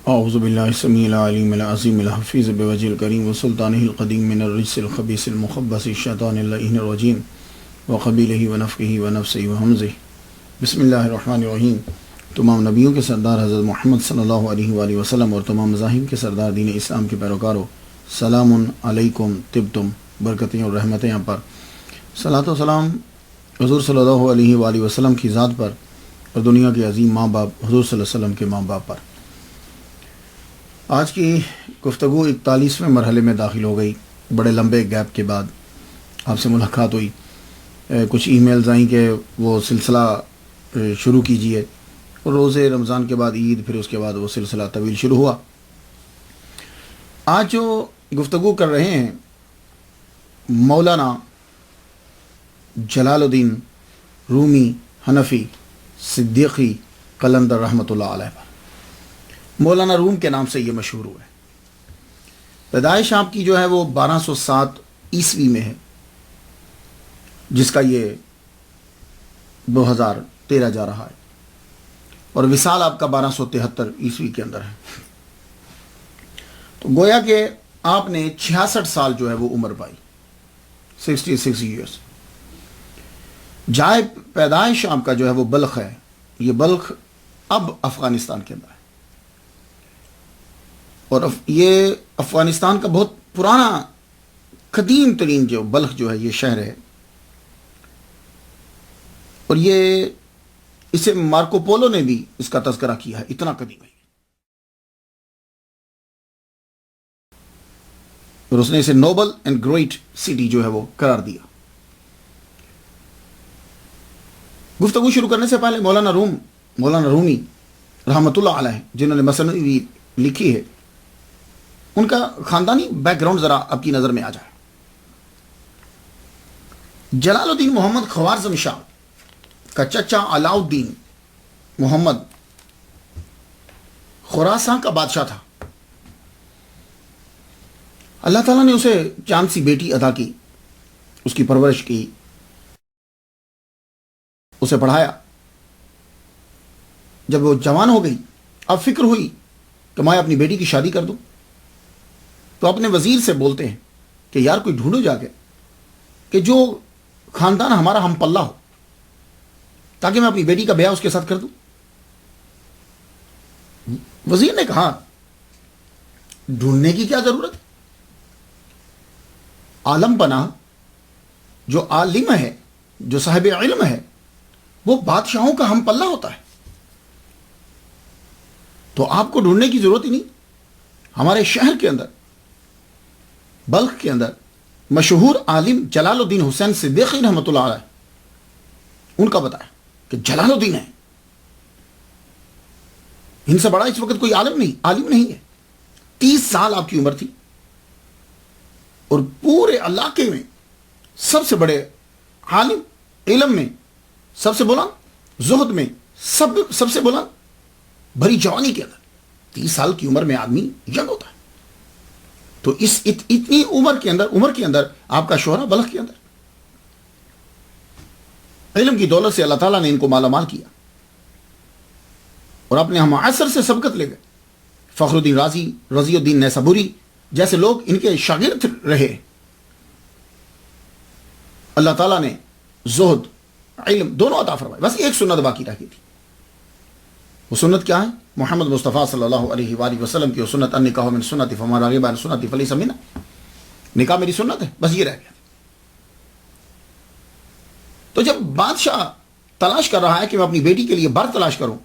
اعوذ باللہ السمیع العلیم العظیم الحفیظ بوجہ الکریم وسلطانہ القدیم من الرجس الخبیث المخبث الشیطان اللعین الرجیم وقبیلہ ونفخہ ونفثہ وہمزہ۔ بسم اللہ الرحمن الرحیم۔ تمام نبیوں کے سردار حضرت محمد صلی اللہ علیہ وآلہ وسلم اور تمام مذاہب کے سردار دین اسلام کے پیروکاروں، سلام علیکم طبتم، برکتیں اور رحمتیں آپ پر۔ صلاۃ و سلام حضور صلی اللہ علیہ وآلہ وسلم کی ذات پر اور دنیا کے عظیم ماں باپ حضور صلی اللہ علیہ وسلم کے ماں باپ پر۔ آج کی گفتگو 41ویں مرحلے میں داخل ہو گئی۔ بڑے لمبے گیپ کے بعد آپ سے ملاقات ہوئی، کچھ ای میلز آئیں کہ وہ سلسلہ شروع کیجئے، اور روزے رمضان کے بعد عید، پھر اس کے بعد وہ سلسلہ طویل شروع ہوا۔ آج جو گفتگو کر رہے ہیں مولانا جلال الدین رومی حنفی صدیقی قلندر رحمۃ اللہ علیہ پر۔ مولانا روم کے نام سے یہ مشہور ہوئے۔ پیدائش آپ کی جو ہے وہ 1207 عیسوی میں ہے، جس کا یہ 2013 جا رہا ہے، اور وصال آپ کا 1273 عیسوی کے اندر ہے۔ تو گویا کہ آپ نے 66 سال جو ہے وہ عمر پائی، 66 ایئرس۔ جائے پیدائش آپ کا جو ہے وہ بلخ ہے، یہ بلخ اب افغانستان کے اندر ہے، اور یہ افغانستان کا بہت پرانا قدیم ترین جو بلخ جو ہے یہ شہر ہے، اور یہ اسے مارکو پولو نے بھی اس کا تذکرہ کیا ہے، اتنا قدیم ہے، اور اس نے اسے نوبل اینڈ گریٹ سٹی جو ہے وہ قرار دیا۔ گفتگو شروع کرنے سے پہلے مولانا رومی رحمۃ اللہ علیہ، جنہوں نے مثنوی لکھی ہے، ان کا خاندانی بیک گراؤنڈ ذرا آپ کی نظر میں آ جائے۔ جلال الدین محمد خوارزم شاہ کا چچا علاء الدین محمد خراسان کا بادشاہ تھا۔ اللہ تعالیٰ نے اسے چاند سی بیٹی عطا کی، اس کی پرورش کی، اسے پڑھایا۔ جب وہ جوان ہو گئی، اب فکر ہوئی کہ میں اپنی بیٹی کی شادی کر دوں، تو اپنے وزیر سے بولتے ہیں کہ یار کوئی ڈھونڈو جا کے کہ جو خاندان ہمارا ہم پلہ ہو، تاکہ میں اپنی بیٹی کا بیاہ اس کے ساتھ کر دوں۔ وزیر نے کہا ڈھونڈنے کی کیا ضرورت ہے، عالم پناہ جو عالم ہے، جو صاحب علم ہے، وہ بادشاہوں کا ہم پلہ ہوتا ہے، تو آپ کو ڈھونڈنے کی ضرورت ہی نہیں۔ ہمارے شہر کے اندر، بلخ کے اندر، مشہور عالم جلال الدین حسین صدیقی رحمۃ اللہ علیہ، ان کا بتایا کہ جلال الدین ہے، ان سے بڑا اس وقت کوئی عالم نہیں ہے۔ 30 سال آپ کی عمر تھی، اور پورے علاقے میں سب سے بڑے عالم، علم میں سب سے بلند، زہد میں سب سے بلند، بھری جوانی کے اندر 30 سال کی عمر میں آدمی ینگ ہوتا ہے، تو اس اتنی عمر کے اندر آپ کا شوہرہ بلخ کے اندر۔ علم کی دولت سے اللہ تعالیٰ نے ان کو مالا مال کیا، اور اپنے ہم عصر سے سبقت لے گئے۔ فخر الدین رازی، رضی الدین نیسابوری جیسے لوگ ان کے شاگرد رہے۔ اللہ تعالیٰ نے زہد، علم دونوں عطا فرمائے، بس ایک سنت باقی رہ گئی تھی۔ وہ سنت کیا ہے؟ محمد مصطفیٰ صلی اللہ علیہ وآلہ وسلم کی وہ سنت، النکاح من سنتی فمن رغب عن سنتی فلیس منی، نکاح میری سنت ہے، بس یہ رہ گیا۔ تو جب بادشاہ تلاش کر رہا ہے کہ میں اپنی بیٹی کے لیے بر تلاش کروں،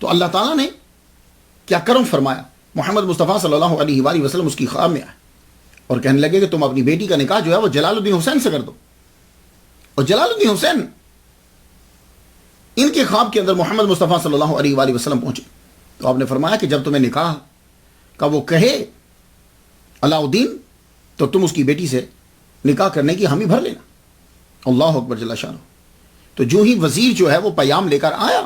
تو اللہ تعالیٰ نے کیا کرم فرمایا، محمد مصطفیٰ صلی اللہ علیہ وآلہ وسلم اس کی خواب میں آئے اور کہنے لگے کہ تم اپنی بیٹی کا نکاح جو ہے وہ جلال الدین حسین سے کر دو۔ اور جلال الدین حسین ان کے خواب کے اندر محمد مصطفیٰ صلی اللہ علیہ وآلہ وسلم پہنچے، تو آپ نے فرمایا کہ جب تمہیں نکاح کا وہ کہے علاء الدین، تو تم اس کی بیٹی سے نکاح کرنے کی حامی بھر لینا۔ اللہ اکبر جل شانہ۔ تو جو ہی وزیر جو ہے وہ پیام لے کر آیا،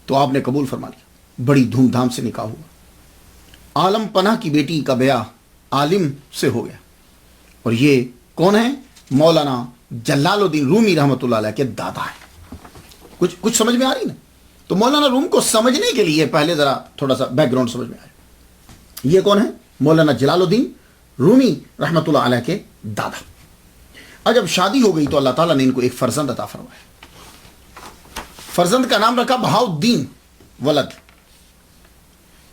تو آپ نے قبول فرما لیا، بڑی دھوم دھام سے نکاح ہوا۔ عالم پناہ کی بیٹی کا بیاہ عالم سے ہو گیا، اور یہ کون ہے؟ مولانا جلال الدین رومی رحمۃ اللہ علیہ کے دادا ہیں۔ کچھ سمجھ میں آ رہی نا؟ تو مولانا روم کو سمجھنے کے لیے پہلے ذرا تھوڑا سا بیک گراؤنڈ سمجھ میں آئے. یہ کون ہے؟ مولانا جلال الدین رومی رحمۃ اللہ علیہ کے دادا. اور جب شادی ہو گئی تو اللہ تعالیٰ نے ان کو ایک فرزند عطا فرمایا. فرزند کا نام رکھا بہاؤ الدین ولد.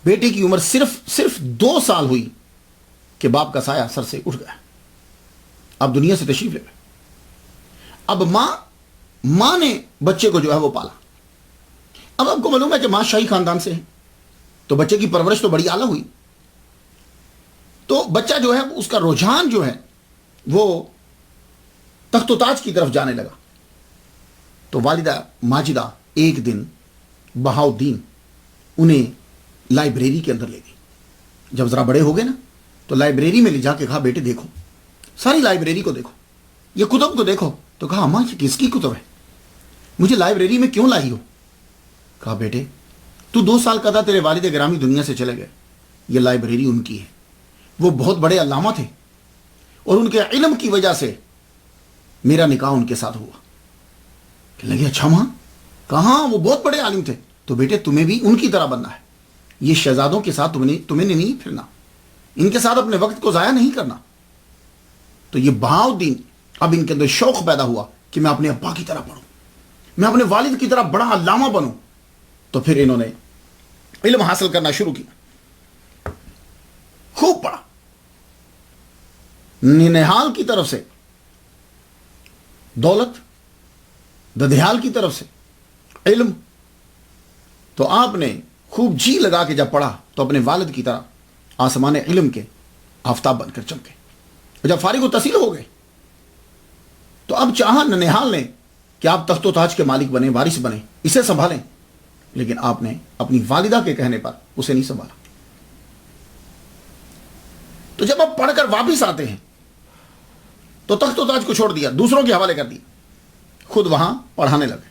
بیٹے کی عمر صرف 2 سال ہوئی کہ باپ کا سایہ سر سے اٹھ گیا. اب دنیا سے تشریف لے گئے. اب ماں نے بچے کو جو ہے وہ پالا. اب آپ کو معلوم ہے کہ ماں شاہی خاندان سے ہے تو بچے کی پرورش تو بڑی اعلیٰ ہوئی. تو بچہ جو ہے اس کا رجحان جو ہے وہ تخت و تاج کی طرف جانے لگا. تو والدہ ماجدہ ایک دن بہاؤ الدین انہیں لائبریری کے اندر لے گئی. جب ذرا بڑے ہو گئے نا تو لائبریری میں لے جا کے کہا بیٹے دیکھو ساری لائبریری کو دیکھو, یہ کتب کو دیکھو. تو کہا اماں یہ کس کی کتب ہے, مجھے لائبریری میں کیوں لائی ہو؟ کہا بیٹے تو 2 سال کا تھا, تیرے والد گرامی دنیا سے چلے گئے, یہ لائبریری ان کی ہے. وہ بہت بڑے علامہ تھے اور ان کے علم کی وجہ سے میرا نکاح ان کے ساتھ ہوا. کہنے لگے اچھا ماں, کہاں وہ بہت بڑے عالم تھے, تو بیٹے تمہیں بھی ان کی طرح بننا ہے. یہ شہزادوں کے ساتھ تمہیں نہیں پھرنا, ان کے ساتھ اپنے وقت کو ضائع نہیں کرنا. تو یہ بہاؤ الدین اب ان کے اندر شوق پیدا ہوا کہ میں اپنے ابا کی طرح پڑھوں, میں اپنے والد کی طرح بڑا علامہ بنوں. تو پھر انہوں نے علم حاصل کرنا شروع کیا, خوب پڑھا. ننہال کی طرف سے دولت, ددھیال کی طرف سے علم. تو آپ نے خوب جی لگا کے جب پڑھا تو اپنے والد کی طرح آسمان علم کے آفتاب بن کر چمکے. جب فارغ و تحصیل ہو گئے تو اب چاہا ننہال نے کہ آپ تخت و تاج کے مالک بنے, وارث بنے, اسے سنبھالیں, لیکن آپ نے اپنی والدہ کے کہنے پر اسے نہیں سنبھالا. تو جب آپ پڑھ کر واپس آتے ہیں تو تخت و تاج کو چھوڑ دیا, دوسروں کے حوالے کر دیا, خود وہاں پڑھانے لگے.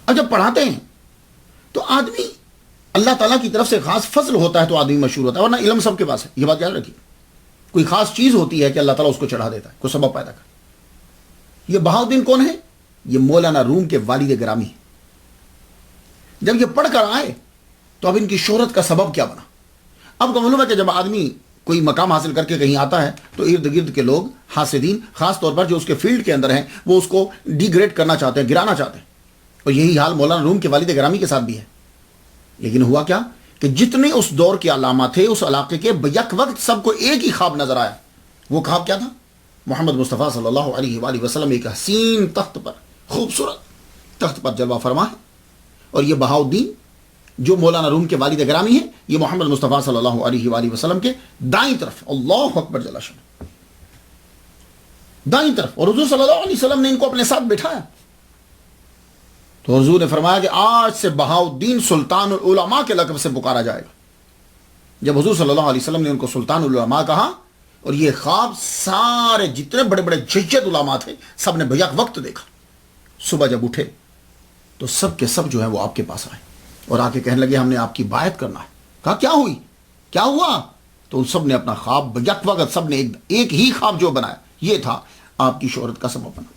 اب جب پڑھاتے ہیں تو آدمی اللہ تعالیٰ کی طرف سے خاص فضل ہوتا ہے تو آدمی مشہور ہوتا ہے, ورنہ علم سب کے پاس ہے. یہ بات یاد رکھیے, کوئی خاص چیز ہوتی ہے کہ اللہ تعالیٰ اس کو چڑھا دیتا ہے, کوئی سبب پیدا کر. یہ بہاؤ الدین کون ہے؟ یہ مولانا روم کے والد گرامی ہیں. جب یہ پڑھ کر آئے تو اب ان کی شہرت کا سبب کیا بنا. اب کا معلوم ہے کہ جب آدمی کوئی مقام حاصل کر کے کہیں آتا ہے تو ارد گرد کے لوگ حاسدین, خاص طور پر جو اس کے فیلڈ کے اندر ہیں, وہ اس کو ڈی گریڈ کرنا چاہتے ہیں, گرانا چاہتے ہیں. اور یہی حال مولانا روم کے والد گرامی کے ساتھ بھی ہے. لیکن ہوا کیا کہ جتنے اس دور کے علامہ تھے اس علاقے کے, بیک وقت سب کو ایک ہی خواب نظر آیا. وہ خواب کیا تھا؟ محمد مصطفیٰ صلی اللہ علیہ وآلہ وسلم ایک حسین تخت پر, خوبصورت تخت پر جلوہ فرما ہے. اور یہ بہاؤ الدین جو مولانا روم کے والد گرامی ہیں, یہ محمد مصطفیٰ صلی اللہ علیہ وآلہ وسلم کے دائیں طرف, اللہ اکبر جل شانہ, دائیں طرف. اور حضور صلی اللہ علیہ وسلم نے ان کو اپنے ساتھ بٹھایا. تو حضور نے فرمایا کہ آج سے بہاؤ الدین سلطان العلماء کے لقب سے پکارا جائے گا. جب حضور صلی اللہ علیہ وسلم نے ان کو سلطان العلماء کہا, اور یہ خواب سارے جتنے بڑے بڑے جید علماء تھے سب نے بیک وقت دیکھا. صبح جب اٹھے تو سب کے سب جو ہے وہ آپ کے پاس آئے اور آ کے کہنے لگے ہم نے آپ کی بیعت کرنا ہے. کہا کیا ہوئی, کیا ہوا؟ تو ان سب نے اپنا خواب بیک وقت سب نے ایک ہی خواب جو بنایا, یہ تھا آپ کی شہرت کا سبب بنا.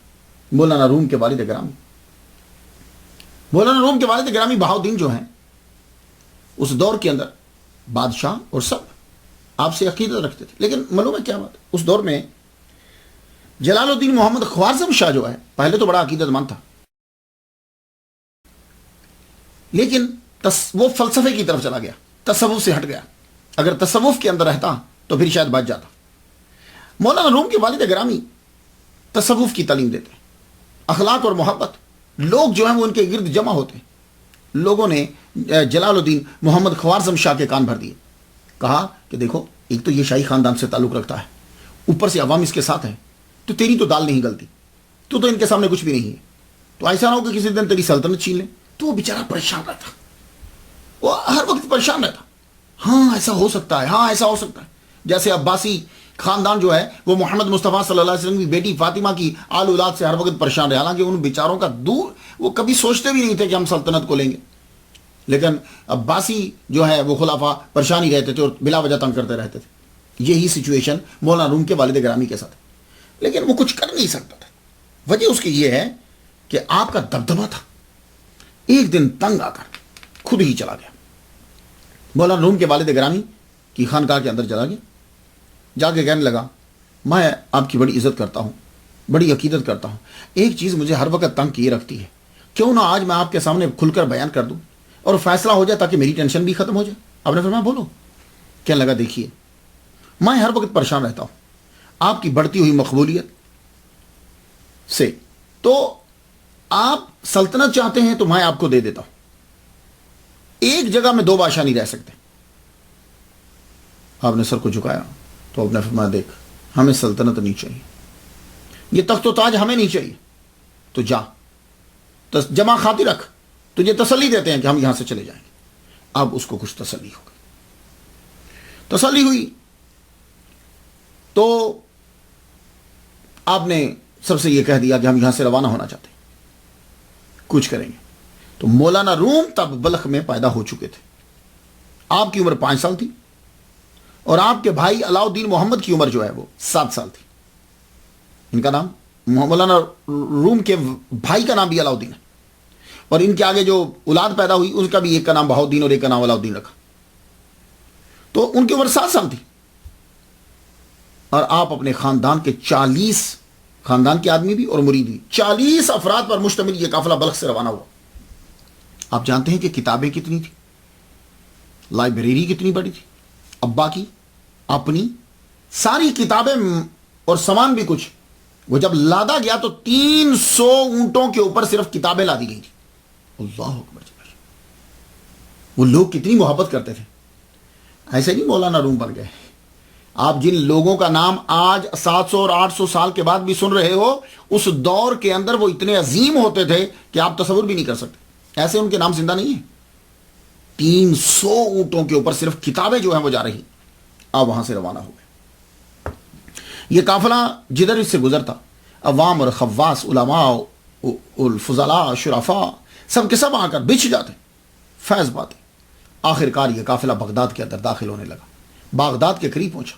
مولانا روم کے والد گرامی, مولانا روم کے والد گرامی بہاؤ الدین جو ہیں اس دور کے اندر بادشاہ اور سب آپ سے عقیدت رکھتے تھے. لیکن معلوم ہے کیا بات, اس دور میں جلال الدین محمد خوارزم شاہ جو ہے پہلے تو بڑا عقیدت مند تھا, لیکن وہ فلسفے کی طرف چلا گیا, تصوف سے ہٹ گیا. اگر تصوف کے اندر رہتا تو پھر شاید بچ جاتا. مولانا روم کے والد گرامی تصوف کی تعلیم دیتے, اخلاق اور محبت, لوگ جو ہیں وہ ان کے گرد جمع ہوتے. لوگوں نے جلال الدین محمد خوارزم شاہ کے کان بھر دیے, کہا کہ دیکھو ایک تو یہ شاہی خاندان سے تعلق رکھتا ہے, اوپر سے عوام اس کے ساتھ ہیں, تو تیری تو دال نہیں گلتی, تو ان کے سامنے کچھ بھی نہیں ہے, تو ایسا نہ ہو کہ کسی دن تیری سلطنت چھین لے. تو وہ بیچارہ پریشان رہتا, وہ ہر وقت پریشان رہتا, ہاں ایسا ہو سکتا ہے, ہاں ایسا ہو سکتا ہے. جیسے عباسی خاندان جو ہے وہ محمد مصطفیٰ صلی اللہ علیہ وسلم کی بیٹی فاطمہ کی آل اولاد سے ہر وقت پریشان رہے, حالانکہ ان بیچاروں کا دور, وہ کبھی سوچتے بھی نہیں تھے کہ ہم سلطنت کو لیں گے. لیکن عباسی جو ہے وہ خلافہ پریشان ہی رہتے تھے اور بلا وجہ تنگ کرتے رہتے تھے. یہی سچویشن مولانا روم کے والد گرامی کے ساتھ, لیکن وہ کچھ کر نہیں سکتا تھا. وجہ اس کی یہ ہے کہ آپ کا دبدبہ تھا, ایک دن تنگ آ کر خود ہی چلا گیا، مولانا روم کے والد گرامی کی خانقاہ کے اندر چلا گیا، جا کے کہنے لگا میں آپ کی بڑی عزت کرتا ہوں، بڑی عقیدت کرتا ہوں، ایک چیز مجھے ہر وقت تنگ کیے رکھتی ہے، کیوں نہ آج میں آپ کے سامنے کھل کر بیان کر دوں اور فیصلہ ہو جائے تاکہ میری ٹینشن بھی ختم ہو جائے۔ آپ نے فرمایا بولو۔ کہنے لگا دیکھیے میں ہر وقت پریشان رہتا ہوں آپ کی بڑھتی ہوئی مقبولیت سے، تو آپ سلطنت چاہتے ہیں تو میں آپ کو دے دیتا ہوں، ایک جگہ میں دو بادشاہ نہیں رہ سکتے۔ آپ نے سر کو جھکایا تو آپ نے فرمایا دیکھ ہمیں سلطنت نہیں چاہیے، یہ تخت و تاج ہمیں نہیں چاہیے، تو جا جمع خاطر رکھ، تجھے تسلی دیتے ہیں کہ ہم یہاں سے چلے جائیں گے۔ اب اس کو کچھ تسلی ہو گئی، تسلی ہوئی تو آپ نے سب سے یہ کہہ دیا کہ ہم یہاں سے روانہ ہونا چاہتے ہیں، کچھ کریں گے۔ تو مولانا روم تب بلخ میں پیدا ہو چکے تھے، آپ کی عمر 5 سال تھی اور آپ کے بھائی علاؤ الدین محمد کی عمر جو ہے وہ 7 سال تھی۔ ان کا نام مولانا روم کے بھائی کا نام بھی علاؤ الدین ہے، اور ان کے آگے جو اولاد پیدا ہوئی اس کا بھی ایک کا نام بہاؤ الدین اور ایک کا نام علاؤ الدین رکھا۔ تو ان کی عمر 7 سال تھی اور آپ اپنے خاندان کے 40 خاندان کے آدمی بھی اور مرید بھی 40 افراد پر مشتمل یہ قافلہ بلخ سے روانہ ہوا۔ آپ جانتے ہیں کہ کتابیں کتنی تھی، لائبریری کتنی بڑی تھی، ابا کی اپنی ساری کتابیں اور سامان بھی کچھ، وہ جب لادا گیا تو 300 اونٹوں کے اوپر صرف کتابیں لا دی گئی تھی۔ اللہ اکبر، وہ لوگ کتنی محبت کرتے تھے۔ ایسے نہیں مولانا روم بن گئے، آپ جن لوگوں کا نام آج 700 اور 800 سال کے بعد بھی سن رہے ہو، اس دور کے اندر وہ اتنے عظیم ہوتے تھے کہ آپ تصور بھی نہیں کر سکتے، ایسے ان کے نام زندہ نہیں ہیں۔ 300 اونٹوں کے اوپر صرف کتابیں جو ہیں وہ جا رہی، آپ وہاں سے روانہ ہو گئے۔ یہ قافلہ جدھر اس سے گزرتا، عوام اور خواص، علماء، الفضلاء، شرفاء، سب کے سب آ کر بچھ جاتے، فیض پاتے۔ آخر کار یہ قافلہ بغداد کے اندر داخل ہونے لگا، بغداد کے قریب پہنچا،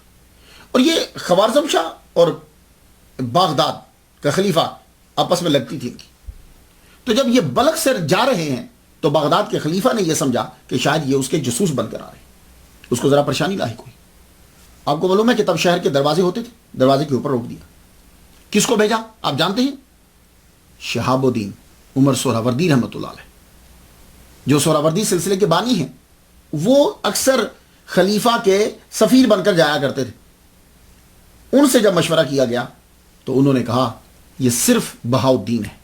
اور یہ خوارزم شاہ اور بغداد کا خلیفہ آپس میں لگتی تھی ان کی۔ تو جب یہ بلخ سے جا رہے ہیں تو بغداد کے خلیفہ نے یہ سمجھا کہ شاید یہ اس کے جاسوس بن کر آ رہے ہیں، اس کو ذرا پریشانی لاحق ہوئی۔ آپ کو معلوم ہے کہ تب شہر کے دروازے ہوتے تھے، دروازے کے اوپر روک دیا۔ کس کو بھیجا آپ جانتے ہیں؟ شہاب الدین عمر سہروردی رحمۃ اللہ علیہ، جو سہروردی سلسلے کے بانی ہیں، وہ اکثر خلیفہ کے سفیر بن کر جایا کرتے تھے۔ ان سے جب مشورہ کیا گیا تو انہوں نے کہا یہ صرف بہاؤ الدین ہے،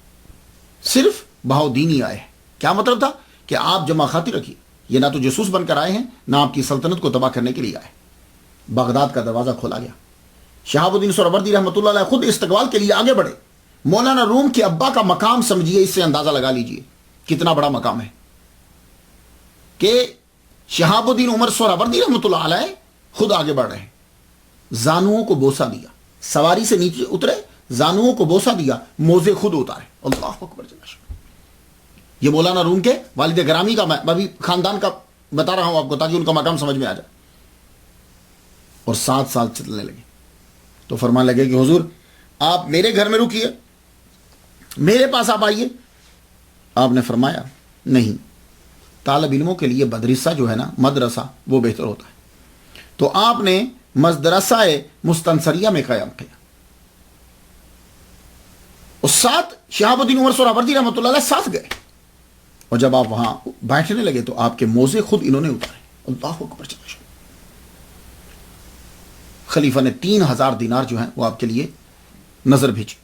صرف بہاؤ الدین ہی آئے ہیں۔ کیا مطلب تھا؟ کہ آپ جمع خاطر رکھیے، یہ نہ تو جاسوس بن کر آئے ہیں، نہ آپ کی سلطنت کو تباہ کرنے کے لیے آئے۔ بغداد کا دروازہ کھولا گیا، شہاب الدین سہروردی رحمۃ اللہ علیہ خود استقبال کے لیے آگے بڑھے۔ مولانا روم کے ابا کا مقام سمجھیے، اس سے اندازہ لگا لیجئے کتنا بڑا مقام ہے کہ شہاب الدین عمر سہروردی رحمۃ اللہ علیہ خود آگے بڑھ رہے ہیں، زانوؤں کو بوسہ دیا، سواری سے نیچے اترے، زانوؤں کو بوسہ دیا، موزے خود اتارے۔ اللہ اکبر۔ یہ مولانا روم کے والد گرامی کا، میں ابھی خاندان کا بتا رہا ہوں آپ کو تاکہ ان کا مقام سمجھ میں آ جائے۔ اور 7 سال چلنے لگے تو فرمان لگے کہ حضور آپ میرے گھر میں رکیے، میرے پاس آپ آئیے۔ آپ نے فرمایا نہیں، طالب علموں کے لیے مدرسہ جو ہے نا، مدرسہ، وہ بہتر ہوتا ہے۔ تو آپ نے مدرسہ مستنصریہ میں قیام کیا، اور ساتھ شہاب الدین عمر سہروردی رحمۃ اللہ علیہ ساتھ گئے، اور جب آپ وہاں بیٹھنے لگے تو آپ کے موزے خود انہوں نے اتارے۔ اللہ اکبر۔ خلیفہ نے 3000 دینار جو ہیں وہ آپ کے لیے نظر بھیجی،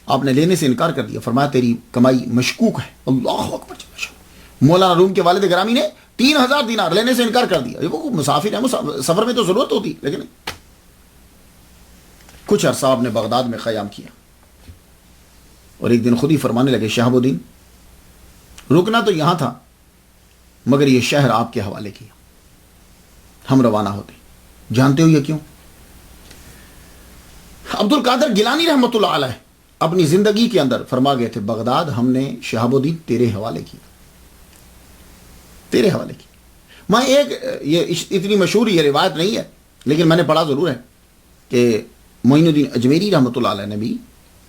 آپ نے لینے سے انکار کر دیا، فرمایا تیری کمائی مشکوک ہے۔ اللہ اکبر۔ مولانا روم کے والد گرامی نے 3000 دینار لینے سے انکار کر دیا۔ وہ مسافر ہیں، سفر میں تو ضرورت ہوتی، لیکن کچھ عرصہ آپ نے بغداد میں قیام کیا، اور ایک دن خود ہی فرمانے لگے شہاب الدین رکنا تو یہاں تھا، مگر یہ شہر آپ کے حوالے کیا، ہم روانہ ہوتے۔ جانتے ہو یہ کیوں؟ عبد القادر گیلانی رحمۃ اللہ علیہ اپنی زندگی کے اندر فرما گئے تھے بغداد ہم نے شہاب الدین تیرے حوالے کیا، تیرے حوالے کی۔ میں یہ اتنی مشہور یہ روایت نہیں ہے، لیکن میں نے پڑھا ضرور ہے کہ معین الدین اجمیری رحمۃ اللہ علیہ نے بھی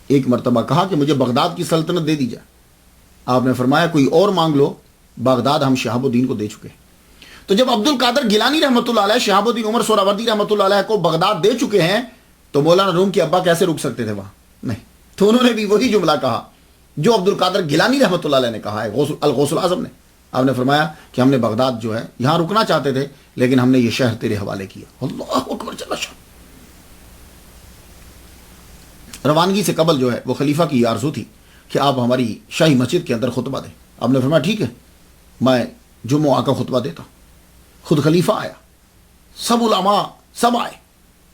ایک مرتبہ کہا کہ مجھے بغداد کی سلطنت دے دی جائے، آپ نے فرمایا کوئی اور مانگ لو، بغداد ہم شہاب الدین کو دے چکے ہیں۔ تو جب عبد القادر گیلانی رحمۃ اللہ علیہ شہاب الدین عمر سہروردی رحمۃ اللہ علیہ کو بغداد دے چکے ہیں تو مولانا روم کے ابا کیسے رک سکتے تھے وہاں؟ نہیں، تو انہوں نے بھی وہی جملہ کہا جو عبد القادر گیلانی رحمۃ اللہ علیہ نے کہا ہے، الغوث الاعظم نے۔ آپ نے فرمایا کہ ہم نے بغداد جو ہے یہاں رکنا چاہتے تھے لیکن ہم نے یہ شہر تیرے حوالے کیا۔ اللہ اکبر جل شان۔ روانگی سے قبل جو ہے وہ خلیفہ کی یہ آرزو تھی کہ آپ ہماری شاہی مسجد کے اندر خطبہ دیں۔ آپ نے فرمایا ٹھیک ہے، میں جمعہ کا خطبہ دیتا ہوں۔ خود خلیفہ آیا، سب علماء سب آئے۔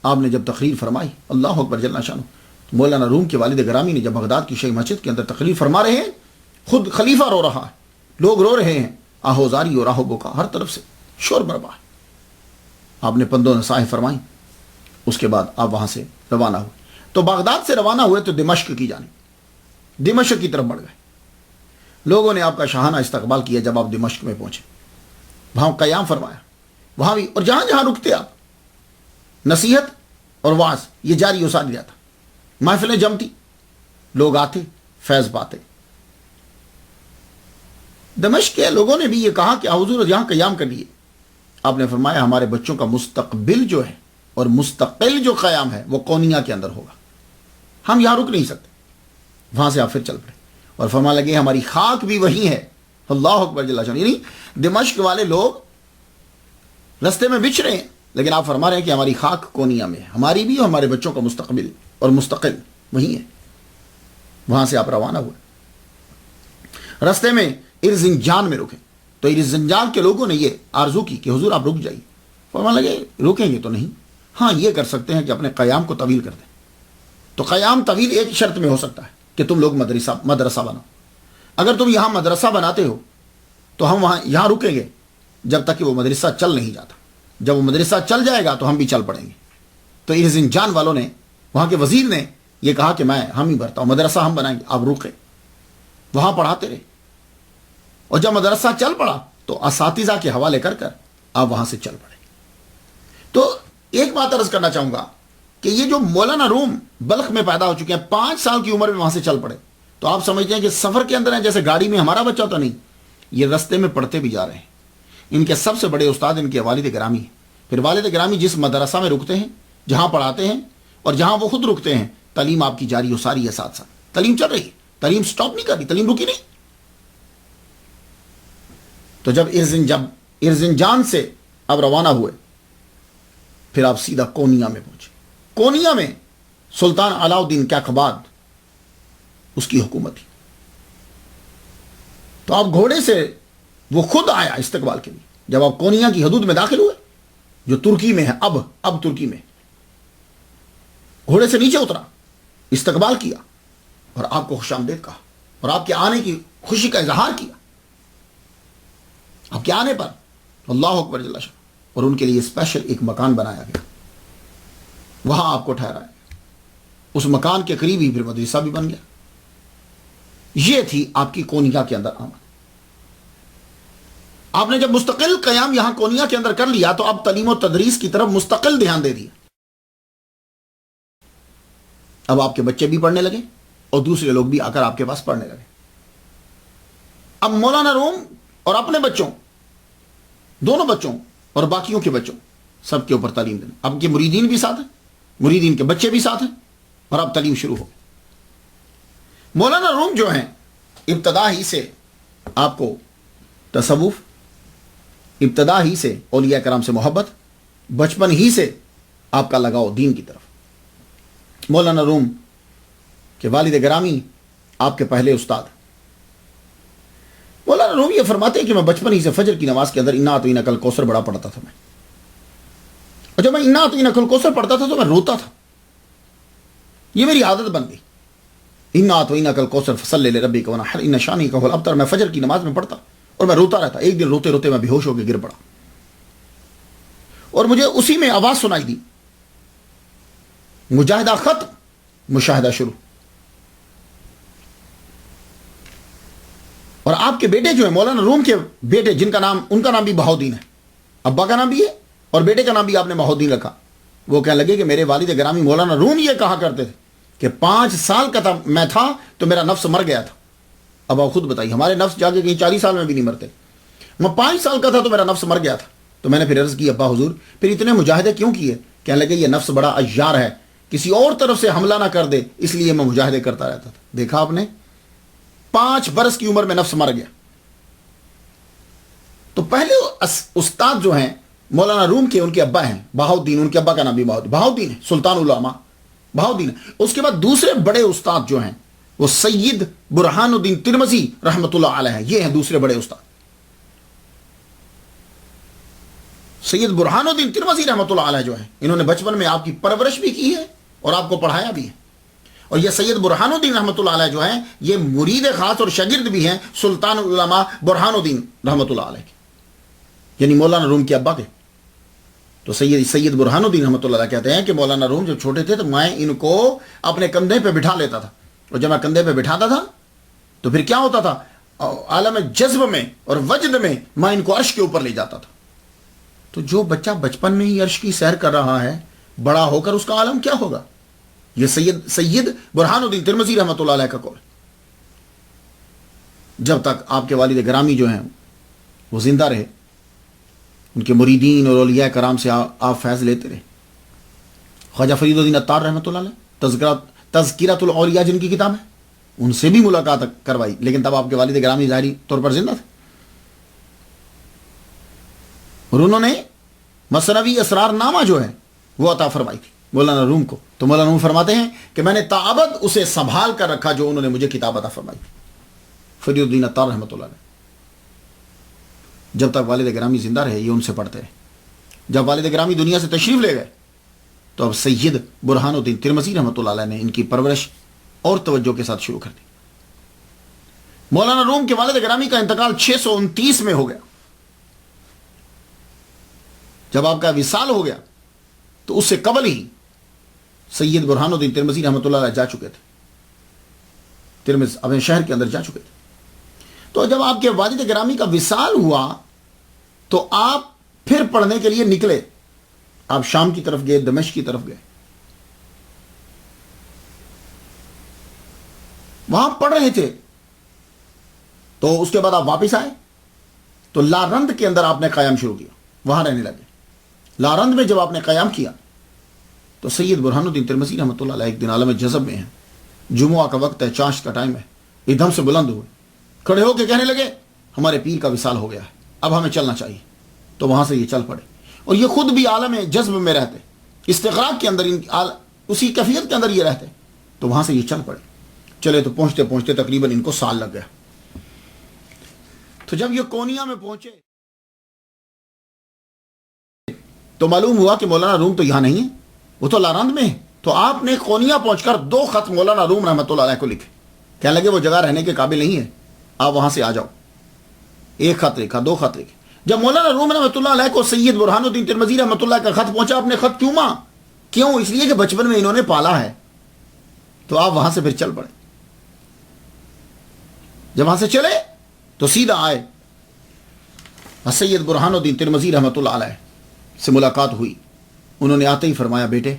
آپ نے جب تقریر فرمائی، اللہ اکبر جل شانہ، مولانا روم کے والد گرامی نے جب بغداد کی شاہی مسجد کے اندر تقریر فرما رہے ہیں، خود خلیفہ رو رہا ہے، لوگ رو رہے ہیں، آہوزاری اور آہو بکا ہر طرف سے شور برپا ہے۔ آپ نے پندوں نصائح فرمائی، اس کے بعد آپ وہاں سے روانہ ہوئے۔ تو بغداد سے روانہ ہوئے تو دمشق کی جانب، دمشق کی طرف بڑھ گئے۔ لوگوں نے آپ کا شاہانہ استقبال کیا۔ جب آپ دمشق میں پہنچے، وہاں قیام فرمایا، وہاں بھی، اور جہاں جہاں رکتے آپ، نصیحت اور وعظ یہ جاری و ساری رہتا، محفلیں جمتی، لوگ آتے، فیض پاتے۔ دمشق کے لوگوں نے بھی یہ کہا کہ حضور یہاں قیام کر لیے۔ آپ نے فرمایا ہمارے بچوں کا مستقبل جو ہے اور مستقل جو قیام ہے وہ کونیا کے اندر ہوگا، ہم یہاں رک نہیں سکتے۔ وہاں سے آپ پھر چل پڑے اور فرمانے لگے ہماری خاک بھی وہی ہے۔ اللہ اکبر جل شانہ۔ یعنی دمشق والے لوگ رستے میں بچھ رہے ہیں لیکن آپ فرما رہے ہیں کہ ہماری خاک کونیا میں ہے، ہماری بھی اور ہمارے بچوں کا مستقبل اور مستقل وہی ہے۔ وہاں سے آپ روانہ ہوئے، رستے میں ارزنجان میں رکے تو ارزنجان کے لوگوں نے یہ آرزو کی کہ حضور آپ رک جائیے۔ فرمانے لگے رکیں گے تو نہیں، ہاں یہ کر سکتے ہیں کہ اپنے قیام کو طویل کر دیں۔ تو قیام طویل ایک شرط میں ہو سکتا ہے کہ تم لوگ مدرسہ بناؤ۔ اگر تم یہاں مدرسہ بناتے ہو تو ہم یہاں رکیں گے جب تک کہ وہ مدرسہ چل نہیں جاتا، جب وہ مدرسہ چل جائے گا تو ہم بھی چل پڑیں گے۔ تو ارزنجان والوں نے، وہاں کے وزیر نے یہ کہا کہ ہم ہی بھرتا ہوں، مدرسہ ہم بنائیں گے، آپ رکے۔ وہاں پڑھاتے رہے اور جب مدرسہ چل پڑا تو اساتذہ کے حوالے کر کر آپ وہاں سے چل پڑے۔ تو ایک بات عرض کرنا چاہوں گا کہ یہ جو مولانا روم بلخ میں پیدا ہو چکے ہیں، 5 سال کی عمر میں وہاں سے چل پڑے، تو آپ سمجھتے ہیں کہ سفر کے اندر ہیں جیسے گاڑی میں ہمارا بچہ ہوتا نہیں، یہ رستے میں پڑھتے بھی جا رہے ہیں۔ ان کے سب سے بڑے استاد ان کے والد گرامی ہیں۔ پھر والد گرامی جس مدرسہ میں رکتے ہیں، جہاں پڑھاتے ہیں اور جہاں وہ خود رکتے ہیں، تعلیم آپ کی جاری و ساری ہے، ساتھ ساتھ تعلیم چل رہی ہے، تعلیم سٹاپ نہیں کر رہی، تعلیم رکی نہیں۔ تو جب ارزنجان سے اب روانہ ہوئے، پھر آپ سیدھا کونیا میں پہنچے۔ کونیا میں سلطان علاء الدین کیقباد اس کی حکومت تھی۔ تو آپ گھوڑے سے، وہ خود آیا استقبال کے لیے۔ جب آپ کونیا کی حدود میں داخل ہوئے جو ترکی میں ہے، اب ترکی میں، گھوڑے سے نیچے اترا، استقبال کیا اور آپ کو خوش آمدید کہا اور آپ کے آنے کی خوشی کا اظہار کیا۔ آپ کے آنے پر اللہ اکبر جل شانہ، اور ان کے لیے اسپیشل ایک مکان بنایا گیا، وہاں آپ کو ٹھہرایا گیا۔ اس مکان کے قریب ہی پھر مدرسہ بھی بن گیا۔ یہ تھی آپ کی کونیا کے اندر آمد۔ آپ نے جب مستقل قیام یہاں کونیا کے اندر کر لیا تو اب تعلیم و تدریس کی طرف مستقل دھیان دے دیا۔ اب آپ کے بچے بھی پڑھنے لگے اور دوسرے لوگ بھی آ کر آپ کے پاس پڑھنے لگے۔ اب مولانا روم اور اپنے بچوں، دونوں بچوں اور باقیوں کے بچوں، سب کے اوپر تعلیم دینا۔ اب کے مریدین بھی ساتھ ہیں، مریدین کے بچے بھی ساتھ ہیں، اور اب تعلیم شروع ہو گئی۔ مولانا روم جو ہیں ابتدا ہی سے آپ کو تصوف، ابتدا ہی سے اولیاء کرام سے محبت، بچپن ہی سے آپ کا لگاؤ دین کی طرف۔ مولانا روم کے والد گرامی آپ کے پہلے استاد۔ مولانا روم یہ فرماتے ہیں کہ میں بچپن ہی سے فجر کی نماز کے اندر انا اعطیناک الکوثر بڑا پڑھتا تھا میں، اور جب میں انا اعطیناک الکوثر پڑھتا تھا تو میں روتا تھا، یہ میری عادت بن گئی۔ انا اعطیناک الکوثر فصلی لربک وانحر ان شانئک هو الابتر، میں فجر کی نماز میں پڑھتا اور میں روتا رہتا۔ ایک دن روتے روتے میں بے ہوش ہو کے گر پڑا اور مجھے اسی میں آواز سنائی دی، مجاہدہ ختم، مشاہدہ شروع۔ اور آپ کے بیٹے جو ہیں، مولانا روم کے بیٹے، جن کا نام، ان کا نام بھی بہاؤدین ہے، ابا کا نام بھی ہے اور بیٹے کا نام بھی آپ نے بہاؤدین رکھا۔ وہ کہنے لگے کہ میرے والد گرامی مولانا روم یہ کہا کرتے تھے کہ 5 سال کا تھا میں تھا تو میرا نفس مر گیا تھا، اب آپ خود بتائیے، ہمارے نفس جا کے کہیں 40 سال میں بھی نہیں مرتے. میں 5 سال کا تھا تو میرا نفس مر گیا تھا. تو میں نے پھر عرض کی ابا حضور پھر اتنے مجاہدے کیوں کیے؟ کہنے لگے یہ نفس بڑا عیار ہے، کسی اور طرف سے حملہ نہ کر دے، اس لیے میں مجاہدے کرتا رہتا تھا. دیکھا آپ نے، 5 برس کی عمر میں نفس مر گیا. تو پہلے استاد جو ہیں مولانا روم کے، ان کے ابا ہیں بہاؤالدین، ان کے ابا کا نام بھی بہاؤالدین ہے، سلطان العلماء بہاؤالدین. اس کے بعد دوسرے بڑے استاد جو ہیں وہ سید برہان الدین ترمذی رحمۃ اللہ علیہ ہیں. یہ ہیں دوسرے بڑے استاد، سید برہان الدین ترمذی رحمۃ اللہ علیہ جو ہیں. انہوں نے بچپن میں آپ کی پرورش بھی کی ہے اور آپ کو پڑھایا بھی ہے. اور یہ سید برہان الدین رحمۃ اللہ علیہ جو ہیں یہ مرید خاص اور شاگرد بھی ہیں سلطان العلماء برہان الدین رحمۃ اللہ علیہ کے، یعنی مولانا روم کے ابا کے. تو سید برہان الدین رحمۃ اللہ علیہ کہتے ہیں کہ مولانا روم جب چھوٹے تھے تو میں ان کو اپنے کندھے پہ بٹھا لیتا تھا، اور جب میں کندھے پہ بٹھاتا تھا تو پھر کیا ہوتا تھا، عالم جذب میں اور وجد میں میں ان کو عرش کے اوپر لے جاتا تھا. تو جو بچہ بچپن میں ہی عرش کی سیر کر رہا ہے، بڑا ہو کر اس کا عالم کیا ہوگا؟ یہ سید برہان الدین ترمذی رحمۃ اللہ علیہ کا قول. جب تک آپ کے والد گرامی جو ہیں وہ زندہ رہے، ان کے مریدین اور اولیاء کرام سے آپ فیض لیتے رہے. خواجہ فرید الدین عطار رحمۃ اللہ علیہ تذکرۃ الاولیاء جن کی کتاب ہے، ان سے بھی ملاقات کروائی، لیکن تب آپ کے والد گرامی ظاہری طور پر زندہ تھے. اور انہوں نے مثنوی اسرار نامہ جو ہے وہ عطا فرمائی تھی مولانا روم کو. تو مولانا روم فرماتے ہیں کہ میں نے تابد اسے سنبھال کر رکھا جو انہوں نے مجھے کتاب عطا فرمائی تھی. فرید الدین عطار رحمۃ اللہ علیہ جب تک والد گرامی زندہ رہے یہ ان سے پڑھتے رہے. جب والد گرامی دنیا سے تشریف لے گئے تو اب سید برہان الدین ترمذی رحمۃ اللہ علیہ نے ان کی پرورش اور توجہ کے ساتھ شروع کر دی. مولانا روم کے والد گرامی کا انتقال 629 میں ہو گیا. جب آپ کا وصال ہو گیا تو اس سے قبل ہی سید برہان الدین ترمذی رحمۃ اللہ علیہ جا چکے تھے، ترمذ اپنے شہر کے اندر جا چکے تھے. تو جب آپ کے والد گرامی کا وصال ہوا تو آپ پھر پڑھنے کے لیے نکلے. آپ شام کی طرف گئے، دمشق کی طرف گئے، وہاں پڑھ رہے تھے. تو اس کے بعد آپ واپس آئے تو لارند کے اندر آپ نے قیام شروع کیا، وہاں رہنے لگے. لارند میں جب آپ نے قیام کیا تو سید برہان الدین ترمذی رحمۃ اللہ علیہ ایک دن عالم جذب میں ہیں، جمعہ کا وقت ہے، چاشت کا ٹائم ہے، ایک دم سے بلند ہوئے، کھڑے ہو کے کہنے لگے ہمارے پیر کا وصال ہو گیا ہے، اب ہمیں چلنا چاہیے. تو وہاں سے یہ چل پڑے، اور یہ خود بھی عالم جذب میں رہتے، استغراق کے اندر، اسی کیفیت کے اندر یہ رہتے. تو وہاں سے یہ چل پڑے. چلے تو پہنچتے پہنچتے تقریباً ان کو سال لگ گیا. تو جب یہ کونیا میں پہنچے تو معلوم ہوا کہ مولانا روم تو یہاں نہیں ہے، وہ تو لارند میں ہے. تو آپ نے کونیا پہنچ کر 2 خط مولانا روم رحمۃ اللہ علیہ کو لکھے. کہنے لگے وہ جگہ رہنے کے قابل نہیں ہے، آپ وہاں سے آ جاؤ. 1 خط لکھا، 2 خط لکھے. جب مولانا روم رحمۃ اللہ علیہ کو سید برہان الدین ترمذی رحمۃ اللہ کا خط پہنچا، اپنے خط کیوں ماں؟ کیوں؟ اس لیے کہ بچپن میں انہوں نے پالا ہے. تو آپ وہاں سے پھر چل پڑے. جب وہاں سے چلے تو سیدھا آئے، سید برہان الدین ترمذی رحمۃ اللہ علیہ سے ملاقات ہوئی. انہوں نے آتے ہی فرمایا بیٹے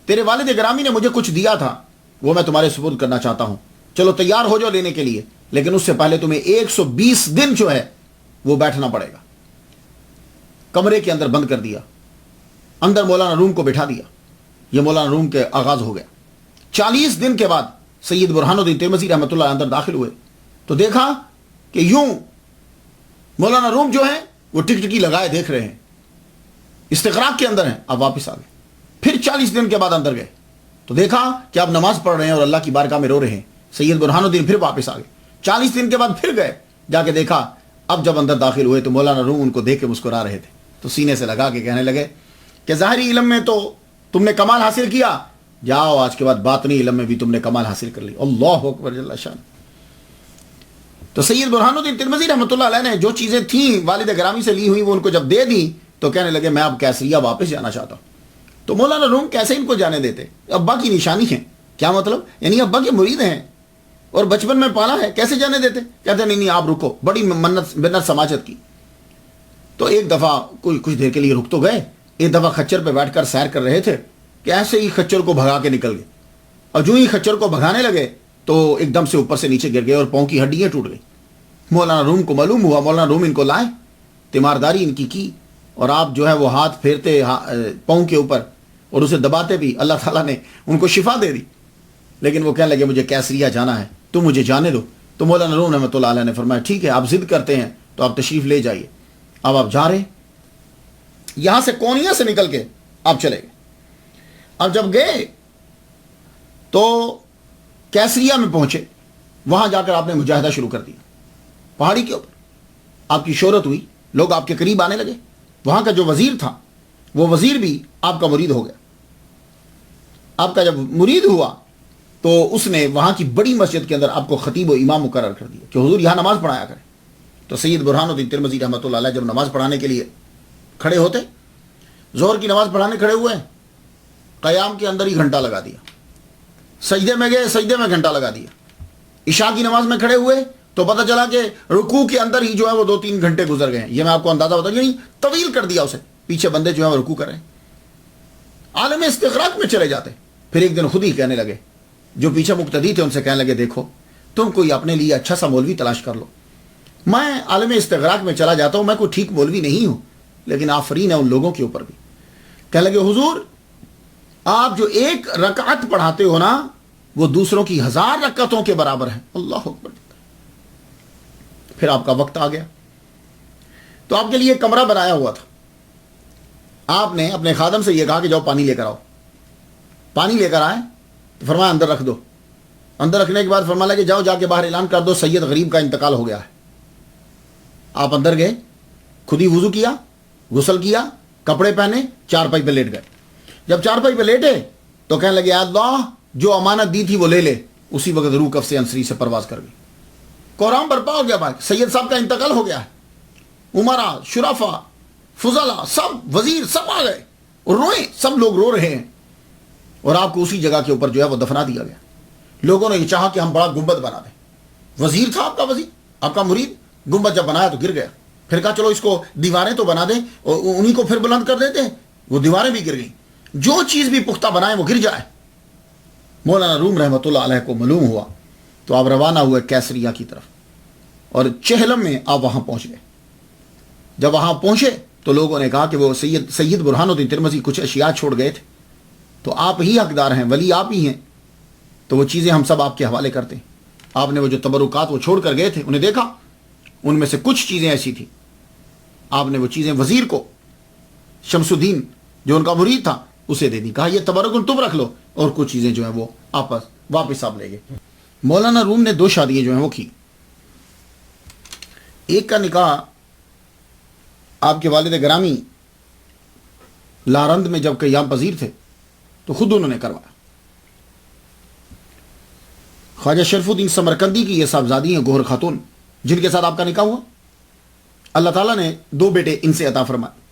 تیرے والد گرامی نے مجھے کچھ دیا تھا، وہ میں تمہارے سپرد کرنا چاہتا ہوں، چلو تیار ہو جاؤ لینے کے لیے، لیکن اس سے پہلے تمہیں 120 دن جو ہے وہ بیٹھنا پڑے گا. کمرے کے اندر بند کر دیا، اندر مولانا روم کو بٹھا دیا. یہ مولانا روم کے آغاز ہو گیا. 40 دن کے بعد سید برہان الدین ترمذی رحمۃ اللہ اندر داخل ہوئے تو دیکھا کہ یوں مولانا روم جو ہیں وہ ٹکٹکی لگائے دیکھ رہے ہیں، استغراق کے اندر ہیں. آپ واپس آ گئے. پھر 40 دن کے بعد اندر گئے تو دیکھا کہ آپ نماز پڑھ رہے ہیں اور اللہ کی بارگاہ میں رو رہے ہیں. سید برہان الدین پھر واپس آ گئے. 40 دن کے بعد پھر گئے، جا کے دیکھا. اب جب اندر داخل ہوئے تو مولانا روم ان کو دیکھ کے مسکرا رہے تھے. تو سینے سے لگا کے کہنے لگے کہ ظاہری علم میں تو تم نے کمال حاصل کیا، جاؤ آج کے بعد باطنی علم میں بھی تم نے کمال حاصل کر لی. اللہ اکبر جل شان. تو سید برہان الدین ترمذی رحمۃ اللہ علیہ نے جو چیزیں تھیں والد گرامی سے لی ہوئی وہ ان کو جب دے دی تو کہنے لگے میں اب کیسریہ واپس جانا چاہتا ہوں. تو مولانا روم کیسے ان کو جانے دیتے؟ ابا کی نشانی ہے. کیا مطلب؟ یعنی ابا کے مرید ہیں اور بچپن میں پالا ہے، کیسے جانے دیتے؟ کہتے نہیں آپ رکو. بڑی منت سماجت کی. تو ایک دفعہ کچھ دیر کے لیے رک تو گئے. ایک دفعہ خچر پہ بیٹھ کر سیر کر رہے تھے کہ ایسے ہی خچر کو بھگا کے نکل گئے. اور جو ہی خچر کو بھگانے لگے تو ایک دم سے اوپر سے نیچے گر گئے اور پاؤں کی ہڈیاں ٹوٹ گئی. مولانا روم کو معلوم ہوا, مولانا روم ان کو لائے, تیمارداری ان کی اور آپ جو ہے وہ ہاتھ پھیرتے پاؤں کے اوپر اور اسے دباتے بھی. اللہ تعالیٰ نے ان کو شفا دے دی. لیکن وہ کہنے لگے مجھے کیسریا جانا ہے, تم مجھے جانے دو. تو مولانا روم رحمۃ اللہ علیہ نے فرمایا ٹھیک ہے, آپ ضد کرتے ہیں تو آپ تشریف لے جائیے. اب آپ جا رہے, یہاں سے کونیا سے نکل کے آپ چلے گئے. اب جب گئے تو کیسریا میں پہنچے, وہاں جا کر آپ نے مجاہدہ شروع کر دیا. پہاڑی کے اوپر آپ کی شہرت ہوئی, لوگ آپ کے قریب آنے لگے. وہاں کا جو وزیر تھا وہ وزیر بھی آپ کا مرید ہو گیا. آپ کا جب مرید ہوا تو اس نے وہاں کی بڑی مسجد کے اندر آپ کو خطیب و امام مقرر کر دیا کہ حضور یہاں نماز پڑھایا کریں. تو سید برہان الدین ترمذی رحمۃ اللہ علیہ جب نماز پڑھانے کے لیے کھڑے ہوتے, ظہر کی نماز پڑھانے کھڑے ہوئے, قیام کے اندر ہی گھنٹہ لگا دیا. سجدے میں گئے, سجدے میں گھنٹہ لگا دیا. عشاء کی نماز میں کھڑے ہوئے تو پتہ چلا کہ رکوع کے اندر ہی جو ہے وہ 2-3 گھنٹے گزر گئے ہیں. یہ میں آپ کو اندازہ بتا دوں, یعنی طویل کر دیا اسے. پیچھے بندے جو ہے وہ رکوع کر رہے ہیں, عالم استغراق میں چلے جاتے. پھر ایک دن خود ہی کہنے لگے, جو پیچھے مقتدی تھے ان سے کہنے لگے دیکھو تم کوئی اپنے لیے اچھا سا مولوی تلاش کر لو, میں عالم استغراق میں چلا جاتا ہوں, میں کوئی ٹھیک مولوی نہیں ہوں, لیکن آفرین ہے ان لوگوں کے اوپر بھی. کہنے لگے حضور آپ جو 1 رکعت پڑھاتے ہو نا وہ دوسروں کی 1000 رکعتوں کے برابر ہے. اللہ اکبر. پھر آپ کا وقت آ گیا تو آپ کے لیے کمرہ بنایا ہوا تھا. آپ نے اپنے خادم سے یہ کہا کہ جاؤ پانی لے کر آؤ. پانی لے کر آئے تو فرمایا اندر رکھ دو. اندر رکھنے کے بعد فرمایا کہ جاؤ جا کے باہر اعلان کر دو سید غریب کا انتقال ہو گیا ہے. آپ اندر گئے, خود ہی وضو کیا, غسل کیا, کپڑے پہنے, چارپائی پہ لیٹ گئے. جب چارپائی پہ لیٹے تو کہنے لگے اللہ جو امانت دی تھی وہ لے لے. اسی وقت روح کف سے انصری سے پرواز کر گئی. کوہرام برپا ہو گیا, بھائی سید صاحب کا انتقال ہو گیا ہے. عمرا, شرفا, فضلا, سب وزیر سب آ گئے اور روئے, سب لوگ رو رہے ہیں. اور آپ کو اسی جگہ کے اوپر جو ہے وہ دفنا دیا گیا. لوگوں نے یہ چاہا کہ ہم بڑا گنبد بنا دیں. وزیر تھا آپ کا, وزیر آپ کا مرید, گنبد جب بنایا تو گر گیا. پھر کہا چلو اس کو دیواریں تو بنا دیں اور انہی کو پھر بلند کر دیتے ہیں. وہ دیواریں بھی گر گئیں. جو چیز بھی پختہ بنائیں وہ گر جائے. مولانا روم رحمۃ اللہ علیہ کو معلوم ہوا تو آپ روانہ ہوئے کیسریا کی طرف اور چہلم میں آپ وہاں پہنچ گئے. جب وہاں پہنچے تو لوگوں نے کہا کہ وہ سید برہان الدین ترمذی کچھ اشیاء چھوڑ گئے تھے, تو آپ ہی حقدار ہیں, ولی آپ ہی ہیں, تو وہ چیزیں ہم سب آپ کے حوالے کرتے ہیں. آپ نے وہ جو تبرکات وہ چھوڑ کر گئے تھے انہیں دیکھا, ان میں سے کچھ چیزیں ایسی تھیں, آپ نے وہ چیزیں وزیر کو, شمس الدین جو ان کا مرید تھا, اسے دے دی. کہا یہ تبرکن تم رکھ لو, اور کچھ چیزیں جو ہیں وہ واپس آپ لے گئے. مولانا روم نے 2 شادیاں جو ہیں وہ کی. ایک کا نکاح آپ کے والد گرامی لارند میں جب قیام پذیر تھے تو خود انہوں نے کروایا. خواجہ شرف الدین سمرقندی کی یہ صاحبزادی ہیں گوہر خاتون, جن کے ساتھ آپ کا نکاح ہوا. اللہ تعالیٰ نے 2 بیٹے ان سے عطا فرمائے.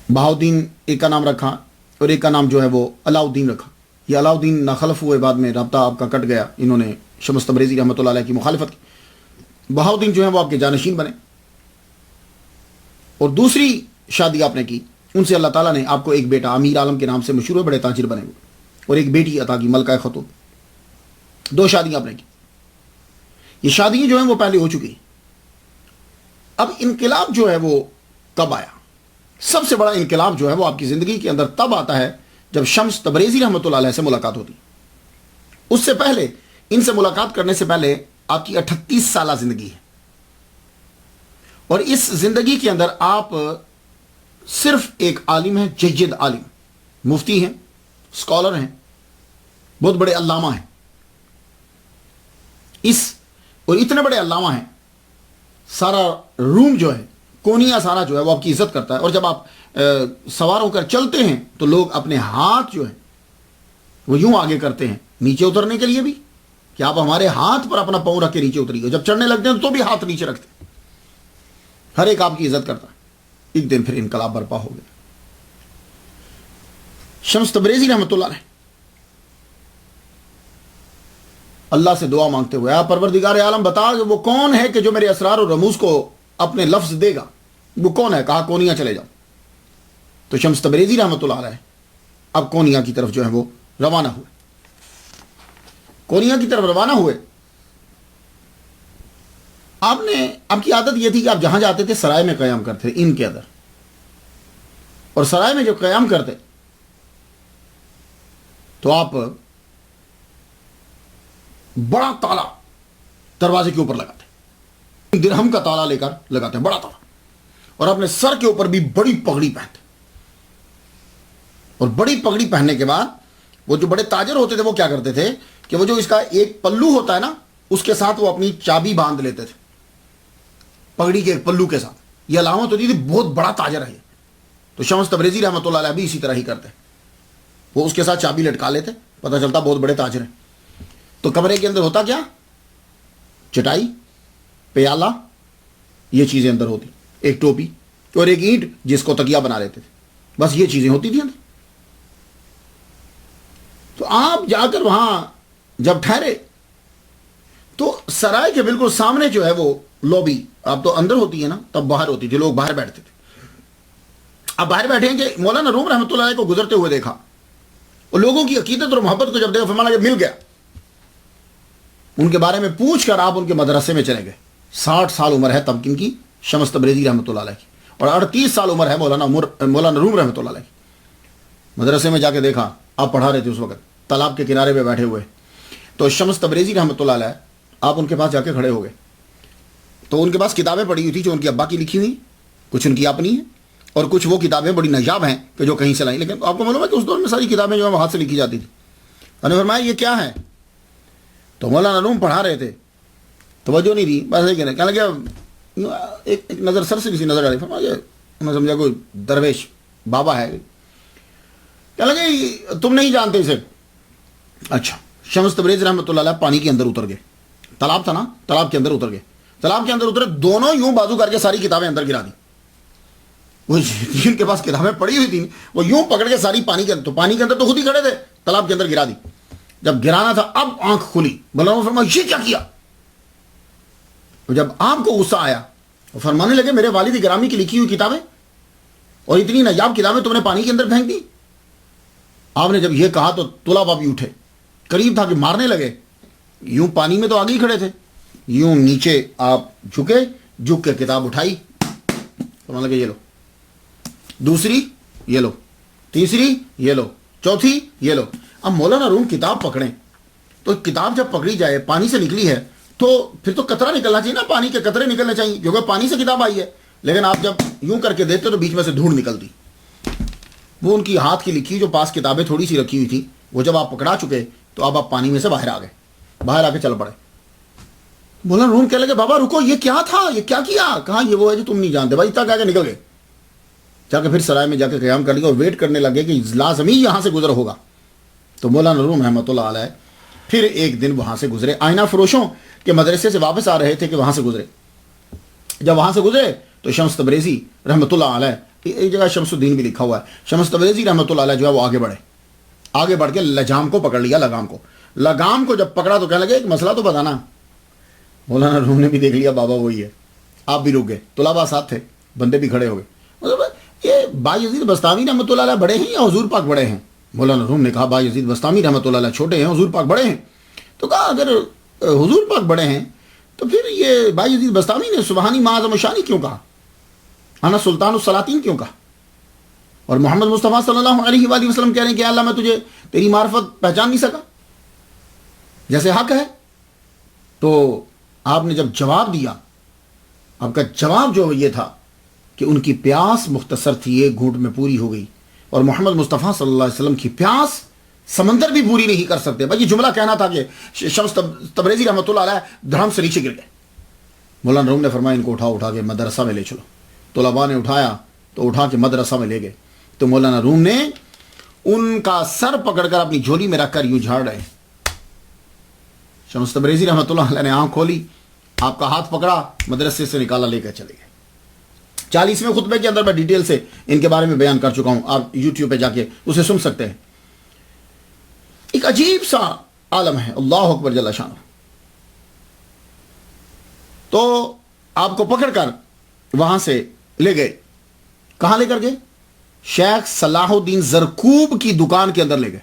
بہاؤدین ایک کا نام رکھا اور ایک کا نام جو ہے وہ علاؤدین رکھا. یہ علاؤدین ناخلف ہوئے, بعد میں رابطہ آپ کا کٹ گیا, انہوں نے شمس تبریزی رحمۃ اللہ علیہ کی مخالفت کی. بہاؤدین جو ہے وہ آپ کے جانشین بنے. اور دوسری شادی آپ نے کی, ان سے اللہ تعالیٰ نے آپ کو ایک بیٹا امیر عالم کے نام سے مشہور ہے, بڑے تاجر بنے ہوئے, اور ایک بیٹی عطا کی ملکہ خاتون. 2 شادیاں آپ نے کی. یہ شادیاں جو ہیں وہ پہلے ہو چکی. اب انقلاب جو ہے وہ کب آیا؟ سب سے بڑا انقلاب جو ہے وہ آپ کی زندگی کے اندر تب آتا ہے جب شمس تبریزی رحمۃ اللہ علیہ سے ملاقات ہوتی. اس سے پہلے, ان سے ملاقات کرنے سے پہلے آپ کی 38 سالہ زندگی ہے, اور اس زندگی کے اندر آپ صرف ایک عالم ہیں, جید عالم, مفتی ہیں, اسکالر ہیں, بہت بڑے علامہ ہیں. اور اتنے بڑے علامہ ہیں, سارا روم جو ہے, کونیا سارا جو ہے وہ آپ کی عزت کرتا ہے. اور جب آپ سوار ہو کر چلتے ہیں تو لوگ اپنے ہاتھ جو ہے وہ یوں آگے کرتے ہیں نیچے اترنے کے لیے بھی, کہ آپ ہمارے ہاتھ پر اپنا پاؤں رکھ کے نیچے اتریے. جب چڑھنے لگتے ہیں تو بھی ہاتھ نیچے رکھتے ہیں. ہر ایک آپ کی عزت کرتا ہے. ایک دن پھر انقلاب برپا ہو گیا. شمس تبریزی رحمۃ اللہ علیہ اللہ سے دعا مانگتے ہوئے, آپ پروردگار عالم بتا کہ وہ کون ہے کہ جو میرے اسرار اور رموز کو اپنے لفظ دے گا, وہ کون ہے؟ کہا کونیا چلے جاؤ. تو شمس تبریزی رحمۃ اللہ علیہ اب کونیا کی طرف جو ہے وہ روانہ ہوئے. کونیا کی طرف روانہ ہوئے. آپ کی عادت یہ تھی کہ آپ جہاں جاتے تھے سرائے میں قیام کرتے تھے، ان کے اندر. اور سرائے میں جب قیام کرتے تو آپ بڑا تالا دروازے کے اوپر لگاتے، درہم کا تالا لے کر لگاتے ہیں، بڑا تالا. اور اپنے سر کے اوپر بھی بڑی پگڑی پہنتے. اور بڑی پگڑی پہننے کے بعد وہ جو بڑے تاجر ہوتے تھے وہ کیا کرتے تھے کہ وہ جو اس کا ایک پلو ہوتا ہے نا، اس کے ساتھ وہ اپنی چابی باندھ لیتے تھے، پگڑی کے ایک پلو کے ساتھ. یہ علامت ہوتی تھی بہت بڑا تاجر ہے. تو شمس تبریزی رحمۃ اللہ علیہ بھی اسی طرح ہی کرتے، وہ اس کے ساتھ چابی لٹکا لیتے، پتہ چلتا بہت بڑے تاجر ہیں. تو کمرے کے اندر ہوتا کیا؟ چٹائی، پیالہ، یہ چیزیں اندر ہوتی، ایک ٹوپی اور ایک اینٹ جس کو تکیہ بنا لیتے تھے. بس یہ چیزیں ہوتی تھیں اندر. تو آپ جا کر وہاں جب ٹھہرے تو سرائے کے بالکل سامنے جو ہے وہ لوبی، اب تو اندر ہوتی ہے نا، تب باہر ہوتی تھی، لوگ باہر بیٹھتے تھے. اب باہر بیٹھے ہیں کہ مولانا روم رحمۃ اللہ علیہ کو گزرتے ہوئے دیکھا، اور لوگوں کی عقیدت اور محبت کو جب دیکھا، فرمایا جب مل گیا. ان کے بارے میں پوچھ کر آپ ان کے مدرسے میں چلے گئے. 60 سال عمر ہے تب کن کی؟ شمس تبریزی رحمۃ اللہ علیہ کی. اور 38 سال عمر ہے مولانا روم رحمۃ اللہ علیہ کی. مدرسے میں جا کے دیکھا، آپ پڑھا رہے تھے اس وقت، تالاب کے کنارے پہ بیٹھے ہوئے. تو شمس تبریزی رحمۃ اللہ علیہ آپ ان کے پاس جا کے کھڑے ہو گئے. تو ان کے پاس کتابیں پڑھی ہوئی تھی جو ان کی ابا کی لکھی ہوئی، کچھ ان کی اپنی ہیں، اور کچھ وہ کتابیں بڑی نایاب ہیں کہ جو کہیں سے لائیں. لیکن آپ کو معلوم ہے کہ اس دور میں ساری کتابیں جو ہے ہاتھ سے لکھی جاتی تھی. انہوں نے فرمایا یہ کیا ہے؟ تو مولانا روم پڑھا رہے تھے، توجہ نہیں دی، بس یہ کہنے لگا، ایک نظر سر سے کسی نظر ڈالی. فرمایا انہوں نے سمجھا کوئی درویش بابا ہے. کہنے لگے تم نہیں جانتے اسے. اچھا. شمس تبریز رحمۃ اللہ علیہ پانی کے اندر اتر گئے. تالاب تھا نا، تالاب کے اندر اتر گئے. تالاب کے اندر اترے، دونوں یوں بازو کر کے ساری کتابیں اندر گرا دی. وہ جن کے پاس کتابیں پڑھی ہوئی تھیں وہ یوں پکڑ کے ساری پانی کے اندر، تو پانی کے اندر تو خود ہی کھڑے تھے، تالاب کے اندر گرا دی. جب گرانا تھا اب آنکھ کھلی. مولانا فرمایا یہ کیا کیا؟ جب آپ کو غصہ آیا وہ فرمانے لگے میرے والد گرامی کی لکھی ہوئی کتابیں اور اتنی نایاب کتابیں تم نے پانی کے اندر پھینک دی. آپ نے جب یہ کہا تو طلباء بھی اٹھے، قریب تھا کہ مارنے لگے. یوں پانی میں تو آگے ہی کھڑے تھے، یوں نیچے آپ جھکے، جھک کے کتاب اٹھائی. فرمانے لگے یہ لو، دوسری یہ لو، تیسری یہ لو، چوتھی یہ لو. اب مولانا روم کتاب پکڑیں تو کتاب جب پکڑی جائے پانی سے نکلی ہے تو پھر تو قطرہ نکلنا چاہیے نا، پانی کے قطرے نکلنے چاہیے کیونکہ پانی سے کتاب آئی ہے. لیکن آپ جب یوں کر کے دیتے تو بیچ میں سے دھوڑ نکلتی. وہ ان کی ہاتھ کی لکھی جو پاس کتابیں تھوڑی سی رکھی ہوئی تھی، وہ جب آپ پکڑا چکے تو اب آپ پانی میں سے باہر آ گئے، باہر آ کے چل پڑے. مولانا روم کہنے لگے بابا رکو، یہ کیا تھا، یہ کیا کیا؟ کہا یہ وہ ہے جو تم نہیں جانتے. بھائی اتنا کہہ کے نکل گئے. جا کے پھر سرائے میں جا کے قیام کر لیا اور ویٹ کرنے لگے کہ لازمی یہاں سے گزر ہوگا. تو مولانا روم رحمۃ اللہ علیہ پھر ایک دن وہاں سے گزرے. آئینہ فروشوں کے مدرسے سے واپس آ رہے تھے کہ وہاں سے گزرے. جب وہاں سے گزرے تو شمس تبریزی رحمۃ اللہ علیہ، ایک جگہ شمس الدین بھی لکھا ہوا ہے، شمس تبریزی رحمۃ اللہ علیہ جو ہے وہ آگے بڑھے. آگے بڑھ کے لجام کو پکڑ لیا، لگام کو جب پکڑا تو کہنے لگے ایک مسئلہ تو بتانا. مولانا روم نے بھی دیکھ لیا بابا وہی ہے. آپ بھی رک گئے، طلباء ساتھ تھے، بندے بھی کھڑے ہو گئے. مطلب یہ بایزید بستامی رحمۃ اللہ علیہ بڑے ہیں یا حضور پاک بڑے ہیں؟ مولانا روم نے کہا بایزید بستامی رحمۃ اللہ علیہ چھوٹے ہیں، حضور پاک بڑے ہیں. تو کہا اگر حضور پاک بڑے ہیں تو پھر یہ بایزید بستامی نے سبحانی معظم شانی کیوں کہا؟ انا سلطان السلاطین کیوں کہا؟ اور محمد مصطفیٰ صلی اللہ علیہ وآلہ وسلم کہہ رہے ہیں کہ اللہ میں تجھے تیری معرفت پہچان نہیں سکا جیسے حق ہے. تو آپ نے جب جواب دیا، آپ کا جواب جو یہ تھا کہ ان کی پیاس مختصر تھی، ایک گھونٹ میں پوری ہو گئی، اور محمد مصطفیٰ صلی اللہ علیہ وسلم کی پیاس سمندر بھی پوری نہیں کر سکتے. بھائی یہ جملہ کہنا تھا کہ شمس تبریزی رحمۃ اللہ علیہ دھڑم سے نیچے گر گئے. مولانا روم نے فرمایا ان کو اٹھا کے مدرسہ میں لے چلو. طلباء نے اٹھایا تو اٹھا کے مدرسہ میں لے گئے. تو مولانا روم نے ان کا سر پکڑ کر اپنی جھولی میں رکھ کر یوں جھاڑ رہے. شمس تبریزی رحمۃ اللہ علیہ نے آنکھ کھولی، آپ کا ہاتھ پکڑا، مدرسے سے نکالا، لے کر چلے گئے. 40ویں خطبے کے اندر میں ڈیٹیل سے ان کے بارے میں بیان کر چکا ہوں، آپ یوٹیوب پہ جا کے اسے سن سکتے ہیں. ایک عجیب سا عالم ہے، اللہ اکبر جل شانہ. تو آپ کو پکڑ کر وہاں سے لے گئے. کہاں لے کر گئے؟ شیخ صلاح الدین زرکوب کی دکان کے اندر لے گئے.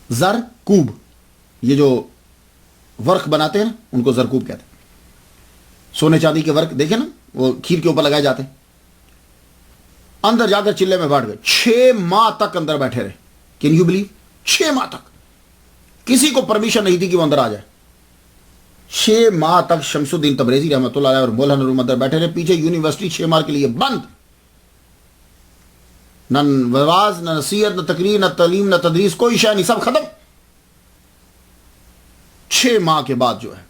زرکوب یہ جو ورق بناتے ہیں نا ان کو زرکوب کہتے ہیں. سونے چاندی کے ورق دیکھیں نا وہ کھیر کے اوپر لگائے جاتے ہیں. اندر جا کر چلے میں بیٹھ گئے. 6 ماہ تک اندر بیٹھے رہے. Can you believe? 6 ماہ تک کسی کو پرمیشن نہیں تھی کہ وہ اندر آ جائے. 6 ماہ تک شمس الدین تبریزی رحمۃ اللہ علیہ اور مولانا روم اندر بیٹھے رہے. پیچھے یونیورسٹی 6 ماہ کے لیے بند. نہ واز، نہ نصیحت، نہ تقریر، نہ تعلیم، نہ تدریس، کوئی شے نہیں، سب ختم. 6 ماہ کے بعد جو ہے،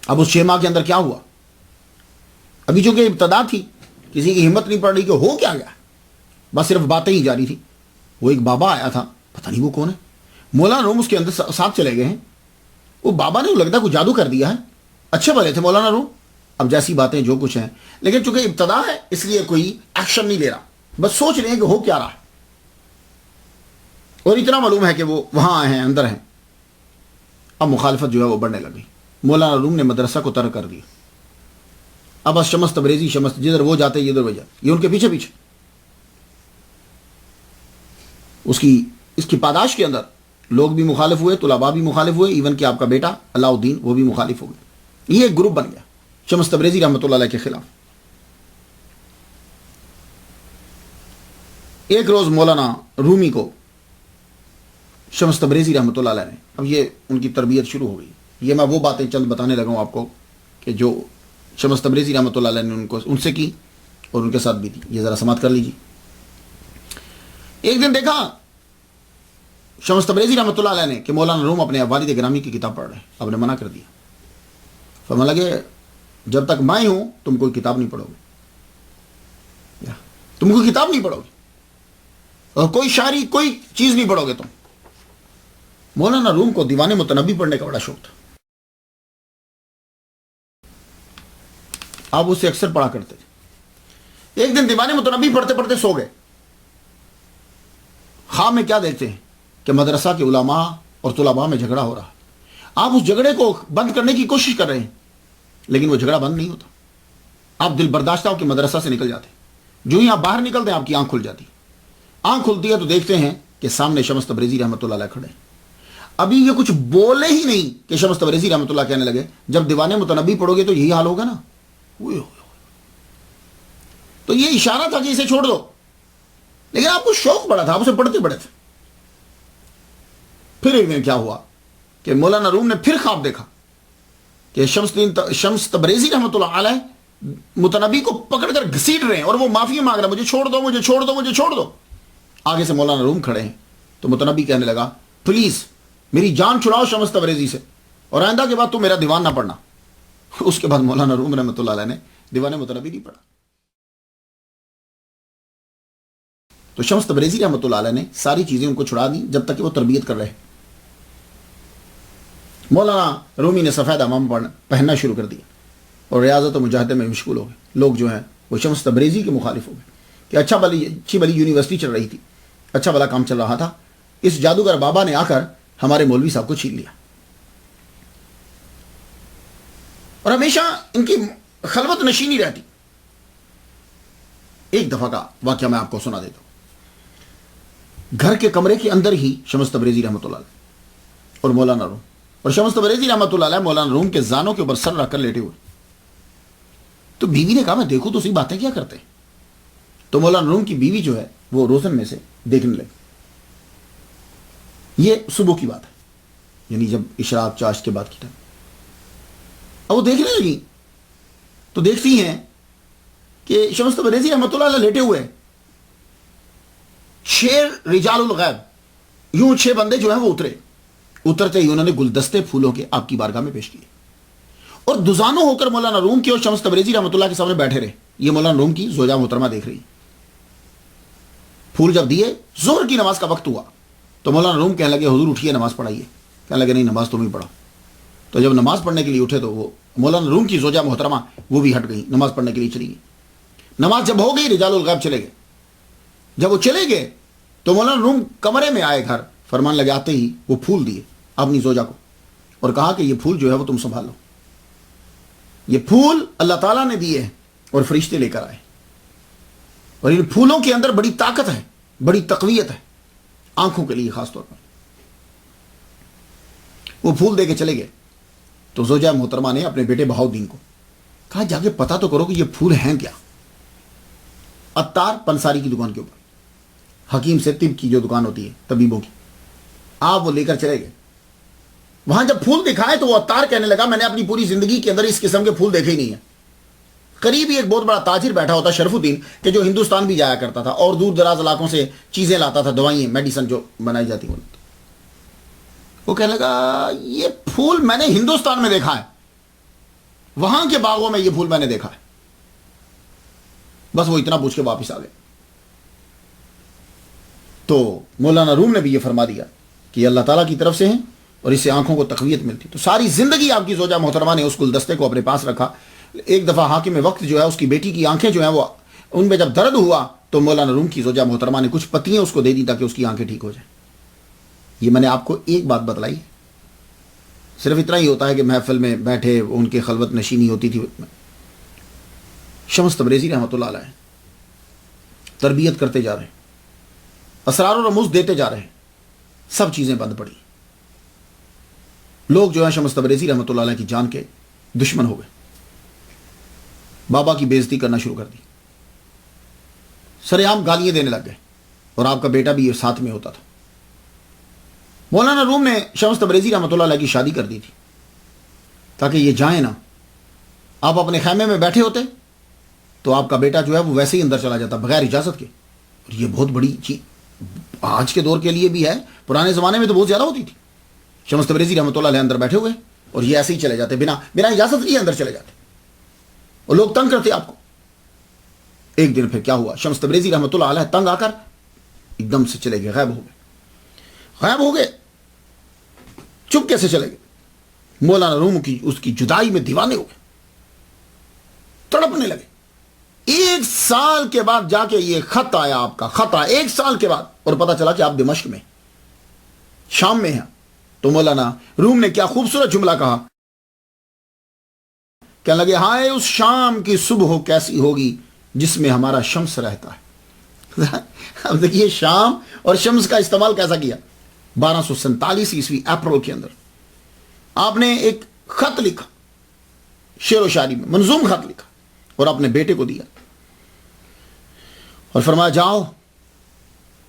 اب اس 6 ماہ کے اندر کیا ہوا؟ ابھی چونکہ ابتدا تھی، کسی کی ہمت نہیں پڑ رہی کہ ہو کیا گیا، بس صرف باتیں ہی جاری تھی. وہ ایک بابا آیا تھا، پتہ نہیں وہ کون ہے. مولانا روم اس کے اندر ساتھ چلے گئے ہیں. وہ بابا نے لگتا ہے کوئی جادو کر دیا ہے. اچھے بھلے تھے مولانا روم، اب جیسی باتیں جو کچھ ہیں، لیکن چونکہ ابتدا ہے اس لیے کوئی ایکشن نہیں لے رہا، بس سوچ رہے ہیں کہ ہو کیا رہا ہے. اور اتنا معلوم ہے کہ وہ وہاں آئے ہیں، اندر ہیں. اب مخالفت جو ہے وہ بڑھنے لگی. مولانا روم نے مدرسہ کو ترک کر دیا. اب بس شمس تبریزی، شمس جدھر وہ جاتے ادھر وہ جاتے، یہ ان کے پیچھے پیچھے. اس کی پاداش کے اندر لوگ بھی مخالف ہوئے، طلباء بھی مخالف ہوئے، ایون کہ آپ کا بیٹا علاء الدین وہ بھی مخالف ہو گئے. یہ ایک گروپ بن گیا شمس تبریزی رحمۃ اللہ علیہ کے خلاف. ایک روز مولانا رومی کو شمس تبریزی رحمۃ اللہ علیہ نے، اب یہ ان کی تربیت شروع ہو گئی. یہ میں وہ باتیں چند بتانے لگا ہوں آپ کو کہ جو شمس تبریزی رحمۃ اللہ علیہ نے ان سے کی اور ان کے ساتھ بھی تھی. یہ ذرا سماعت کر لیجیے. ایک دن دیکھا شمس تبریزی رحمۃ اللہ علیہ نے کہ مولانا روم اپنے والد گرامی کی کتاب پڑھ رہے ہیں. آپ نے منع کر دیا. فرمانے لگے جب تک میں ہوں تم کوئی کتاب نہیں پڑھو گے، تم کوئی کتاب نہیں پڑھو گے اور کوئی شاعری کوئی چیز نہیں پڑھو گے تم. مولانا روم کو دیوان متنبی پڑھنے کا بڑا شوق تھا. آپ اسے اکثر پڑھا کرتے تھے. ایک دن دیوان متنبی پڑھتے پڑھتے سو گئے. خواب میں کیا دیکھتے ہیں کہ مدرسہ کے علماء اور طلباء میں جھگڑا ہو رہا. آپ اس جھگڑے کو بند کرنے کی کوشش کر رہے ہیں لیکن وہ جھگڑا بند نہیں ہوتا. آپ دل برداشتہ ہو کہ مدرسہ سے نکل جاتے. جو ہی آپ باہر نکلتے ہیں آپ کی آنکھ کھل جاتی. آنکھ کھلتی ہے تو دیکھتے ہیں کہ سامنے شمس تبریزی رحمۃ اللہ علیہ کھڑے ہیں. ابھی یہ کچھ بولے ہی نہیں کہ شمس تبریزی رحمۃ اللہ کہنے لگے جب دیوان متنبی پڑھو گے تو یہی حال ہوگا نا. تو یہ اشارہ تھا کہ اسے چھوڑ دو، لیکن آپ کو شوق بڑا تھا، آپ اسے پڑھتے بڑے تھے. پھر ایک دن کیا ہوا کہ مولانا روم نے پھر خواب دیکھا کہ شمس تبریزی رحمۃ اللہ علیہ متنبی کو پکڑ کر گھسیٹ رہے ہیں اور وہ معافی مانگ رہا ہے، مجھے چھوڑ دو، مجھے چھوڑ دو، مجھے چھوڑ دو. آگے سے مولانا روم کھڑے ہیں تو متنبی کہنے لگا پلیز میری جان چھڑاؤ شمس تبریزی سے اور آئندہ کے بعد تو میرا دیوان نہ پڑھنا. اس کے بعد مولانا روم رحمۃ اللہ علیہ نے دیوان متنبی نہیں پڑھا. تو شمس تبریزی رحمۃ اللہ علیہ نے ساری چیزیں ان کو چھڑا دی جب تک کہ وہ تربیت کر رہے. مولانا رومی نے سفید امام پہننا شروع کر دیا اور ریاضت و مجاہدے میں مشغول ہو گئے. لوگ جو ہیں وہ شمس تبریزی کے مخالف ہو گئے کہ اچھی بلی یونیورسٹی چل رہی تھی، اچھا بلا کام چل رہا تھا، اس جادوگر بابا نے آ کر ہمارے مولوی صاحب کو چھین لیا. اور ہمیشہ ان کی خلوت نشینی رہتی. ایک دفعہ کا واقعہ میں آپ کو سنا دیتا ہوں. گھر کے کمرے کے اندر ہی شمس تبریزی رحمۃ اللہ علیہ اور مولانا روم، اور شمس تبریزی رحمۃ اللہ علیہ مولانا روم کے زانوں کے اوپر سر رکھ کر لیٹے ہوئے. تو بیوی نے کہا میں دیکھوں تو اسی باتیں کیا کرتے ہیں. تو مولانا روم کی بیوی جو ہے وہ روزن میں سے دیکھنے لگی. یہ صبح کی بات ہے، یعنی جب اشراق چاشت کے بعد کی ٹائم. اب وہ دیکھنے لگی تو دیکھتی ہیں کہ شمس تبریزی رحمۃ اللہ علیہ لیٹے ہوئے. 6 رجال الغیب، یوں 6 بندے جو ہیں وہ اترتے ہی انہوں نے گلدستے پھولوں کے آپ کی بارگاہ میں پیش کیے اور دزانوں ہو کر مولانا روم کے اور شمس تبریزی رحمۃ اللہ کے سامنے بیٹھے رہے. یہ مولانا روم کی زوجہ محترمہ دیکھ رہی. پھول جب دیے، ظہر کی نماز کا وقت ہوا تو مولانا روم کہنے لگے حضور اٹھیے نماز پڑھائیے. کہنے لگے نہیں نماز تم ہی پڑھو. تو جب نماز پڑھنے کے لیے اٹھے تو وہ مولانا روم کی زوجہ محترمہ وہ بھی ہٹ گئی، نماز پڑھنے کے لیے چلی گئی. نماز جب ہو گئی رجال الغیب چلے گئے. جب وہ چلے گئے تو مولانا روم کمرے میں آئے گھر. فرمان لگے آتے ہی وہ پھول دیے اپنی زوجہ کو اور کہا کہ یہ پھول جو ہے وہ تم سنبھال لو. یہ پھول اللہ تعالیٰ نے دیے ہیں اور فرشتے لے کر آئے، اور ان پھولوں کے اندر بڑی طاقت ہے، بڑی تقویت ہے آنکھوں کے لیے خاص طور پر. وہ پھول دے کے چلے گئے تو زوجہ محترمہ نے اپنے بیٹے بہاؤدین کو کہا جا کے پتا تو کرو کہ یہ پھول ہیں کیا. عطار پنساری کی دکان کے اوپر، حکیم سے طب کی جو دکان ہوتی ہے طبیبوں کی، آپ وہ لے کر چلے گئے. وہاں جب پھول دکھائے تو وہ عطار کہنے لگا میں نے اپنی پوری زندگی کے اندر اس قسم کے پھول دیکھے ہی نہیں ہیں. قریب ہی ایک بہت بڑا تاجر بیٹھا ہوتا شرف الدین کہ جو ہندوستان بھی جایا کرتا تھا اور دور دراز علاقوں سے چیزیں لاتا تھا، دوائیں میڈیسن جو بنائی جاتی ہیں. وہ کہنے لگا یہ پھول میں نے ہندوستان میں دیکھا ہے، وہاں کے باغوں میں یہ پھول میں نے دیکھا ہے. بس وہ اتنا پوچھ کے واپس آ گئے. تو مولانا روم نے بھی یہ فرما دیا کہ یہ اللہ تعالیٰ کی طرف سے ہیں اور اس سے آنکھوں کو تقویت ملتی. تو ساری زندگی آپ کی زوجہ محترمہ نے اس گلدستے کو اپنے پاس رکھا. ایک دفعہ حاکم وقت جو ہے اس کی بیٹی کی آنکھیں جو ہیں وہ ان میں جب درد ہوا تو مولانا روم کی زوجہ محترمہ نے کچھ پتیاں اس کو دے دی تاکہ اس کی آنکھیں ٹھیک ہو جائیں. یہ میں نے آپ کو ایک بات بتلائی، صرف اتنا ہی ہوتا ہے کہ محفل میں بیٹھے ان کے خلوت نشینی ہوتی تھی. شمس تبریزی رحمۃ اللہ علیہ تربیت کرتے جا رہے ہیں، اسرار و رموز دیتے جا رہے ہیں، سب چیزیں بند پڑی. لوگ جو ہیں شمس تبریزی رحمۃ اللہ علیہ کی جان کے دشمن ہو گئے، بابا کی بے عزتی کرنا شروع کر دی، سر عام گالیاں دینے لگ گئے، اور آپ کا بیٹا بھی یہ ساتھ میں ہوتا تھا. مولانا روم نے شمس تبریزی رحمۃ اللہ علیہ کی شادی کر دی تھی تاکہ یہ جائیں نا. آپ اپنے خیمے میں بیٹھے ہوتے تو آپ کا بیٹا جو ہے وہ ویسے ہی اندر چلا جاتا بغیر اجازت کے. اور یہ بہت بڑی چیز آج کے دور کے لیے بھی ہے، پرانے زمانے میں تو بہت زیادہ ہوتی تھی. شمس تبریزی رحمۃ اللہ علیہ اندر بیٹھے ہوئے اور یہ ایسے ہی چلے جاتے، بنا اجازت لیے اندر چلے جاتے، اور لوگ تنگ کرتے آپ کو. ایک دن پھر کیا ہوا، شمس تبریزی رحمۃ اللہ علیہ تنگ آ کر ایک دم سے چلے گئے، غائب ہو گئے، چپکے سے چلے گئے. مولانا روم کی اس کی جدائی میں دیوانے ہو گئے، تڑپنے لگے. 1 سال کے بعد جا کے یہ خط آیا، آپ کا خط آیا 1 سال کے بعد، اور پتا چلا کہ آپ دمشق میں شام میں ہیں. تو مولانا روم نے کیا خوبصورت جملہ کہا، کہنے لگے ہائے اس شام کی صبح کیسی ہوگی جس میں ہمارا شمس رہتا ہے. اب دیکھیے شام اور شمس کا استعمال کیسا کیا. 1247 عیسوی اپریل کے اندر آپ نے ایک خط لکھا، شعر و شاعری میں منظوم خط لکھا اور اپنے بیٹے کو دیا اور فرمایا جاؤ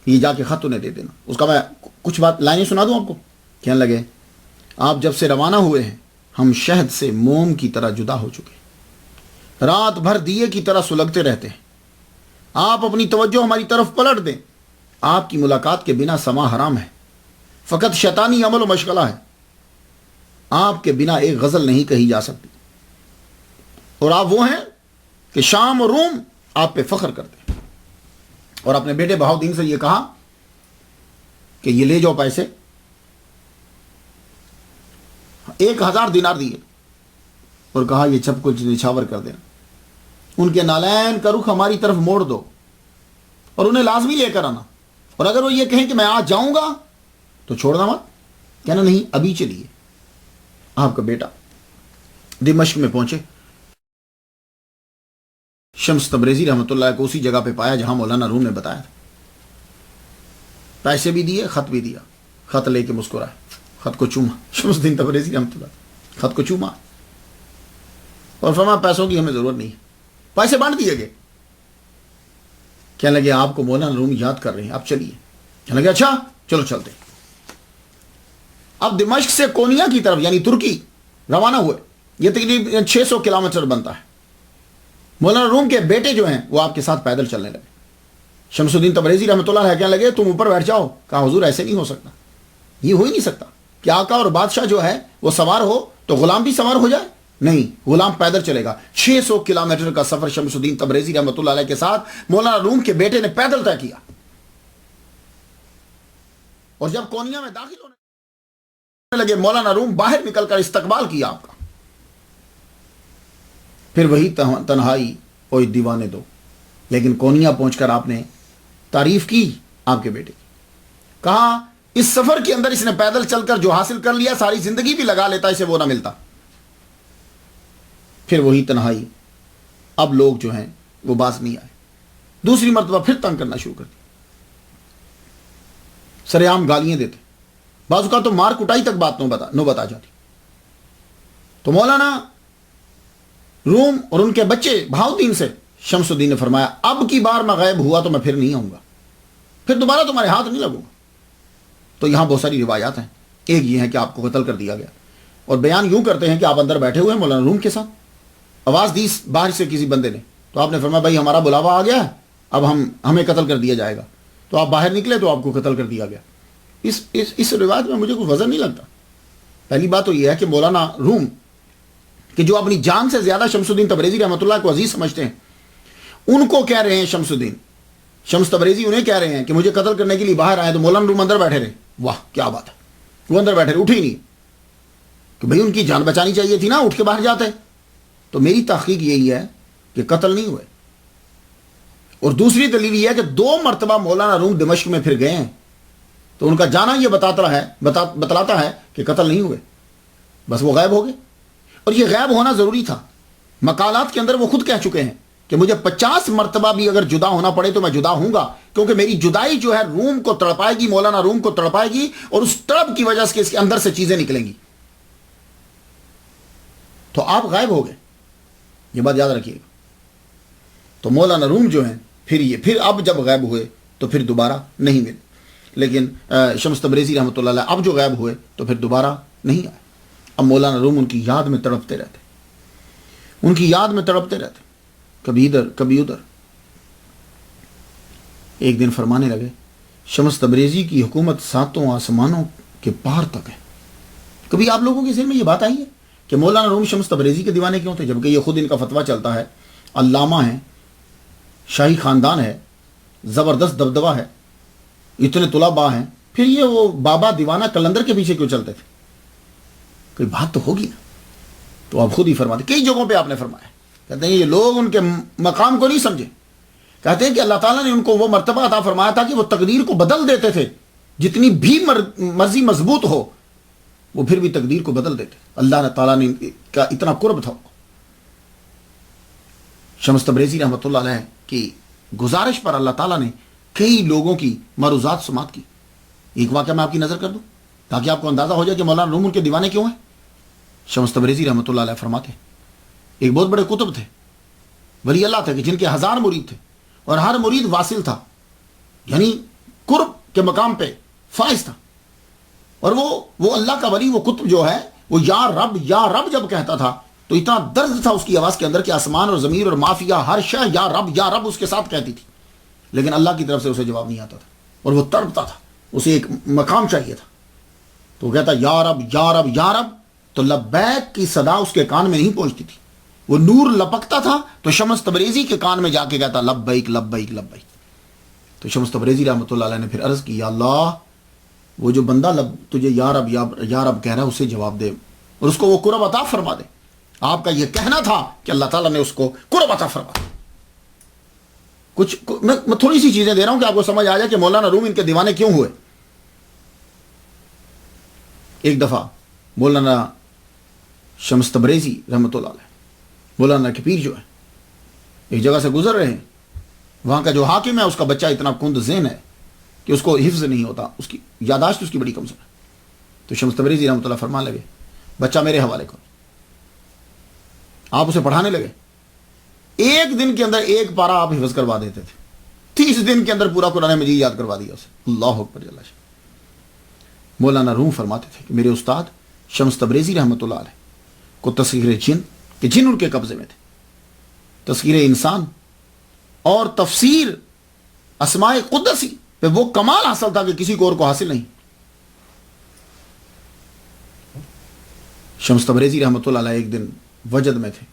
یہ جا کے خط انہیں دے دینا. اس کا میں کچھ بات لائنیں سنا دوں آپ کو. کہنے لگے آپ جب سے روانہ ہوئے ہیں ہم شہد سے موم کی طرح جدا ہو چکے، رات بھر دیے کی طرح سلگتے رہتے ہیں. آپ اپنی توجہ ہماری طرف پلٹ دیں. آپ کی ملاقات کے بنا سما حرام ہے، فقط شیطانی عمل و مشغلہ ہے. آپ کے بنا ایک غزل نہیں کہی جا سکتی، اور آپ وہ ہیں کہ شام اور روم آپ پہ فخر کرتے ہیں. اور اپنے بیٹے بہاؤدین سے یہ کہا کہ یہ لے جاؤ پیسے، 1000 دینار دیے اور کہا یہ سب کچھ نچھاور کر دینا. ان کے نالین کا رخ ہماری طرف موڑ دو اور انہیں لازمی لے کر آنا، اور اگر وہ یہ کہیں کہ میں آج جاؤں گا تو چھوڑنا مت، کہنا نہیں ابھی چلیے. آپ کا بیٹا دمشق میں پہنچے، شمس تبریزی رحمۃ اللہ کو اسی جگہ پہ پایا جہاں مولانا روم نے بتایا تھا. پیسے بھی دیے، خط بھی دیا. خط لے کے مسکرائے، خط کو چوما. شمس الدین تبریزی رحمۃ اللہ خط کو چوما اور فرمایا پیسوں کی ہمیں ضرورت نہیں ہے. پیسے بانٹ دیے گئے. کہنے لگے آپ کو مولانا روم یاد کر رہے ہیں، آپ چلیے. کہنے لگے اچھا چلو چلتے. اب دمشق سے کونیا کی طرف یعنی ترکی روانہ ہوئے. یہ تقریباً 600 کلومیٹر بنتا ہے. مولانا روم کے بیٹے جو ہیں وہ آپ کے ساتھ پیدل چلنے لگے. شمس الدین تبریزی رحمۃ اللہ علیہ کہنے لگے تم اوپر بیٹھ جاؤ. کہا حضور ایسے نہیں ہو سکتا، یہ ہو ہی نہیں سکتا کہ آقا اور بادشاہ جو ہے وہ سوار ہو تو غلام بھی سوار ہو جائے. نہیں، غلام پیدل چلے گا. 600 کلومیٹر کا سفر شمس الدین تبریزی رحمۃ اللہ علیہ کے ساتھ مولانا روم کے بیٹے نے پیدل طے کیا. اور جب کونیا میں داخل ہونے لگے مولانا روم باہر نکل کر استقبال کیا آپ کا. پھر وہی تنہائی اوئے دیوانے دو. لیکن کونیا پہنچ کر آپ نے تعریف کی آپ کے بیٹے کی. کہا اس سفر کے اندر اس نے پیدل چل کر جو حاصل کر لیا ساری زندگی بھی لگا لیتا اسے وہ نہ ملتا. پھر وہی تنہائی. اب لوگ جو ہیں وہ باز نہیں آئے. دوسری مرتبہ پھر تنگ کرنا شروع کر دی. سر عام گالیاں دیتے. بعض اوقات تو مار کٹائی تک بات نوبت آ جاتی. تو مولانا روم اور ان کے بچے بہاؤدین سے شمس الدین نے فرمایا اب کی بار میں غائب ہوا تو میں پھر نہیں آؤں گا، پھر دوبارہ تمہارے ہاتھ نہیں لگوں گا. تو یہاں بہت ساری روایات ہیں. ایک یہ ہے کہ آپ کو قتل کر دیا گیا، اور بیان یوں کرتے ہیں کہ آپ اندر بیٹھے ہوئے ہیں مولانا روم کے ساتھ، آواز دی باہر سے کسی بندے نے، تو آپ نے فرمایا بھائی ہمارا بلاوا آ گیا ہے، اب ہمیں قتل کر دیا جائے گا. تو آپ باہر نکلے تو آپ کو قتل کر دیا گیا. اس روایت میں مجھے کوئی وزن نہیں لگتا. پہلی بات تو یہ ہے کہ مولانا روم کہ جو اپنی جان سے زیادہ شمس الدین تبریزی رحمۃ اللہ کو عزیز سمجھتے ہیں، ان کو کہہ رہے ہیں شمس تبریزی انہیں کہہ رہے ہیں کہ مجھے قتل کرنے کے لیے باہر آئے، تو مولانا روم اندر بیٹھے رہے. واہ کیا بات ہے، وہ اندر بیٹھے رہے، اٹھے ہی نہیں کہ بھئی ان کی جان بچانی چاہیے تھی نا، اٹھ کے باہر جاتے. تو میری تحقیق یہی ہے کہ قتل نہیں ہوئے. اور دوسری دلیل یہ ہے کہ 2 مرتبہ مولانا روم دمشق میں پھر گئے ہیں، تو ان کا جانا یہ بتلاتا ہے کہ قتل نہیں ہوئے، بس وہ غائب ہو گئے. اور یہ غائب ہونا ضروری تھا. مقالات کے اندر وہ خود کہہ چکے ہیں کہ مجھے 50 مرتبہ بھی اگر جدا ہونا پڑے تو میں جدا ہوں گا، کیونکہ میری جدائی جو ہے روم کو تڑپائے گی، مولانا روم کو تڑپائے گی، اور اس تڑپ کی وجہ سے اس کے اندر سے چیزیں نکلیں گی. تو آپ غائب ہو گئے، یہ بات یاد رکھیے گا. تو مولانا روم جو ہیں پھر اب جب غائب ہوئے تو پھر دوبارہ نہیں ملے. لیکن شمس تبریزی رحمۃ اللہ علیہ اب جو غائب ہوئے تو پھر دوبارہ نہیں آئے. اب مولانا روم ان کی یاد میں تڑپتے رہتے، ان کی یاد میں تڑپتے رہتے، کبھی ادھر کبھی ادھر. ایک دن فرمانے لگے شمس تبریزی کی حکومت 7 آسمانوں کے پار تک ہے. کبھی آپ لوگوں کے ذہن میں یہ بات آئی ہے کہ مولانا روم شمس تبریزی کے دیوانے کیوں تھے، جبکہ یہ خود ان کا فتویٰ چلتا ہے، علامہ ہیں، شاہی خاندان ہے، زبردست دبدبہ ہے، اتنے طلباء ہیں، پھر یہ وہ بابا دیوانہ کلندر کے پیچھے کیوں چلتے تھے؟ کوئی بات تو ہوگی نا. تو آپ خود ہی فرماتے، کئی جگہوں پہ آپ نے فرمایا، کہتے ہیں یہ لوگ ان کے مقام کو نہیں سمجھے. کہتے ہیں کہ اللہ تعالیٰ نے ان کو وہ مرتبہ عطا فرمایا تھا کہ وہ تقدیر کو بدل دیتے تھے، جتنی بھی مرضی مضبوط ہو وہ پھر بھی تقدیر کو بدل دیتے. اللہ تعالیٰ نے کا اتنا قرب تھا. شمس تبریزی رحمۃ اللہ علیہ کی گزارش پر اللہ تعالیٰ نے کئی لوگوں کی معروضات سماعت کی. ایک واقعہ میں آپ کی نظر کر دوں تاکہ آپ کو اندازہ ہو جائے کہ مولانا روم ان کے دیوانے کیوں ہیں. شمس تبریزی رحمۃ اللہ علیہ فرماتے ایک بہت بڑے کتب تھے، ولی اللہ تھے کہ جن کے 1000 مرید تھے، اور ہر مرید واصل تھا، یعنی قرب کے مقام پہ فائز تھا. اور وہ اللہ کا ولی، وہ کتب جو ہے وہ یا رب جب کہتا تھا تو اتنا درد تھا اس کی آواز کے اندر کہ آسمان اور زمین اور معافیا ہر شے یا رب اس کے ساتھ کہتی تھی، لیکن اللہ کی طرف سے اسے جواب نہیں آتا تھا اور وہ تڑپتا تھا، اسے ایک مقام چاہیے تھا. تو وہ کہتا یا رب، تو لبیک کی صدا اس کے کان میں نہیں پہنچتی تھی. وہ نور لپکتا تھا تو شمس تبریزی کے کان میں جا کے کہتا لبیک لبیک لبیک. تو شمس تبریزی رحمۃ اللہ علیہ نے پھر عرض کی، یا اللہ وہ جو بندہ تجھے یا رب کہہ رہا ہے اسے جواب دے اور اس کو وہ قرب عطا فرما دے. آپ کا یہ کہنا تھا کہ اللہ تعالیٰ نے اس کو قرب عطا فرما دے. میں تھوڑی سی چیزیں دے رہا ہوں کہ آپ کو سمجھ آ جائے کہ مولانا روم ان کے دیوانے کیوں ہوئے. ایک دفعہ مولانا شمس تبریزی رحمۃ اللہ علیہ، مولانا کے پیر جو ہے، ایک جگہ سے گزر رہے ہیں، وہاں کا جو حاکم ہے اس کا بچہ اتنا کند ذہن ہے کہ اس کو حفظ نہیں ہوتا، اس کی یاداشت اس کی بڑی کمزور ہے. تو شمس تبریزی رحمۃ اللہ فرمان لگے بچہ میرے حوالے کرو. آپ اسے پڑھانے لگے. 1 دن کے اندر 1 پارہ آپ حفظ کروا دیتے تھے، 30 دن کے اندر پورا قرآن مجید یاد کروا دیا اسے. اللہ اکبر جل شانہ. مولانا روم فرماتے تھے کہ میرے استاد شمس تبریزی رحمۃ اللہ علیہ کو تصغیر جن، کہ جن ان کے قبضے میں تھے، تصغیر انسان اور تفسیر اسماء قدسی پہ وہ کمال حاصل تھا کہ کسی کو اور کو حاصل نہیں. شمس تبریزی رحمۃ اللہ علیہ ایک دن وجد میں تھے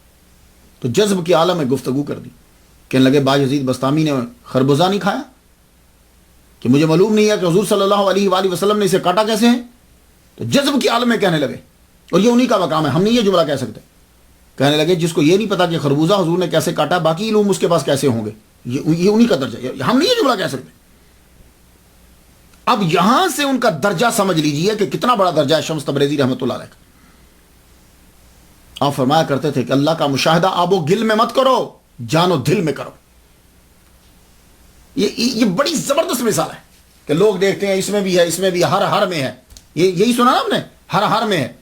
تو جذب کے عالم میں گفتگو کر دی. کہنے لگے باجزید بستامی نے خربزہ نہیں کھایا کہ مجھے معلوم نہیں ہے کہ حضور صلی اللہ علیہ وآلہ وسلم نے اسے کاٹا کیسے ہے. تو جذب کے عالم میں کہنے لگے، اور یہ انہی کا مقام ہے، ہم نہیں یہ جملہ کہہ سکتے. کہنے لگے جس کو یہ نہیں پتا کہ خربوزہ حضور نے کیسے کاٹا، باقی علوم اس کے پاس کیسے ہوں گے، یہ انہی کا درجہ ہے، ہم نہیں یہ جملہ کہہ سکتے. اب یہاں سے ان کا درجہ سمجھ لیجئے کہ کتنا بڑا درجہ ہے شمس تبریزی رحمۃ اللہ علیہ کا. آپ فرمایا کرتے تھے کہ اللہ کا مشاہدہ آب و گل میں مت کرو، جان و دل میں کرو. یہ بڑی زبردست مثال ہے کہ لوگ دیکھتے ہیں اس میں بھی ہے، اس میں بھی ہر میں ہے. یہی سنا نا ہم نے، ہر میں ہے،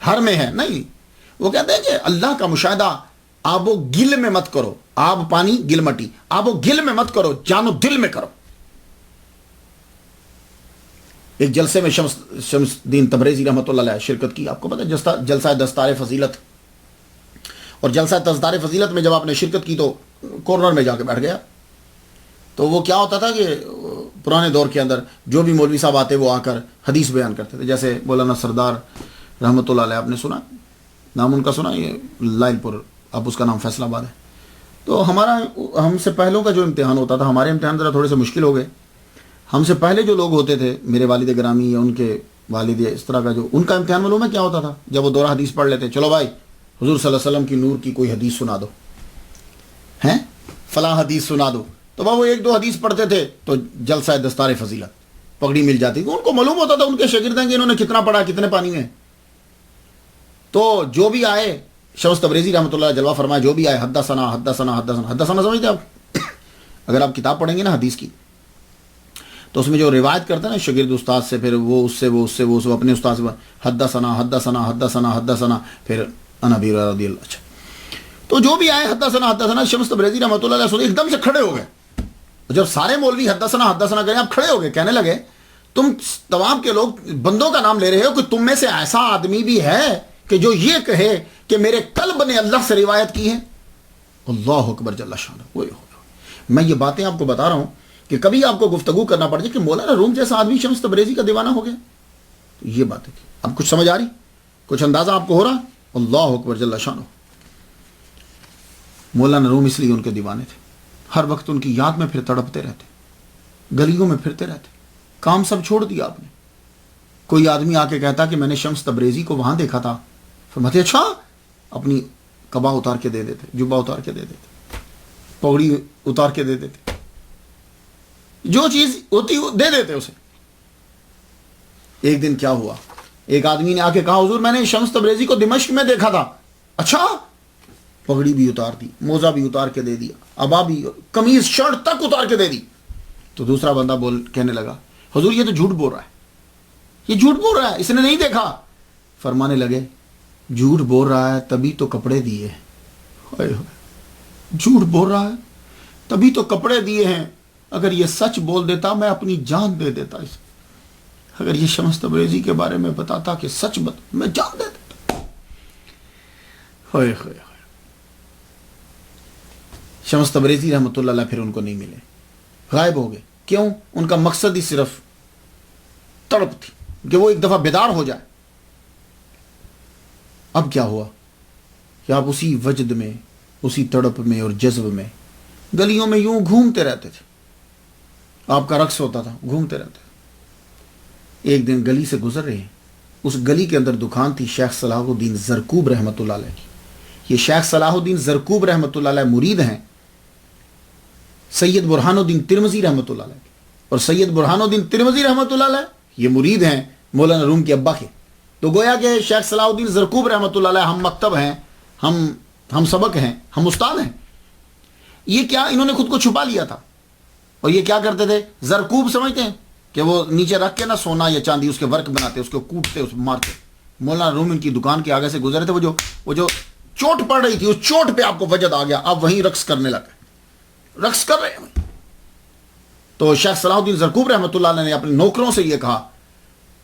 ہر میں ہے نہیں. وہ کہتے ہیں کہ اللہ کا مشاہدہ آب و گل میں مت کرو، آب پانی گل مٹی، آب و گل میں مت کرو، جانو دل میں کرو. ایک جلسے میں شمس الدین تبریزی رحمۃ اللہ علیہ شرکت کی. آپ کو پتہ ہے جلسہ دستار فضیلت، اور جلسہ دستار فضیلت میں جب آپ نے شرکت کی تو کارنر میں جا کے بیٹھ گیا. تو وہ کیا ہوتا تھا کہ پرانے دور کے اندر جو بھی مولوی صاحب آتے وہ آ کر حدیث بیان کرتے تھے. جیسے مولانا سردار رحمۃ اللہ علیہ، آپ نے سنا نام ان کا؟ سنا؟ یہ لائل پور، اب اس کا نام فیصل آباد ہے. تو ہم سے پہلوں کا جو امتحان ہوتا تھا، ہمارے امتحان ذرا تھوڑے سے مشکل ہو گئے. ہم سے پہلے جو لوگ ہوتے تھے، میرے والد گرامی یا ان کے والد یا اس طرح کا، جو ان کا امتحان معلوم ہے کیا ہوتا تھا؟ جب وہ دورہ حدیث پڑھ لیتے، چلو بھائی حضور صلی اللہ علیہ وسلم کی نور کی کوئی حدیث سنا دو، ہیں فلاں حدیث سنا دو. تو وہ ایک دو حدیث پڑھتے تھے تو جلسہ دستار فضیلت پگڑی مل جاتی. ان کو معلوم ہوتا تھا ان کے شاگرد ہیں کہ انہوں نے کتنا پڑھا، کتنے پانی میں. تو جو بھی آئے، شمس تبریزی رحمۃ اللہ جلوہ فرمائے، جو بھی آئے حدثنا حدثنا حدثنا حدثنا. سمجھتے آپ؟ اگر آپ کتاب پڑھیں گے نا حدیث کی، تو اس میں جو روایت کرتے ہیں نا شاگرد استاد سے، پھر وہ اس سے اپنے استاد سے حدثنا حدثنا حدثنا حدثنا، پھر انا ابی ہریرہ رضی اللہ. اچھا، تو جو بھی آئے حدثنا حدثنا، شمس تبریزی رحمۃ اللہ علیہ ایک دم سے کھڑے ہو گئے. جب سارے مولوی حدثنا حدثنا کریں، آپ کھڑے ہو گئے، کہنے لگے تم تمام کے لوگ بندوں کا نام لے رہے ہو کہ تم میں سے ایسا آدمی بھی ہے کہ جو یہ کہے کہ میرے قلب نے اللہ سے روایت کی ہے. اللہ اکبر جل شانہ. میں یہ باتیں آپ کو بتا رہا ہوں کہ کبھی آپ کو گفتگو کرنا پڑ جائے کہ مولانا روم جیسا آدمی شمس تبریزی کا دیوانہ ہو گیا. تو یہ باتیں تھی. اب کچھ سمجھ آ رہی؟ کچھ اندازہ آپ کو ہو رہا؟ اللہ اکبر جل شانہ. مولانا روم اس لیے ان کے دیوانے تھے. ہر وقت ان کی یاد میں پھر تڑپتے رہتے، گلیوں میں پھرتے رہتے. کام سب چھوڑ دیا آپ نے. کوئی آدمی آ کے کہتا کہ میں نے شمس تبریزی کو وہاں دیکھا تھا، فرماتے اچھا، اپنی قبا اتار کے دے دیتے، جبہ اتار کے دے دیتے، پگڑی اتار کے دے دیتے، جو چیز ہوتی دے دیتے اسے. ایک دن کیا ہوا، ایک آدمی نے آ کے کہا حضور میں نے شمس تبریزی کو دمشق میں دیکھا تھا. اچھا، پگڑی بھی اتار دی، موزہ بھی اتار کے دے دیا، ابا بھی، قمیض شرٹ تک اتار کے دے دی. تو دوسرا بندہ کہنے لگا حضور یہ تو جھوٹ بول رہا ہے، یہ جھوٹ بول رہا ہے، اس نے نہیں دیکھا. فرمانے لگے جھوٹ بول رہا ہے تبھی تو کپڑے دیے. جھوٹ بول رہا ہے تبھی تو کپڑے دیے ہیں. اگر یہ سچ بول دیتا میں اپنی جان دے دیتا اسے. اگر یہ شمس تبریزی کے بارے میں بتاتا کہ سچ میں جان دے دیتا. شمس تبریزی رحمۃ اللہ علیہ پھر ان کو نہیں ملے، غائب ہو گئے. کیوں؟ ان کا مقصد ہی صرف تڑپ تھی کہ وہ ایک دفعہ بیدار ہو جائے. اب کیا ہوا کہ آپ اسی وجد میں، اسی تڑپ میں اور جذب میں گلیوں میں یوں گھومتے رہتے تھے. آپ کا رقص ہوتا تھا، گھومتے رہتے. ایک دن گلی سے گزر رہے ہیں، اس گلی کے اندر دکان تھی شیخ صلاح الدین زرکوب رحمۃ اللہ علیہ کی. یہ شیخ صلاح الدین زرکوب رحمۃ اللہ علیہ مرید ہیں سید برہان الدین ترمذی رحمۃ اللہ علیہ، اور سید برہان الدین ترمذی رحمۃ اللہ علیہ یہ مرید ہیں مولانا روم کے ابا کے. تو گویا کہ شیخ صلاح الدین زرکوب رحمۃ اللہ علیہ ہم مکتب ہیں، ہم سبق ہیں، ہم استاد ہیں. یہ کیا انہوں نے خود کو چھپا لیا تھا. اور یہ کیا کرتے تھے؟ زرکوب سمجھتے ہیں کہ وہ نیچے رکھ کے نا سونا یا چاندی اس کے ورک بناتے، اس کو کوٹتے، اس مارتے. مولانا روم ان کی دکان کے آگے سے گزرے تھے، وہ جو چوٹ پڑ رہی تھی اس چوٹ پہ آپ کو وجد آ گیا، آپ وہیں رقص کرنے لگے، رقص کر رہے ہیں. تو شیخ صلاح الدین زرکوب رحمۃ اللہ علیہ نے اپنے نوکروں سے یہ کہا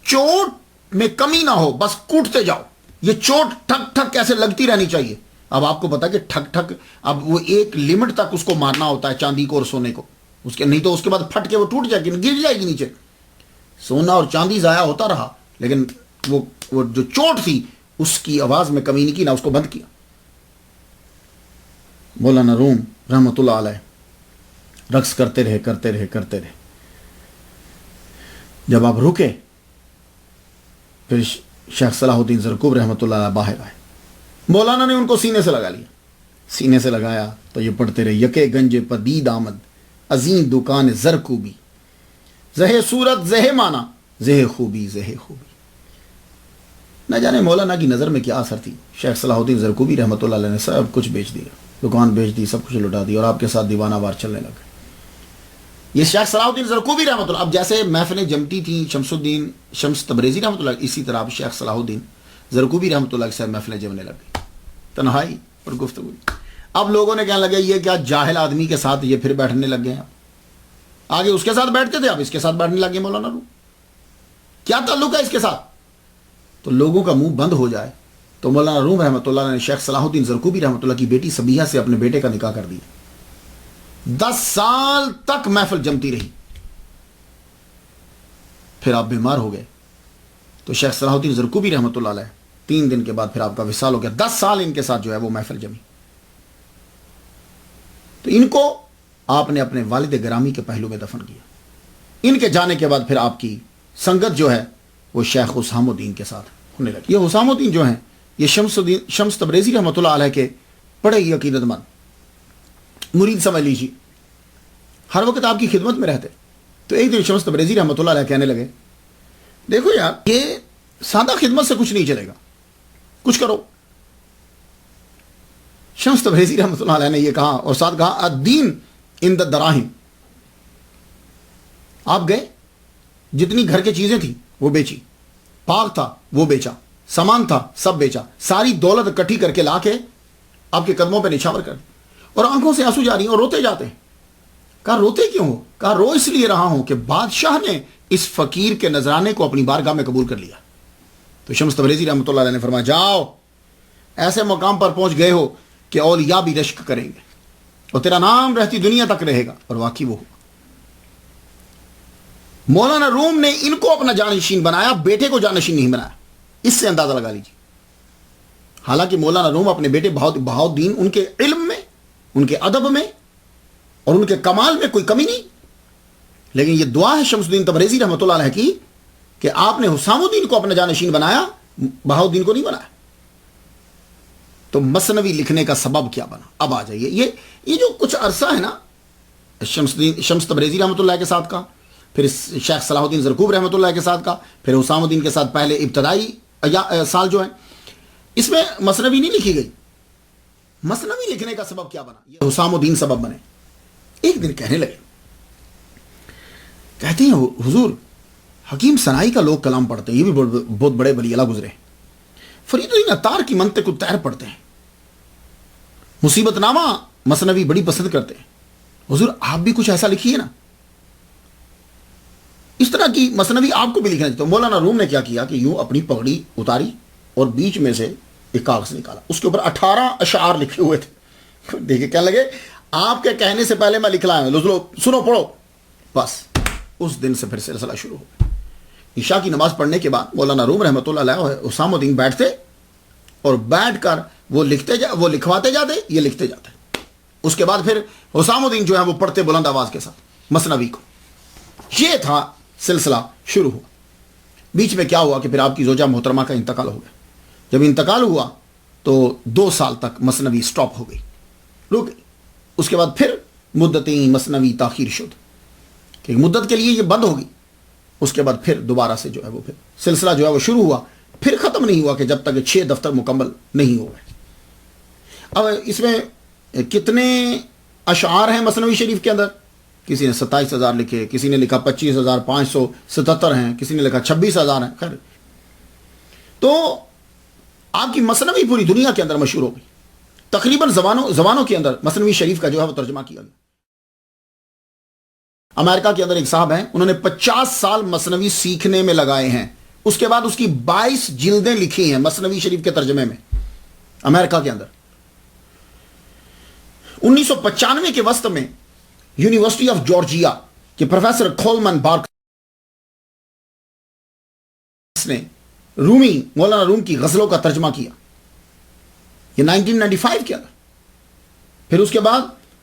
چوٹ میں کمی نہ ہو، بس کوٹتے جاؤ. یہ چوٹ ٹھک ٹھک کیسے لگتی رہنی چاہیے. اب آپ کو پتا کہ ٹھک ٹھک، اب وہ ایک لمٹ تک اس کو مارنا ہوتا ہے چاندی کو اور سونے کو، اس کے نہیں تو اس کے بعد پھٹ کے وہ ٹوٹ جائے گی، گر جائے گی نیچے. سونا اور چاندی ضائع ہوتا رہا، لیکن وہ جو چوٹ تھی اس کی آواز میں کمی نہیں کی، نہ اس کو بند کیا. مولانا روم رحمۃ اللہ علیہ رقص کرتے رہے. جب آپ رکے پھر شیخ صلاح الدین زرکوب رحمۃ اللہ علیہ باہر آئے. مولانا نے ان کو سینے سے لگا لیا. سینے سے لگایا تو یہ پڑھتے رہے یکے گنج پدید آمد عظیم دکان زرکوبی زہ صورت زہ مانا زہ خوبی زہ خوبی. نہ جانے مولانا کی نظر میں کیا اثر تھی. شیخ صلاح الدین زرکوبی رحمۃ اللہ علیہ نے سب کچھ بیچ دیا، دکان بیچ دی، سب کچھ لٹا دی، اور آپ کے ساتھ دیوانہ وار چلنے لگے. یہ شیخ صلاح الدین زرقوبی رحمۃ اللہ، اب جیسے محفلیں جمتی تھیں شمس تبریزی رحمۃ اللہ، اسی طرح اب شیخ صلاح الدین زرقوبی رحمۃ اللہ کے ساتھ محفلیں جمنے لگ گئی، تنہائی اور گفتگو۔ اب لوگوں نے کہنے لگے یہ کیا جاہل آدمی کے ساتھ یہ پھر بیٹھنے لگ گئے ہیں، آگے اس کے ساتھ بیٹھتے تھے اب اس کے ساتھ بیٹھنے لگ گئے مولانا روم، کیا تعلق ہے اس کے ساتھ؟ تو لوگوں کا منہ بند ہو جائے تو مولانا روم رحمۃ اللہ نے شیخ صلاح الدین زرقوبی رحمۃ اللہ کی بیٹی سبیحہ سے اپنے بیٹے کا نکاح کر دیا۔ 10 سال تک محفل جمتی رہی، پھر آپ بیمار ہو گئے تو شیخ صلاح الدین زرقوبی رحمۃ اللہ علیہ 3 دن کے بعد پھر آپ کا وصال ہو گیا۔ 10 سال ان کے ساتھ جو ہے وہ محفل جمی، تو ان کو آپ نے اپنے والد گرامی کے پہلو میں دفن کیا۔ ان کے جانے کے بعد پھر آپ کی سنگت جو ہے وہ شیخ حسام الدین کے ساتھ ہونے لگی۔ یہ حسام الدین جو ہیں یہ شمس تبریزی رحمۃ اللہ علیہ کے بڑے ہی عقیدت مند مرید سمجھ لیجیے، ہر وقت آپ کی خدمت میں رہتے۔ تو ایک دن شمس تبریزی رحمۃ اللہ علیہ کہنے لگے دیکھو یار یہ سادہ خدمت سے کچھ نہیں چلے گا، کچھ کرو۔ شمس تبریزی رحمۃ اللہ علیہ نے یہ کہا اور ساتھ کہا الدین ان دا دراہم۔ آپ گئے، جتنی گھر کی چیزیں تھیں وہ بیچی، پاک تھا وہ بیچا، سامان تھا سب بیچا، ساری دولت اکٹھی کر کے لا کے آپ کے قدموں پہ نچھاور کر دی، اور آنکھوں سے آنسو جاری ہیں اور روتے جاتے ہیں۔ کہا روتے کیوں ہو؟ کہا رو اس لیے رہا ہوں کہ بادشاہ نے اس فقیر کے نذرانے کو اپنی بارگاہ میں قبول کر لیا۔ تو شمس تبریزی رحمۃ اللہ علیہ نے فرمایا جاؤ، ایسے مقام پر پہنچ گئے ہو کہ اولیاء بھی رشک کریں گے اور تیرا نام رہتی دنیا تک رہے گا، اور واقعی وہ ہوا۔ مولانا روم نے ان کو اپنا جانشین بنایا، بیٹے کو جانشین نہیں بنایا۔ اس سے اندازہ لگا لیجیے، حالانکہ مولانا روم اپنے بیٹے بہاؤالدین ان کے علم میں، ان کے ادب میں اور ان کے کمال میں کوئی کمی نہیں، لیکن یہ دعا ہے شمس الدین تبریزی رحمۃ اللہ علیہ کی کہ آپ نے حسام الدین کو اپنا جانشین بنایا، بہاؤالدین کو نہیں بنایا۔ تو مثنوی لکھنے کا سبب کیا بنا؟ اب آ جائیے، یہ جو کچھ عرصہ ہے نا شمس تبریزی رحمۃ اللہ کے ساتھ کا، پھر شیخ صلاح الدین زرقوب رحمۃ اللہ کے ساتھ کا، پھر حسام الدین کے ساتھ پہلے ابتدائی سال جو ہے اس میں مثنوی نہیں لکھی گئی۔ مثنوی لکھنے کا سبب کیا بنا؟ یہ حسام الدین سبب بنے۔ ایک دن کہنے لگے، کہتے ہیں حضور حکیم سنائی کا لوگ کلام پڑھتے ہیں، یہ بھی بہت بڑے ولی اللہ گزرے، فرید الدین عطار کی منطق الطیر پڑھتے ہیں، مصیبت نامہ مثنوی بڑی پسند کرتے ہیں، حضور آپ بھی کچھ ایسا لکھیے نا، اس طرح کی مثنوی آپ کو بھی لکھنا چاہیے۔ تو مولانا روم نے کیا کیا کہ یوں اپنی پگڑی اتاری اور بیچ میں سے ایک کاغذ نکالا، اس کے اوپر 18 اشعار لکھے ہوئے تھے۔ دیکھیں کہنے لگے آپ کے کہنے سے پہلے میں لکھ لایا ہوں، لو سنو پڑھو۔ بس اس دن سے پھر سلسلہ شروع ہو گیا۔ عشاء کی نماز پڑھنے کے بعد مولانا روم رحمۃ اللہ علیہ حسام الدین بیٹھتے اور بیٹھ کر وہ لکھواتے جاتے، یہ لکھتے جاتے۔ اس کے بعد پھر حسام الدین جو ہے وہ پڑھتے بلند آواز کے ساتھ مثنوی کو۔ یہ تھا سلسلہ شروع ہوا۔ بیچ میں کیا ہوا کہ پھر آپ کی زوجہ محترمہ کا انتقال ہو گیا۔ جب انتقال ہوا تو 2 سال تک مثنوی سٹاپ ہو گئی، رک گئی۔ اس کے بعد پھر مدتیں مثنوی تاخیر شد کہ مدت کے لیے یہ بند ہوگی۔ اس کے بعد پھر دوبارہ سے جو ہے وہ پھر سلسلہ جو ہے وہ شروع ہوا، پھر ختم نہیں ہوا کہ جب تک 6 دفتر مکمل نہیں ہو گئے۔ اب اس میں کتنے اشعار ہیں مثنوی شریف کے اندر؟ کسی نے 27,000 لکھے، کسی نے لکھا 25,577 ہیں، کسی نے لکھا 26,000 ہیں۔ خیر، تو آپ کی مثنوی پوری دنیا کے اندر مشہور ہو گئی۔ تقریباً زبانوں کے اندر مثنوی شریف کا جو ہے وہ ترجمہ کیا گیا۔ امریکہ کے اندر ایک صاحب ہیں، انہوں نے 50 سال مثنوی سیکھنے میں لگائے ہیں، اس کے بعد اس کی 22 جلدیں لکھی ہیں مثنوی شریف کے ترجمے میں امریکہ کے اندر۔ 1995 کے وسط میں یونیورسٹی آف جارجیا کے پروفیسر کولمن بارکس نے مولانا روم کی غزلوں کا ترجمہ کیا، یہ 1995 کے اندر۔ پھر اس کے بعد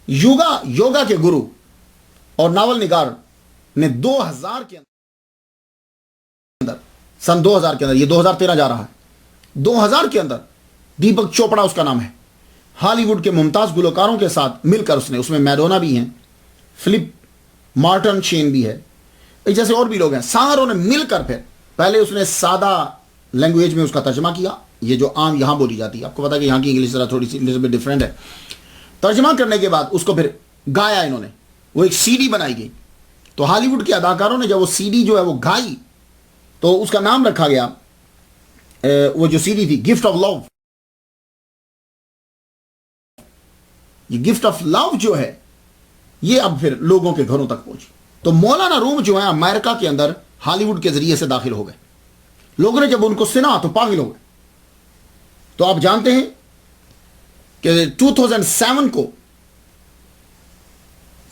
یوگا کے گرو اور ناول نگار نے 2000 کے اندر، سن 2000 کے اندر، یہ 2013 جا رہا ہے، 2000 کے اندر دیپک چوپڑا اس کا نام ہے، ہالی ووڈ کے ممتاز گلوکاروں کے ساتھ مل کر اس میں میڈونا بھی ہیں، فلپ مارٹن شین بھی ہے، جیسے اور بھی لوگ ہیں، ساروں نے مل کر پھر پہلے اس نے سادہ لینگویج میں اس کا ترجمہ کیا، یہ جو عام یہاں بولی جاتی ہے، آپ کو پتا کہ یہاں کی انگلش ذرا تھوڑی سی ڈفرینٹ ہے۔ ترجمہ کرنے کے بعد اس کو پھر گایا انہوں نے، وہ ایک CD بنائی گئی تو ہالی ووڈ کے اداکاروں نے جب وہ سی ڈی جو ہے وہ گائی تو اس کا نام رکھا گیا، وہ جو سی ڈی تھی گفٹ آف لو. یہ گفٹ آف لو جو ہے یہ اب پھر لوگوں کے گھروں تک پہنچی. تو مولانا روم جو ہے امریکہ کے اندر ہالی ووڈ کے ذریعے سے داخل ہو گئے. لوگوں نے جب ان کو سنا تو پاگل ہو گئے. تو آپ جانتے ہیں کہ 2007 کو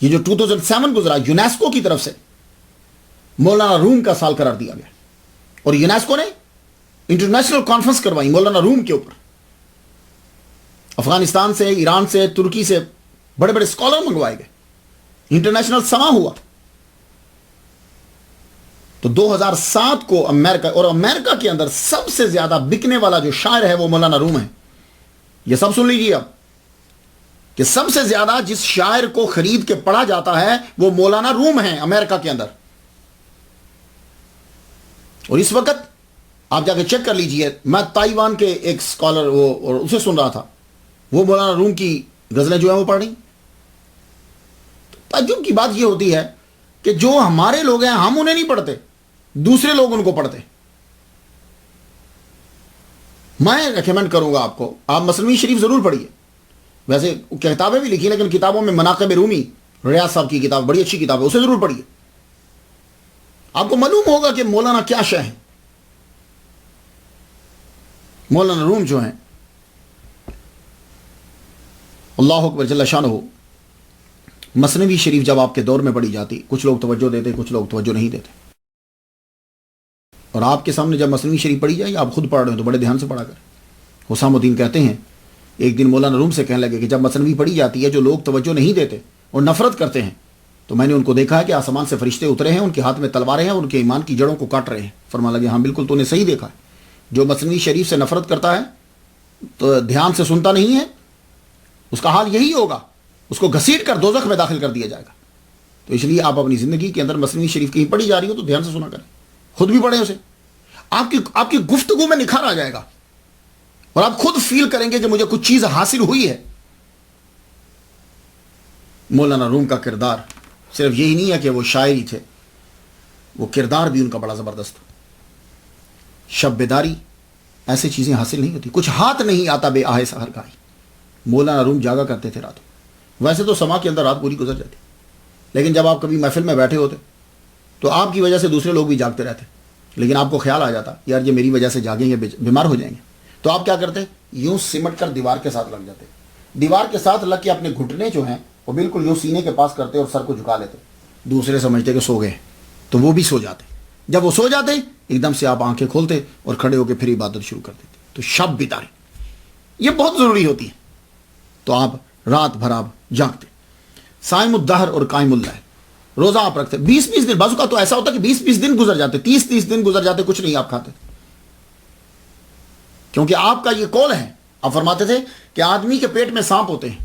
یہ جو 2007 گزرا یونیسکو کی طرف سے مولانا روم کا سال قرار دیا گیا، اور یونیسکو نے انٹرنیشنل کانفرنس کروائی مولانا روم کے اوپر. افغانستان سے، ایران سے، ترکی سے بڑے بڑے اسکالر منگوائے گئے، انٹرنیشنل سما ہوا. تو 2007 کو امریکہ، اور امریکہ کے اندر سب سے زیادہ بکنے والا جو شاعر ہے وہ مولانا روم ہے. یہ سب سن لیجیے اب کہ سب سے زیادہ جس شاعر کو خرید کے پڑھا جاتا ہے وہ مولانا روم ہے امریکہ کے اندر. اور اس وقت آپ جا کے چیک کر لیجئے، میں تائیوان کے ایک اسکالر اور اسے سن رہا تھا، وہ مولانا روم کی غزلیں جو ہیں وہ پڑھ رہی. تعجب کی بات یہ ہوتی ہے کہ جو ہمارے لوگ ہیں ہم انہیں نہیں پڑھتے، دوسرے لوگ ان کو پڑھتے. میں ریکمینڈ کروں گا آپ کو، آپ مثنوی شریف ضرور پڑھیے. ویسے کتابیں بھی لکھی لیکن کتابوں میں مناقب رومی، ریاض صاحب کی کتاب بڑی اچھی کتاب ہے، اسے ضرور پڑھیے. آپ کو معلوم ہوگا کہ مولانا کیا شے ہیں. مولانا روم جو ہیں اللہ اکبر جل شانہ، مثنوی شریف جب آپ کے دور میں پڑھی جاتی کچھ لوگ توجہ دیتے، کچھ لوگ توجہ نہیں دیتے. اور آپ کے سامنے جب مثنوی شریف پڑھی جائے، آپ خود پڑھ رہے ہیں تو بڑے دھیان سے پڑھا کریں. حسام الدین کہتے ہیں ایک دن مولانا روم سے کہنے لگے کہ جب مثنوی پڑھی جاتی ہے جو لوگ توجہ نہیں دیتے اور نفرت کرتے ہیں تو میں نے ان کو دیکھا ہے کہ آسمان سے فرشتے اترے ہیں، ان کے ہاتھ میں تلواریں ہیں، ان کے ایمان کی جڑوں کو کاٹ رہے ہیں. فرمانے لگے ہاں بالکل تو نے صحیح دیکھا ہے. جو مثنوی شریف سے نفرت کرتا ہے تو دھیان سے سنتا نہیں ہے، اس کا حال یہی ہوگا، اس کو گھسیٹ کر دوزخ میں داخل کر دیا جائے گا. تو اس لیے آپ اپنی زندگی کے اندر مثنوی شریف کہیں پڑھی جا رہی ہو تو دھیان سے سنا کریں، خود بھی پڑھیں اسے. آپ کی گفتگو میں نکھار آ جائے گا اور آپ خود فیل کریں گے کہ مجھے کچھ چیز حاصل ہوئی ہے. مولانا روم کا کردار صرف یہی نہیں ہے کہ وہ شاعر ہی تھے، وہ کردار بھی ان کا بڑا زبردست تھا. شب بیداری ایسی چیزیں حاصل نہیں ہوتی. کچھ ہاتھ نہیں آتا بے آہ سحر گائی. مولانا روم جاگا کرتے تھے راتوں. ویسے تو سما کے اندر رات پوری گزر جاتی، لیکن جب آپ کبھی محفل میں بیٹھے ہوتے تو آپ کی وجہ سے دوسرے لوگ بھی جاگتے رہتے، لیکن آپ کو خیال آ جاتا یار یہ میری وجہ سے جاگیں گے، بیمار ہو جائیں گے. تو آپ کیا کرتے؟ یوں سمٹ کر دیوار کے ساتھ لگ جاتے. دیوار کے ساتھ لگ کے اپنے گھٹنے جو ہیں وہ بالکل یوں سینے کے پاس کرتے اور سر کو جھکا لیتے. دوسرے سمجھتے کہ سو گئے تو وہ بھی سو جاتے. جب وہ سو جاتے ایک دم سے آپ آنکھیں کھولتے اور کھڑے ہو کے پھر عبادت شروع کر دیتے. تو شب بیداری یہ بہت ضروری ہوتی ہے. تو آپ رات بھر آپ جاگتے. صائم الدہر اور قائم اللیل، روزہ آپ رکھتے 20-20 دن. بعض کا تو ایسا ہوتا کہ 20-20 دن گزر جاتے، 30-30 دن گزر جاتے، کچھ نہیں آپ کھاتے. کیونکہ آپ کا یہ قول ہے، آپ فرماتے تھے کہ آدمی کے پیٹ میں سانپ ہوتے ہیں.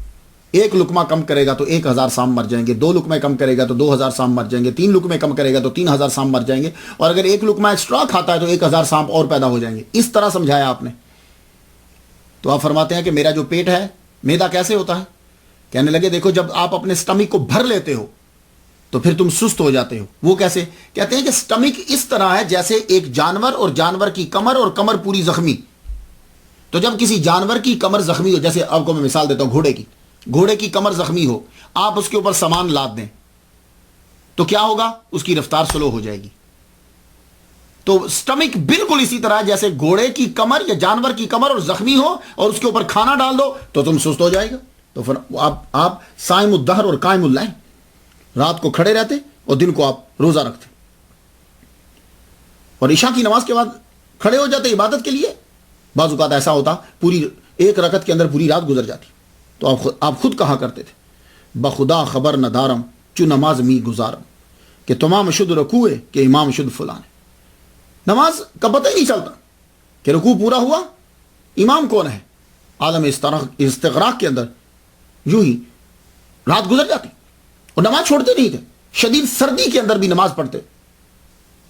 ایک لقمہ کم کرے گا تو 1000 سانپ مر جائیں گے، 2 لقمے کم کرے گا تو 2000 سانپ مر جائیں گے، 3 لقمے کم کرے گا تو 3000 سانپ مر جائیں گے، اور اگر 1 لقمہ ایکسٹرا کھاتا ہے تو 1000 سانپ اور پیدا ہو جائیں گے. اس طرح سمجھایا آپ نے. تو آپ فرماتے ہیں کہ میرا جو پیٹ ہے، میدا کیسے ہوتا ہے؟ کہنے لگے دیکھو جب آپ اپنے سٹمک کو بھر لیتے ہو تو پھر تم سست ہو جاتے ہو. وہ کیسے؟ کہتے ہیں کہ سٹمک اس طرح ہے جیسے ایک جانور اور جانور کی کمر اور کمر پوری زخمی. تو جب کسی جانور کی کمر زخمی ہو، جیسے آپ کو میں مثال دیتا ہوں گھوڑے کی کمر زخمی ہو، آپ اس کے اوپر سامان لاد دیں تو کیا ہوگا؟ اس کی رفتار سلو ہو جائے گی. تو سٹمک بالکل اسی طرح جیسے گھوڑے کی کمر یا جانور کی کمر اور زخمی ہو اور اس کے اوپر کھانا ڈال دو تو تم سست ہو جائے گا. تو پھر آپ صائم الدہر اور قائم اللیل، رات کو کھڑے رہتے اور دن کو آپ روزہ رکھتے، اور عشاء کی نماز کے بعد کھڑے ہو جاتے عبادت کے لیے. بعض اوقات ایسا ہوتا پوری ایک رکعت کے اندر پوری رات گزر جاتی. تو آپ خود کہا کرتے تھے بخدا خبر نہ دارم چو نماز می گزارم، کہ تمام شد رکوع کہ امام شد فلان. نماز کا پتہ ہی نہیں چلتا کہ رکوع پورا ہوا، امام کون ہے. عالم استغراق کے اندر یوں ہی رات گزر جاتی اور نماز چھوڑتے نہیں تھے. شدید سردی کے اندر بھی نماز پڑھتے،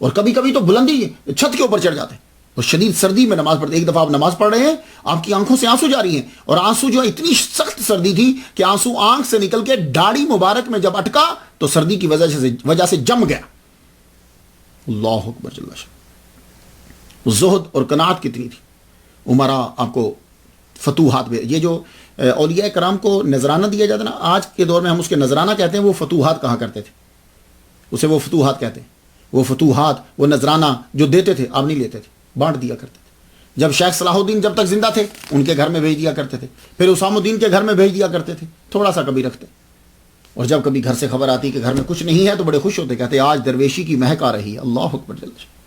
اور کبھی کبھی تو بلندی چھت کے اوپر چڑھ جاتے اور شدید سردی میں نماز پڑھتے. ایک دفعہ آپ نماز پڑھ رہے ہیں، آپ کی آنکھوں سے آنسو جاری ہیں، اور آنسو جو اتنی سخت سردی تھی کہ آنسو آنکھ سے نکل کے داڑھی مبارک میں جب اٹکا تو سردی کی وجہ سے جم گیا. اللہ اکبر جل شانہ. زہد اور قناعت کتنی تھی. عمرہ آپ کو فتوحات میں، یہ جو اولیاء کرام کو نذرانہ دیا جاتا نا، آج کے دور میں ہم اس کے نذرانہ کہتے ہیں، وہ فتوحات کہا کرتے تھے، اسے وہ فتوحات کہتے ہیں. وہ فتوحات، وہ نذرانہ جو دیتے تھے آپ نہیں لیتے تھے، بانٹ دیا کرتے تھے. جب شیخ صلاح الدین جب تک زندہ تھے ان کے گھر میں بھیج دیا کرتے تھے، پھر اسام الدین کے گھر میں بھیج دیا کرتے تھے، تھوڑا سا کبھی رکھتے. اور جب کبھی گھر سے خبر آتی کہ گھر میں کچھ نہیں ہے تو بڑے خوش ہوتے، کہتے آج درویشی کی مہک آ رہی ہے. اللہ اکبر جل شانہ.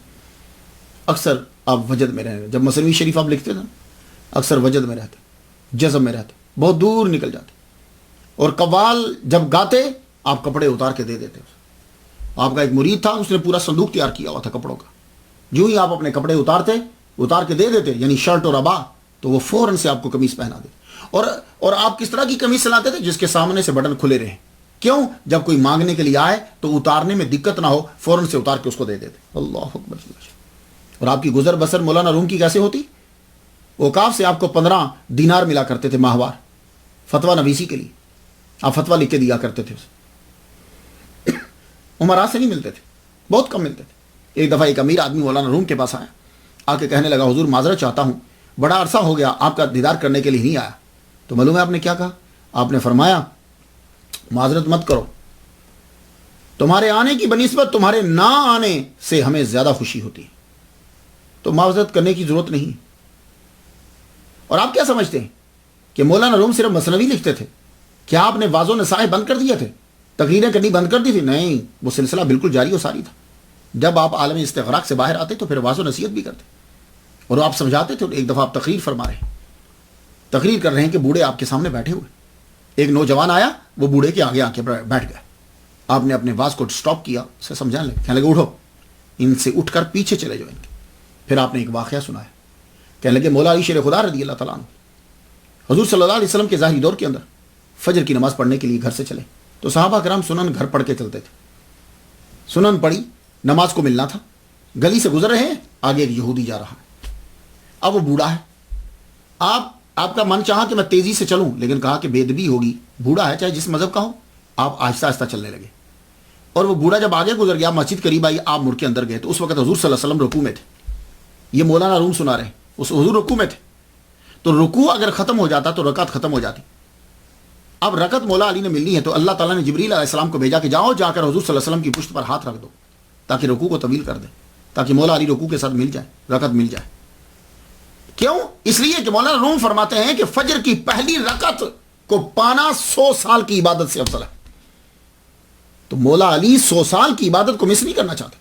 اکثر آپ وجد میں رہتے، جب مثنوی شریف آپ لکھتے نا، اکثر وجد میں رہتے، جزم میں رہتے، بہت دور نکل جاتے. اور قوال جب گاتے آپ کپڑے اتار کے دے دیتے. آپ کا ایک مرید تھا، اس نے پورا صندوق تیار کیا ہوا تھا کپڑوں کا. جو ہی آپ اپنے کپڑے اتار کے دے دیتے، یعنی شرٹ اور ابا، تو وہ فوراً سے آپ کو قمیص پہنا دے. اور آپ کس طرح کی قمیص سلاتے تھے؟ جس کے سامنے سے بٹن کھلے رہیں. کیوں؟ جب کوئی مانگنے کے لیے آئے تو اتارنے میں دقت نہ ہو، فوراً سے اتار کے اس کو دے دیتے. اللہ اکبر. اور آپ کی گزر بسر مولانا روم کی کیسے ہوتی؟ اوقاف سے آپ کو 15 دینار ملا کرتے تھے ماہوار فتویٰ نویسی کے لیے. آپ فتویٰ لکھ کے دیا کرتے تھے. عمرہ سے نہیں ملتے تھے، بہت کم ملتے تھے. ایک دفعہ ایک امیر آدمی مولانا روم کے پاس آیا، آ کے کہنے لگا حضور معذرت چاہتا ہوں، بڑا عرصہ ہو گیا آپ کا دیدار کرنے کے لیے نہیں آیا. تو معلوم ہے آپ نے کیا کہا؟ آپ نے فرمایا معذرت مت کرو، تمہارے آنے کی بنسبت تمہارے نہ آنے سے ہمیں زیادہ خوشی ہوتی ہے، تو معذرت کرنے کی ضرورت نہیں. اور آپ کیا سمجھتے ہیں کہ مولانا روم صرف مثنوی لکھتے تھے؟ کیا آپ نے واض و نصائح بند کر دیے تھے، تقریریں کرنی بند کر دی تھی؟ نہیں، وہ سلسلہ بالکل جاری و ساری تھا. جب آپ عالم استغراق سے باہر آتے تو پھر واض و نصیحت بھی کرتے اور آپ سمجھاتے تھے. ایک دفعہ آپ تقریر فرما رہے ہیں، تقریر کر رہے ہیں کہ بوڑھے آپ کے سامنے بیٹھے ہوئے. ایک نوجوان آیا، وہ بوڑھے کے آگے آ کے بیٹھ گیا. آپ نے اپنے واز کو سٹاپ کیا، اسے سمجھانے لگے، کہنے لگے اٹھو، ان سے اٹھ کر پیچھے چلے جاؤ ان کے. پھر آپ نے ایک واقعہ سنایا، کہنے لگے مولا علی شیر خدا رضی اللہ تعالیٰ عنہ حضور صلی اللہ علیہ وسلم کے ظاہری دور کے اندر فجر کی نماز پڑھنے کے لیے گھر سے چلے تو صحابہ کرام سنن گھر پڑھ کے چلتے تھے. سنن پڑھی، نماز کو ملنا تھا، گلی سے گزر رہے ہیں، آگے ایک یہودی جا رہا ہے. اب وہ بوڑھا ہے، آپ کا من چاہا کہ میں تیزی سے چلوں، لیکن کہا کہ بے ادبی ہوگی، بوڑھا ہے چاہے جس مذہب کا ہو. آپ آہستہ آہستہ چلنے لگے. اور وہ بوڑھا جب آگے گزر گیا، مسجد قریب آئی، آپ مڑ کے اندر گئے تو اس وقت حضور صلی اللہ علیہ وسلم رکوع میں تھے. یہ مولانا روم سنا رہے ہیں، اس حضور رکوع میں تھے. تو رکوع اگر ختم ہو جاتا تو رکعت ختم ہو جاتی. اب رکعت مولا علی نے ملنی ہے تو اللہ تعالیٰ نے جبریل علیہ السلام کو بھیجا کہ جاؤ جا کر حضور صلی اللہ علیہ وسلم کی پشت پر ہاتھ رکھ دو تاکہ رکوع کو طویل کر دے، تاکہ مولا علی رکوع کے ساتھ مل جائے، رکعت مل جائے. کیوں؟ اس لیے کہ مولانا روم فرماتے ہیں کہ فجر کی پہلی رکعت کو پانا 100 سال کی عبادت سے افضل ہے. تو مولا علی 100 سال کی عبادت کو مس نہیں کرنا چاہتے.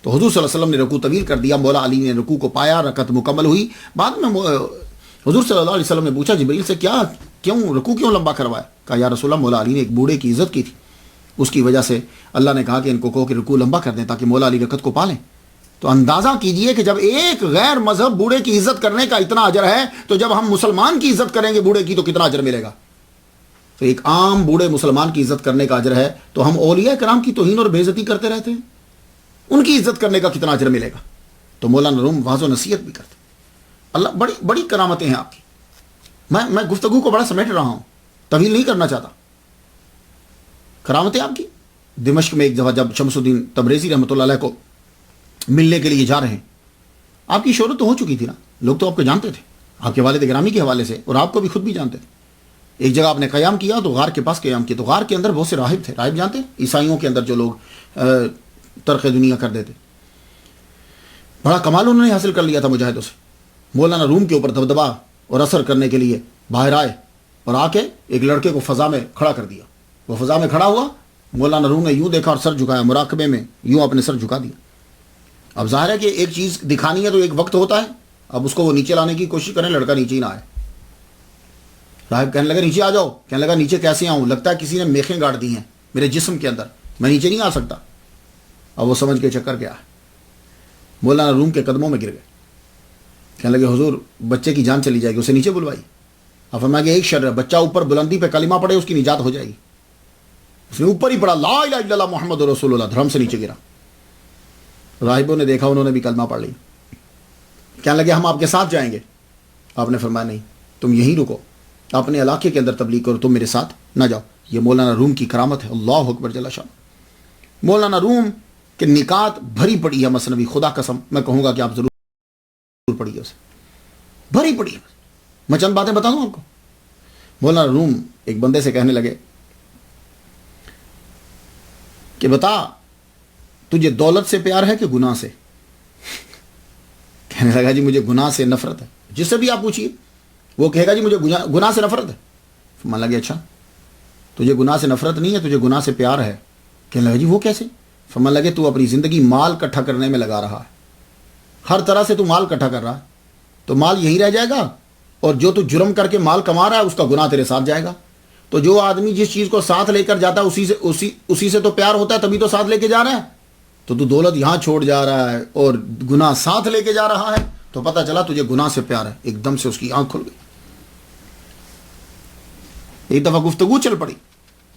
تو حضور صلی اللہ علیہ وسلم نے رکوع طویل کر دیا، مولا علی نے رکوع کو پایا، رکعت مکمل ہوئی. بعد میں حضور صلی اللہ علیہ وسلم نے پوچھا جبریل سے، کیوں رکوع کیوں لمبا کروایا؟ کہا یا رسول اللہ، مولا علی نے ایک بوڑھے کی عزت کی تھی، اس کی وجہ سے اللہ نے کہا کہ ان کو کہو کہ رکوع لمبا کر دیں تاکہ مولا علی رکعت کو پالیں. تو اندازہ کیجئے کہ جب ایک غیر مذہب بوڑھے کی عزت کرنے کا اتنا اجر ہے تو جب ہم مسلمان کی عزت کریں گے بوڑھے کی تو کتنا اجر ملے گا. تو ایک عام بوڑھے مسلمان کی عزت کرنے کا اجر ہے، تو ہم اولیاء کرام کی توہین اور بے عزتی کرتے رہتے ہیں، ان کی عزت کرنے کا کتنا اجر ملے گا. تو مولانا روم واض و نصیحت بھی کرتے. اللہ بڑی بڑی کرامتیں ہیں آپ کی. میں گفتگو کو بڑا سمیٹ رہا ہوں، طویل نہیں کرنا چاہتا. کرامتیں آپ کی. دمشق میں ایک دفعہ جب شمس الدین تبریزی رحمۃ اللہ علیہ کو ملنے کے لیے جا رہے ہیں، آپ کی شہرت تو ہو چکی تھی نا، لوگ تو آپ کو جانتے تھے آپ کے والد گرامی کے حوالے سے، اور آپ کو بھی خود بھی جانتے تھے. ایک جگہ آپ نے قیام کیا تو غار کے پاس قیام کیا، تو غار کے اندر بہت سے راہب تھے. راہب جانتے ہیں؟ عیسائیوں کے اندر جو لوگ ترک دنیا کر دیتے. بڑا کمال انہوں نے حاصل کر لیا تھا مجاہدوں سے. مولانا روم کے اوپر دبدبا اور اثر کرنے کے لیے باہر آئے اور آ کے ایک لڑکے کو فضا میں کھڑا کر دیا. وہ فضا میں کھڑا ہوا، مولانا روم نے یوں دیکھا اور سر جھکایا، مراقبے میں یوں اپنے سر جھکا دیا. اب ظاہر ہے کہ ایک چیز دکھانی ہے تو ایک وقت ہوتا ہے، اب اس کو وہ نیچے لانے کی کوشش کریں، لڑکا نیچے ہی نہ آئے. راہب کہنے لگا نیچے آ جاؤ. کہنے لگا نیچے کیسے آؤں؟ لگتا ہے کسی نے میخیں گاڑ دی ہیں میرے جسم کے اندر، میں نیچے نہیں آ سکتا. اب وہ سمجھ کے چکر گیا، مولانا روم کے قدموں میں گر گئے. کہنے لگے حضور بچے کی جان چلی جائے گی، اسے نیچے بلوائی. اب فرمایا کہ ایک شرط ہے، بچہ اوپر بلندی پہ کلمہ پڑھے اس کی نجات ہو جائے گی. اس نے اوپر ہی پڑھا لا الہ الا اللہ محمد رسول اللہ، دھرم سے نیچے گرا. راہبوں نے دیکھا، انہوں نے بھی کلمہ پڑھ لی. کہنے لگے ہم آپ کے ساتھ جائیں گے. آپ نے فرمایا نہیں، تم یہیں رکو، اپنے علاقے کے اندر تبلیغ کرو، تم میرے ساتھ نہ جاؤ. یہ مولانا روم کی کرامت ہے. اللہ اکبر جل شان. مولانا روم کے نکات بھری پڑی ہے مثنوی، خدا قسم میں کہوں گا کہ آپ ضرور پڑھیے اسے، بھری پڑی ہے. میں چند باتیں بتا دوں آپ کو. مولانا روم ایک بندے سے کہنے لگے کہ بتا تجھے دولت سے پیار ہے کہ گناہ سے؟ کہنے لگا جی مجھے گناہ سے نفرت ہے. جس سے بھی آپ پوچھیے وہ کہے گا جی مجھے گناہ سے نفرت ہے. مان لگے اچھا تجھے گناہ سے نفرت نہیں ہے، تجھے گناہ سے پیار ہے. کہنے لگا جی وہ کیسے؟ فرمان لگے تو اپنی زندگی مال اکٹھا کرنے میں لگا رہا ہے، ہر طرح سے تو مال اکٹھا کر رہا ہے، تو مال یہی رہ جائے گا، اور جو تو جرم کر کے مال کما رہا ہے اس کا گناہ تیرے ساتھ جائے گا. تو جو آدمی جس چیز کو ساتھ لے کر جاتا ہے اسی سے تو پیار ہوتا ہے، تبھی تو ساتھ لے کے جا رہا ہے. تو دولت یہاں چھوڑ جا رہا ہے اور گناہ ساتھ لے کے جا رہا ہے، تو پتہ چلا تجھے گناہ سے پیار ہے. ایک دم سے اس کی آنکھ کھل گئی. ایک دفعہ گفتگو چل پڑی.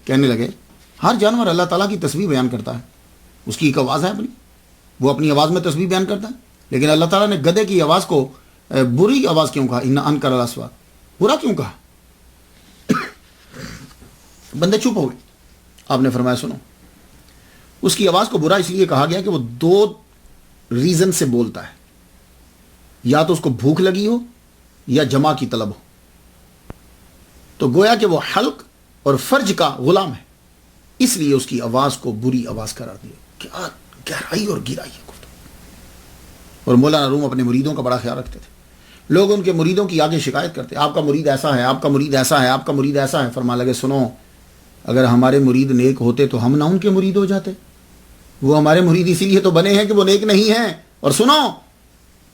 کہنے لگے ہر جانور اللہ تعالیٰ کی تسبیح بیان کرتا ہے، اس کی ایک آواز ہے اپنی، وہ اپنی آواز میں تسبیح بیان کرتا ہے. لیکن اللہ تعالیٰ نے گدھے کی آواز کو بری آواز کیوں کہا؟ ان انکر الاصوات، برا کیوں کہا؟ بندے چپ ہو گئے. آپ نے فرمایا سنو، اس کی آواز کو برا اس لیے کہا گیا کہ وہ دو ریزن سے بولتا ہے، یا تو اس کو بھوک لگی ہو یا جمع کی طلب ہو. تو گویا کہ وہ حلق اور فرج کا غلام ہے، اس لیے اس کی آواز کو بری آواز قرار دیا. کیا گہرائی اور گہرائی ہے. اور مولانا روم اپنے مریدوں کا بڑا خیال رکھتے تھے. لوگ ان کے مریدوں کی آگے شکایت کرتے، آپ کا مرید ایسا ہے، آپ کا مرید ایسا ہے، آپ کا مرید ایسا ہے. فرمان لگے سنو، اگر ہمارے مرید نیک ہوتے تو ہم نہ ان کے مرید ہو جاتے. وہ ہمارے مرید اسی لیے تو بنے ہیں کہ وہ نیک نہیں ہیں. اور سنو،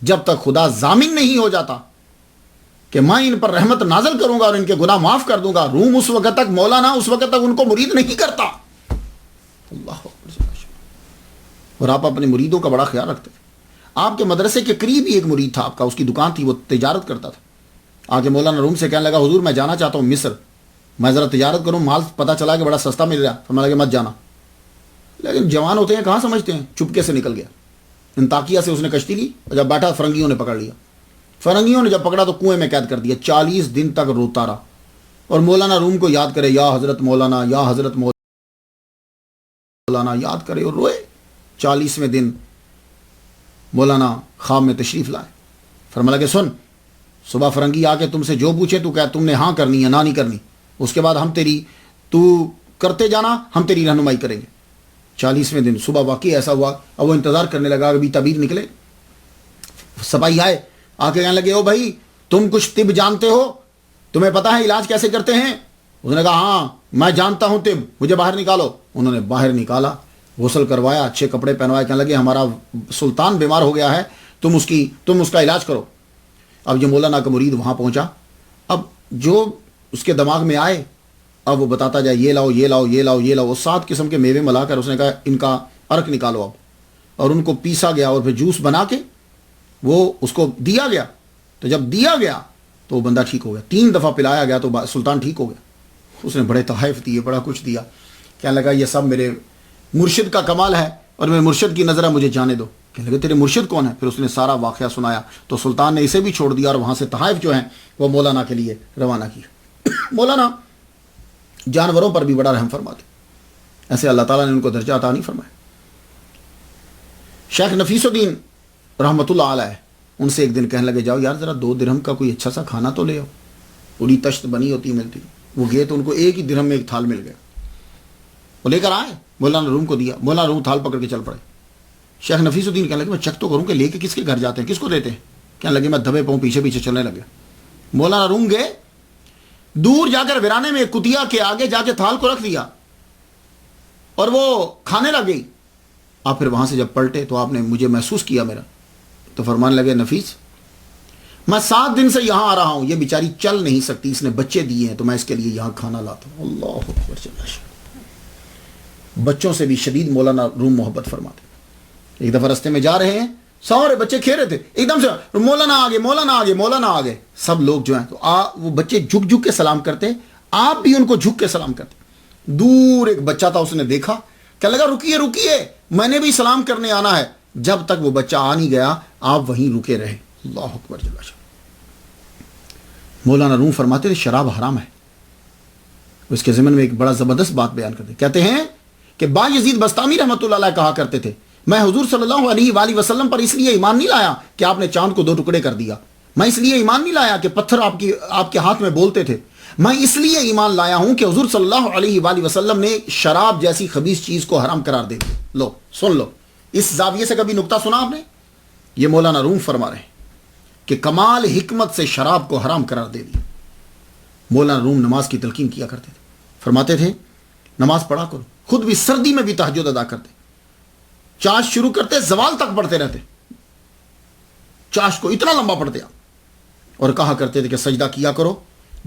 جب تک خدا ضامن نہیں ہو جاتا کہ میں ان پر رحمت نازل کروں گا اور ان کے گناہ معاف کر دوں گا، روم اس وقت تک، مولانا اس وقت تک ان کو مرید نہیں کرتا. اللہ اکبر. اور آپ اپنے مریدوں کا بڑا خیال رکھتے تھے. آپ کے مدرسے کے قریب ہی ایک مرید تھا آپ کا، اس کی دکان تھی، وہ تجارت کرتا تھا. آگے مولانا روم سے کہنے لگا حضور میں جانا چاہتا ہوں مصر، میں ذرا تجارت کروں، مال پتہ چلا کہ بڑا سستا مل رہا. فرمایا کہ مت جانا. لیکن جوان ہوتے ہیں کہاں سمجھتے ہیں، چپکے سے نکل گیا. انطاکیہ سے اس نے کشتی لی، اور جب بیٹھا فرنگیوں نے پکڑ لیا. فرنگیوں نے جب پکڑا تو کنویں میں قید کر دیا. 40 دن تک روتا رہا. اور مولانا روم کو یاد کرے، یا حضرت مولانا، یا حضرت مولانا یاد کرے اور روئے. 40ویں دن مولانا خواب میں تشریف لائے. فرمایا کہ سن، صبح فرنگی آ کے تم سے جو پوچھے تو کہہ تم نے ہاں کرنی ہے، نہ نہیں کرنی. اس کے بعد تو کرتے جانا، ہم تیری رہنمائی کریں گے. 40ویں دن صبح واقعی ایسا ہوا. اب وہ انتظار کرنے لگا ابھی تعبیر نکلے. سپاہی آئے، آ کے کہنے لگے او بھائی تم کچھ طب جانتے ہو، تمہیں پتا ہے علاج کیسے کرتے ہیں؟ اس نے کہا ہاں میں جانتا ہوں طب، مجھے باہر نکالو. انہوں نے باہر نکالا، غسل کروایا، اچھے کپڑے پہنوائے. کہنے لگے ہمارا سلطان بیمار ہو گیا ہے، تم اس کا علاج کرو. اب یہ مولانا کا مرید وہاں پہنچا. اب جو اس کے دماغ میں آئے اب وہ بتاتا جائے، یہ لاؤ یہ لاؤ یہ لاؤ یہ لاؤ. وہ 7 قسم کے میوے ملا کر اس نے کہا ان کا عرق نکالو اب. اور ان کو پیسا گیا اور پھر جوس بنا کے وہ اس کو دیا گیا. تو جب دیا گیا تو وہ بندہ ٹھیک ہو گیا. 3 دفعہ پلایا گیا تو سلطان ٹھیک ہو گیا. اس نے بڑے تحائف دیے، بڑا کچھ دیا. کہنے لگا یہ سب میرے مرشد کا کمال ہے اور میرے مرشد کی نظر ہے، مجھے جانے دو. کہنے لگے تیرے مرشد کون ہے؟ پھر اس نے سارا واقعہ سنایا. تو سلطان نے اسے بھی چھوڑ دیا اور وہاں سے تحائف جو ہیں وہ مولانا کے لیے روانہ کیا. مولانا جانوروں پر بھی بڑا رحم فرماتے، ایسے اللہ تعالیٰ نے ان کو درجہ عطا نہیں فرمایا. شیخ نفیس الدین رحمۃ اللہ علیہ ان سے ایک دن کہنے لگے جاؤ یار ذرا 2 درہم کا کوئی اچھا سا کھانا تو لے آؤ. پوری تشت بنی ہوتی ملتی. وہ گئے تو ان کو 1 ہی درہم میں ایک تھال مل گیا. وہ لے کر آئے، مولانا روم کو دیا. مولانا روم تھال پکڑ کے چل پڑے. شیخ نفیس الدین کہنے لگے میں چیک تو کروں کہ لے کے کس کے گھر جاتے ہیں، کس کو دیتے ہیں. کہنے لگے میں دبے پاؤں پیچھے پیچھے چلنے لگے. مولانا روم گئے، دور جا کر ویرانے میں ایک کتیا کے آگے جا کے تھال کو رکھ دیا اور وہ کھانے لگ گئی. آپ پھر وہاں سے جب پلٹے تو آپ نے مجھے محسوس کیا میرا. تو فرمان لگے نفیس میں 7 دن سے یہاں آ رہا ہوں، یہ بیچاری چل نہیں سکتی، اس نے بچے دیے ہیں تو میں اس کے لیے یہاں کھانا لاتا ہوں. اللہ اکبر. بچوں سے بھی شدید مولانا روم محبت فرماتے. ایک دفعہ رستے میں جا رہے ہیں، سارے بچے کھیل رہے تھے، ایک دم سے مولانا آگے مولانا آگے مولانا آگے. سب لوگ جو ہیں تو وہ بچے جھک جھک کے سلام کرتے، آپ بھی ان کو جھک کے سلام کرتے. دور ایک بچہ تھا، اس نے دیکھا، کہنے لگا رکیے رکیے میں نے بھی سلام کرنے آنا ہے. جب تک وہ بچہ آ نہیں گیا آپ وہیں رکے رہے. اللہ اکبر جل شانہ. مولانا روم فرماتے تھے شراب حرام ہے، اس کے ضمن میں ایک بڑا زبردست بات بیان کرتے، کہتے ہیں کہ با یزید بستامی رحمۃ اللہ علیہ کہا کرتے تھے، میں حضور صلی اللہ علیہ وآلہ وسلم پر اس لیے ایمان نہیں لایا کہ آپ نے چاند کو 2 ٹکڑے کر دیا، میں اس لیے ایمان نہیں لایا کہ پتھر آپ کے ہاتھ میں بولتے تھے، میں اس لیے ایمان لایا ہوں کہ حضور صلی اللہ علیہ وآلہ وسلم نے شراب جیسی خبیث چیز کو حرام قرار دے دیا۔ لو سن لو، اس زاویے سے کبھی نکتہ سنا آپ نے؟ یہ مولانا روم فرما رہے ہیں کہ کمال حکمت سے شراب کو حرام قرار دے دیا۔ مولانا روم نماز کی تلقین کیا کرتے تھے، فرماتے تھے نماز پڑھا کرو، خود بھی سردی میں بھی تہجد ادا کرتے، چاش شروع کرتے زوال تک پڑھتے رہتے، چاش کو اتنا لمبا پڑھتے آپ، اور کہا کرتے تھے کہ سجدہ کیا کرو،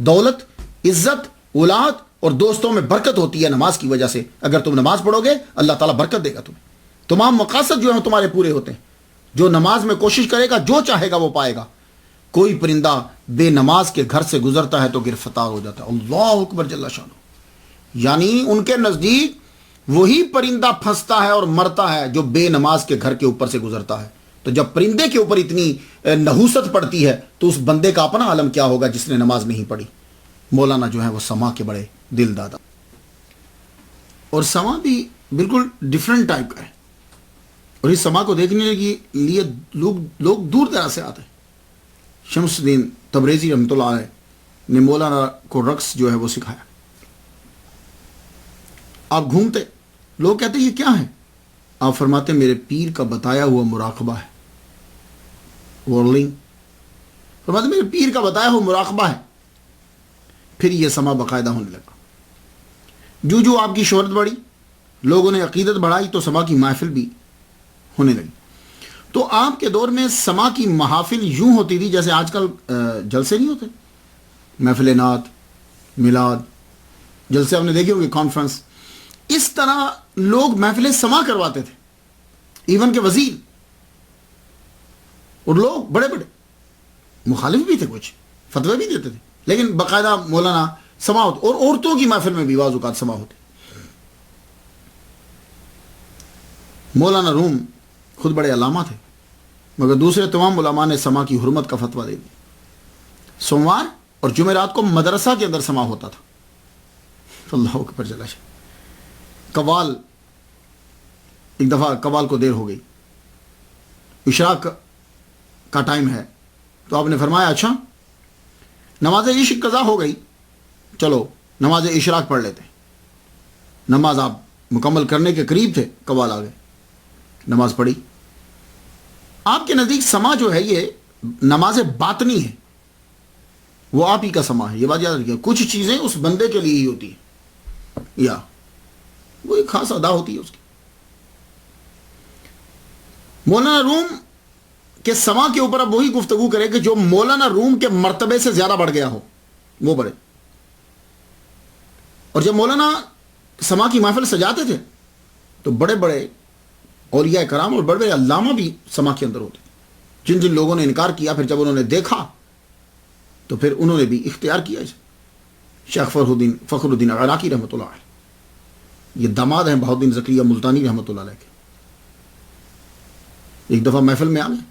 دولت، عزت، اولاد اور دوستوں میں برکت ہوتی ہے نماز کی وجہ سے، اگر تم نماز پڑھو گے اللہ تعالیٰ برکت دے گا تمہیں، تمام مقاصد جو ہیں تمہارے پورے ہوتے ہیں، جو نماز میں کوشش کرے گا جو چاہے گا وہ پائے گا۔ کوئی پرندہ بے نماز کے گھر سے گزرتا ہے تو گرفتار ہو جاتا ہے، اللہ اکبر جل شانہ، یعنی ان کے نزدیک وہی پرندہ پھنستا ہے اور مرتا ہے جو بے نماز کے گھر کے اوپر سے گزرتا ہے۔ تو جب پرندے کے اوپر اتنی نحوست پڑتی ہے تو اس بندے کا اپنا عالم کیا ہوگا جس نے نماز نہیں پڑھی۔ مولانا جو ہے وہ سما کے بڑے دل دادا، اور سما بھی بالکل ڈیفرنٹ ٹائپ کا ہے، اور اس سما کو دیکھنے کے لیے لوگ دور دراز سے آتے ہیں۔ شمس الدین تبریزی رحمۃ اللہ علیہ نے مولانا کو رقص جو ہے وہ سکھایا۔ آپ گھومتے، لوگ کہتے یہ کیا ہے؟ آپ فرماتے میرے پیر کا بتایا ہوا مراقبہ ہے، وارلنگ، فرماتے میرے پیر کا بتایا ہوا مراقبہ ہے۔ پھر یہ سما باقاعدہ ہونے لگا، جو آپ کی شہرت بڑھی، لوگوں نے عقیدت بڑھائی تو سما کی محفل بھی ہونے لگی۔ تو آپ کے دور میں سما کی محافل یوں ہوتی تھی جیسے آج کل جلسے نہیں ہوتے، محفل نعت، میلاد، جلسے آپ نے دیکھے ہوگے، کانفرنس، اس طرح لوگ محفل سما کرواتے تھے، ایون کہ وزیر اور لوگ بڑے بڑے مخالف بھی تھے، کچھ فتوے بھی دیتے تھے، لیکن باقاعدہ مولانا سما ہوتے، اور عورتوں کی محفل میں بھی بعض اوقات سما ہوتے۔ مولانا روم خود بڑے علامہ تھے، مگر دوسرے تمام علماء نے سما کی حرمت کا فتویٰ دے دیا۔ سوموار اور جمعرات کو مدرسہ کے اندر سما ہوتا تھا، اللہ اکبر جل شانہ۔ قوال، ایک دفعہ قوال کو دیر ہو گئی، اشراق کا ٹائم ہے، تو آپ نے فرمایا اچھا نماز عشاء قضا ہو گئی، چلو نماز اشراق پڑھ لیتے ہیں۔ نماز آپ مکمل کرنے کے قریب تھے، قوال آ گئے، نماز پڑھی۔ آپ کے نزدیک سما جو ہے یہ نماز باطنی ہے، وہ آپ ہی کا سما ہے، یہ بات یاد رکھیے۔ کچھ چیزیں اس بندے کے لیے ہی ہوتی ہیں، یا وہ ایک خاص ادا ہوتی ہے اس کی۔ مولانا روم کے سما کے اوپر اب وہی گفتگو کرے کہ جو مولانا روم کے مرتبے سے زیادہ بڑھ گیا ہو، وہ بڑے۔ اور جب مولانا سما کی محفل سجاتے تھے تو بڑے بڑے اولیاء کرام اور بڑے بڑے علامہ بھی سما کے اندر ہوتے، جن جن لوگوں نے انکار کیا، پھر جب انہوں نے دیکھا تو پھر انہوں نے بھی اختیار کیا اسے۔ شیخ فخر الدین عراقی رحمۃ اللہ علیہ، یہ داماد ہیں بہاؤ الدین زکریا ملتانی رحمۃ اللہ علیہ کے، ایک دفعہ محفل میں آ گئے،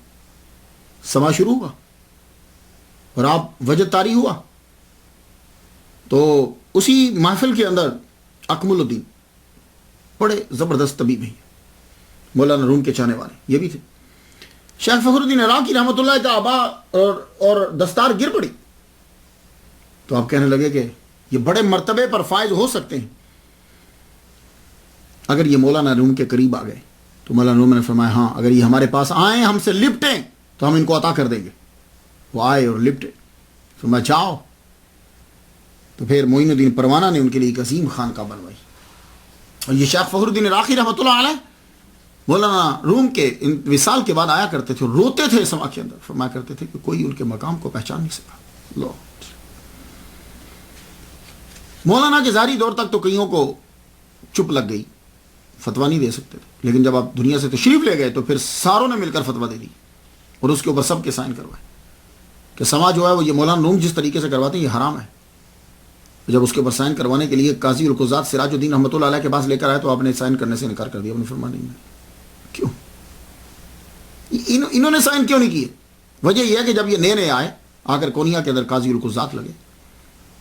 سما شروع ہوا اور آپ وجد طاری ہوا، تو اسی محفل کے اندر اکمل الدین، بڑے زبردست طبیب ہیں، مولانا روم کے چاہنے والے یہ بھی تھے، شیخ فخر الدین عراقی رحمۃ اللہ کا آبا اور دستار گر پڑی، تو آپ کہنے لگے کہ یہ بڑے مرتبے پر فائز ہو سکتے ہیں اگر یہ مولانا روم کے قریب آ گئے۔ تو مولانا روم نے فرمایا ہاں اگر یہ ہمارے پاس آئیں، ہم سے لپٹیں تو ہم ان کو عطا کر دیں گے۔ وہ آئے اور لپٹے، فرمایا جاؤ۔ تو پھر معین الدین پروانہ نے ان کے لیے ایک عظیم خانقاہ بنوائی، اور یہ شیخ فخر الدین عراقی رحمۃ اللہ علیہ مولانا روم کے وصال کے بعد آیا کرتے تھے، روتے تھے سما کے اندر، فرمایا کرتے تھے کہ کوئی ان کے مقام کو پہچان نہیں سکا۔ لو مولانا کے ظاہری دور تک تو کئیوں کو چپ لگ گئی، فتویٰ نہیں دے سکتے تھے، لیکن جب آپ دنیا سے تشریف لے گئے تو پھر ساروں نے مل کر فتویٰ دے دی اور اس کے اوپر سب کے سائن کروائے کہ سما جو ہے وہ یہ مولانا روم جس طریقے سے کرواتے ہیں یہ حرام ہے۔ جب اس کے اوپر سائن کروانے کے لیے قاضی القضات سراج الدین رحمۃ اللہ علیہ کے پاس لے کر آئے تو آپ نے سائن کرنے سے انکار کر دیا، آپ نے فرمایا نہیں، کیوں انہوں نے سائن کیوں نہیں کیے؟ وجہ یہ ہے کہ جب یہ نئے نئے آئے، آ کر کونیا کے اندر قاضی القضات لگے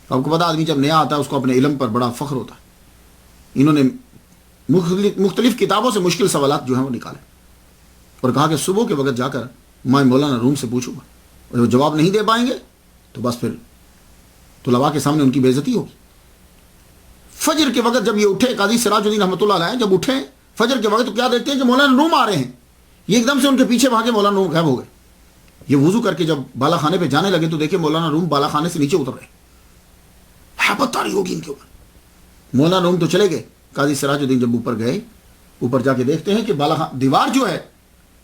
آپ کو پتا آدمی جب نیا آتا ہے اس کو اپنے علم پر بڑا فخر ہوتا ہے. انہوں نے مختلف کتابوں سے مشکل سوالات جو ہیں وہ نکالے اور کہا کہ صبح کے وقت جا کر میں مولانا روم سے پوچھوں گا اور وہ جواب نہیں دے پائیں گے تو بس پھر طلباء کے سامنے ان کی بے عزتی ہوگی. فجر کے وقت جب یہ اٹھے قاضی سراج الدین رحمۃ اللہ علیہ جب اٹھے فجر کے وقت تو کیا دیکھتے ہیں کہ مولانا روم آ رہے ہیں. یہ ایک دم سے ان کے پیچھے بھاگے مولانا روم غائب ہو گئے. یہ وضو کر کے جب بالا خانے پہ جانے لگے تو دیکھے مولانا روم بالا خانے سے نیچے اتر رہے. ہیبت طاری ہوگی ان کے اوپر. مولانا روم تو چلے گئے. قاضی سراج الدین جب اوپر گئے اوپر جا کے دیکھتے ہیں کہ بالا دیوار جو ہے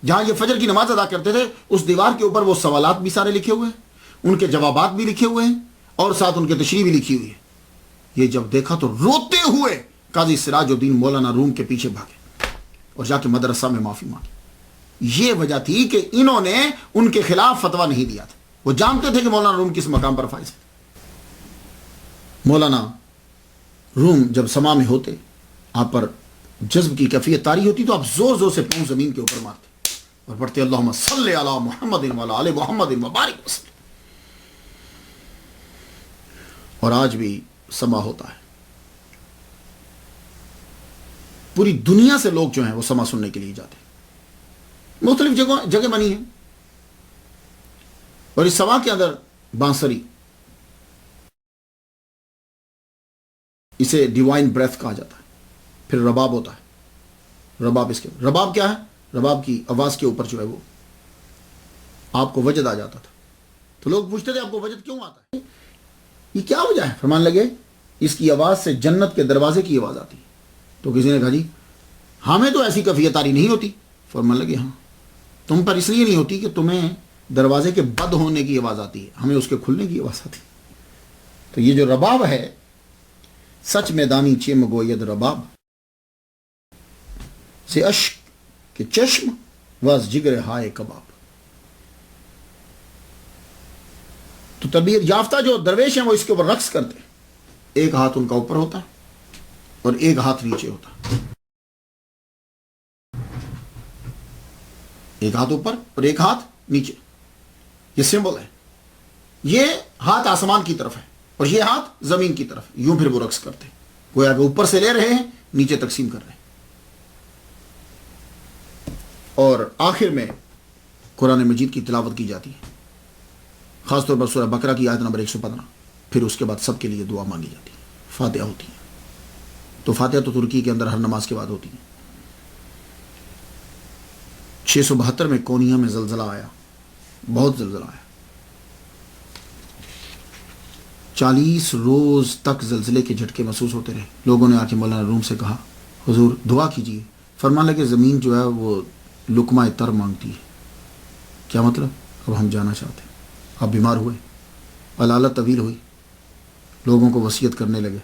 جہاں یہ فجر کی نماز ادا کرتے تھے اس دیوار کے اوپر وہ سوالات بھی سارے لکھے ہوئے ہیں, ان کے جوابات بھی لکھے ہوئے ہیں اور ساتھ ان کے تشریح بھی لکھی ہوئی ہے. یہ جب دیکھا تو روتے ہوئے قاضی سراج الدین مولانا روم کے پیچھے بھاگے اور جا کے مدرسہ میں معافی مانگی. یہ وجہ تھی کہ انہوں نے ان کے خلاف فتویٰ نہیں دیا تھا. وہ جانتے تھے کہ مولانا روم کس مقام پر فائز ہے. مولانا روم جب سما میں ہوتے آپ پر جذب کی کیفیت طاری ہوتی تو آپ زور زور سے پاؤں زمین کے اوپر مارتے اور پڑھتے اللہم صلی علی محمد وعلی آل محمد وبارک وسلم. اور آج بھی سما ہوتا ہے. پوری دنیا سے لوگ جو ہیں وہ سما سننے کے لیے جاتے ہیں. مختلف جگہ بنی ہیں اور اس سما کے اندر بانسری اسے ڈیوائن بریتھ کہا جاتا ہے. پھر رباب ہوتا ہے. رباب اس کے رباب کیا ہے؟ رباب کی آواز کے اوپر جو ہے وہ آپ کو وجد آ جاتا تھا. تو لوگ پوچھتے تھے آپ کو وجد کیوں آتا ہے؟ یہ کیا وجہ ہے؟ فرمان لگے اس کی آواز سے جنت کے دروازے کی آواز آتی ہے. تو کسی نے کہا جی ہمیں تو ایسی کیفیت طاری نہیں ہوتی. فرمان لگے ہاں تم پر اس لیے نہیں ہوتی کہ تمہیں دروازے کے بند ہونے کی آواز آتی ہے, ہمیں اس کے کھلنے کی آواز آتی ہے. تو یہ جو رباب ہے سچ میدانی چیم گوید رباب سے اشک کے چشم واز جگر ہائے کباب. تو تربیت یافتہ جو درویش ہیں وہ اس کے اوپر رقص کرتے ہیں. ایک ہاتھ ان کا اوپر ہوتا ہے اور ایک ہاتھ نیچے ہوتا ہے. ایک ہاتھ اوپر اور ایک ہاتھ نیچے. یہ سمبل ہے. یہ ہاتھ آسمان کی طرف ہے اور یہ ہاتھ زمین کی طرف. یوں پھر وہ رقص کرتے ہیں گویا کہ اوپر سے لے رہے ہیں نیچے تقسیم کر رہے ہیں. اور آخر میں قرآن مجید کی تلاوت کی جاتی ہے, خاص طور پر سورہ بقرہ کی آیت نمبر 115. پھر اس کے بعد سب کے لیے دعا مانگی جاتی ہے. فاتحہ ہوتی ہے. تو فاتحہ تو ترکی کے اندر ہر نماز کے بعد ہوتی ہے. 672 میں کونیا میں زلزلہ آیا, بہت زلزلہ آیا. 40 روز تک زلزلے کے جھٹکے محسوس ہوتے رہے. لوگوں نے آ کے مولانا روم سے کہا حضور دعا کیجیے. فرمان لگے زمین جو ہے وہ لقمہ تر مانگتی ہے. کیا مطلب؟ اب ہم جانا چاہتے ہیں. آپ بیمار ہوئے, علالت طویل ہوئی, لوگوں کو وصیت کرنے لگے.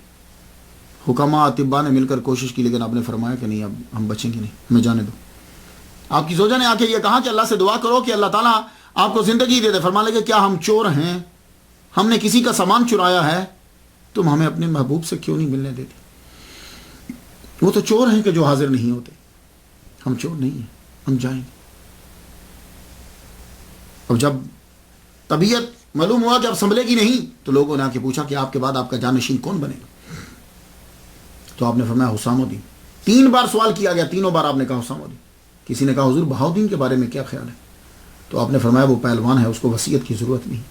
حکماء اطباء نے مل کر کوشش کی لیکن آپ نے فرمایا کہ نہیں اب ہم بچیں گے نہیں, ہمیں جانے دو. آپ کی زوجہ نے آ کے یہ کہا کہ اللہ سے دعا کرو کہ اللہ تعالیٰ آپ کو زندگی دے دے. فرمان لگے کیا ہم چور ہیں؟ ہم نے کسی کا سامان چرایا ہے؟ تم ہمیں اپنے محبوب سے کیوں نہیں ملنے دیتے؟ وہ تو چور ہیں کہ جو حاضر نہیں ہوتے. ہم چور نہیں ہیں, ہم جائیں گے. اب جب طبیعت معلوم ہوا کہ اب سنبھلے گی نہیں تو لوگوں نے آ کے پوچھا کہ آپ کے بعد آپ کا جانشین کون بنے گا؟ تو آپ نے فرمایا حسام الدین. 3 بار سوال کیا گیا, تینوں بار آپ نے کہا حسام الدین. کسی نے کہا حضور بہاؤدین کے بارے میں کیا خیال ہے؟ تو آپ نے فرمایا وہ پہلوان ہے, اس کو وصیت کی ضرورت نہیں.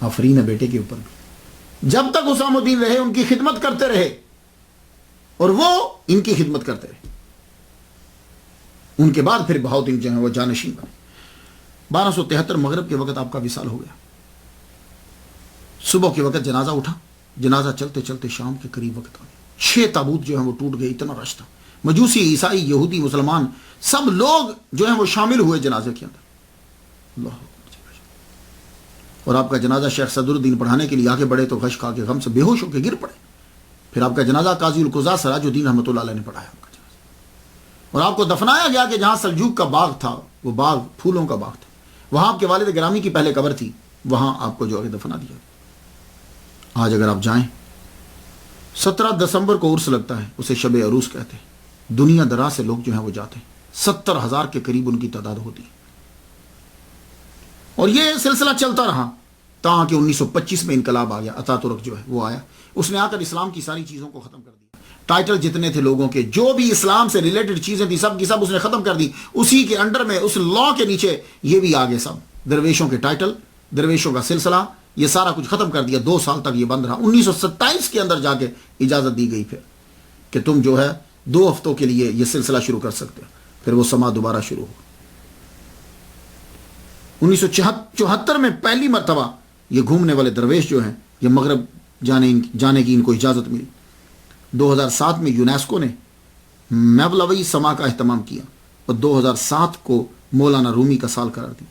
آفرین ہے بیٹے کے اوپر بھی. جب تک حسام الدین رہے ان کی خدمت کرتے رہے اور وہ ان کی خدمت کرتے رہے. ان کے بعد پھر بہاؤدین جو ہے وہ جانشین بنے. 1273 مغرب کے وقت آپ کا وصال ہو گیا. صبح کے وقت جنازہ اٹھا. جنازہ چلتے چلتے شام کے قریب وقت آ گیا. 6 تابوت جو ہیں وہ ٹوٹ گئے. اتنا رش تھا. مجوسی, عیسائی, یہودی, مسلمان سب لوگ جو ہیں وہ شامل ہوئے جنازے کے اندر. اللہ. اور آپ کا جنازہ شیخ صدر الدین پڑھانے کے لیے آگے بڑھے تو غش کھا کے غم سے بے ہوش ہو کے گر پڑے. پھر آپ کا جنازہ قاضی القضاء سراج الدین رحمۃ اللہ علیہ نے پڑھایا آپ کا جنازہ. اور آپ کو دفنایا گیا کہ جہاں سلجوق کا باغ تھا وہ باغ پھولوں کا باغ تھا, وہاں آپ کے والد گرامی کی پہلے قبر تھی, وہاں آپ کو جو آگے دفنا دیا. آج اگر آپ جائیں 17 دسمبر کو عرس لگتا ہے, اسے شب عروس کہتے ہیں. دنیا دراز سے لوگ جو ہیں وہ جاتے ہیں. 70,000 کے قریب ان کی تعداد ہوتی ہے. اور یہ سلسلہ چلتا رہا. تاکہ 1925 میں انقلاب آ گیا، اتا ترک جو ہے وہ آیا، اس نے آ کر اسلام کی ساری چیزوں کو ختم کر دیا. ٹائٹل جتنے تھے لوگوں کے، جو بھی اسلام سے ریلیٹڈ چیزیں تھیں، سب کی سب اس نے ختم کر دی. اسی کے انڈر میں، اس لا کے نیچے یہ بھی آگے سب درویشوں کے ٹائٹل، درویشوں کا سلسلہ، یہ سارا کچھ ختم کر دیا. 2 سال تک یہ بند رہا. 1927 کے اندر جا کے اجازت دی گئی پھر کہ تم جو ہے 2 ہفتوں کے لیے یہ سلسلہ شروع کر سکتے ہو. پھر وہ سما دوبارہ شروع ہو. 1974 میں پہلی مرتبہ یہ گھومنے والے درویش جو ہیں یہ مغرب جانے کی ان کو اجازت ملی. 2007 میں یونیسکو نے مولوی سما کا اہتمام کیا اور 2007 کو مولانا رومی کا سال قرار دیا.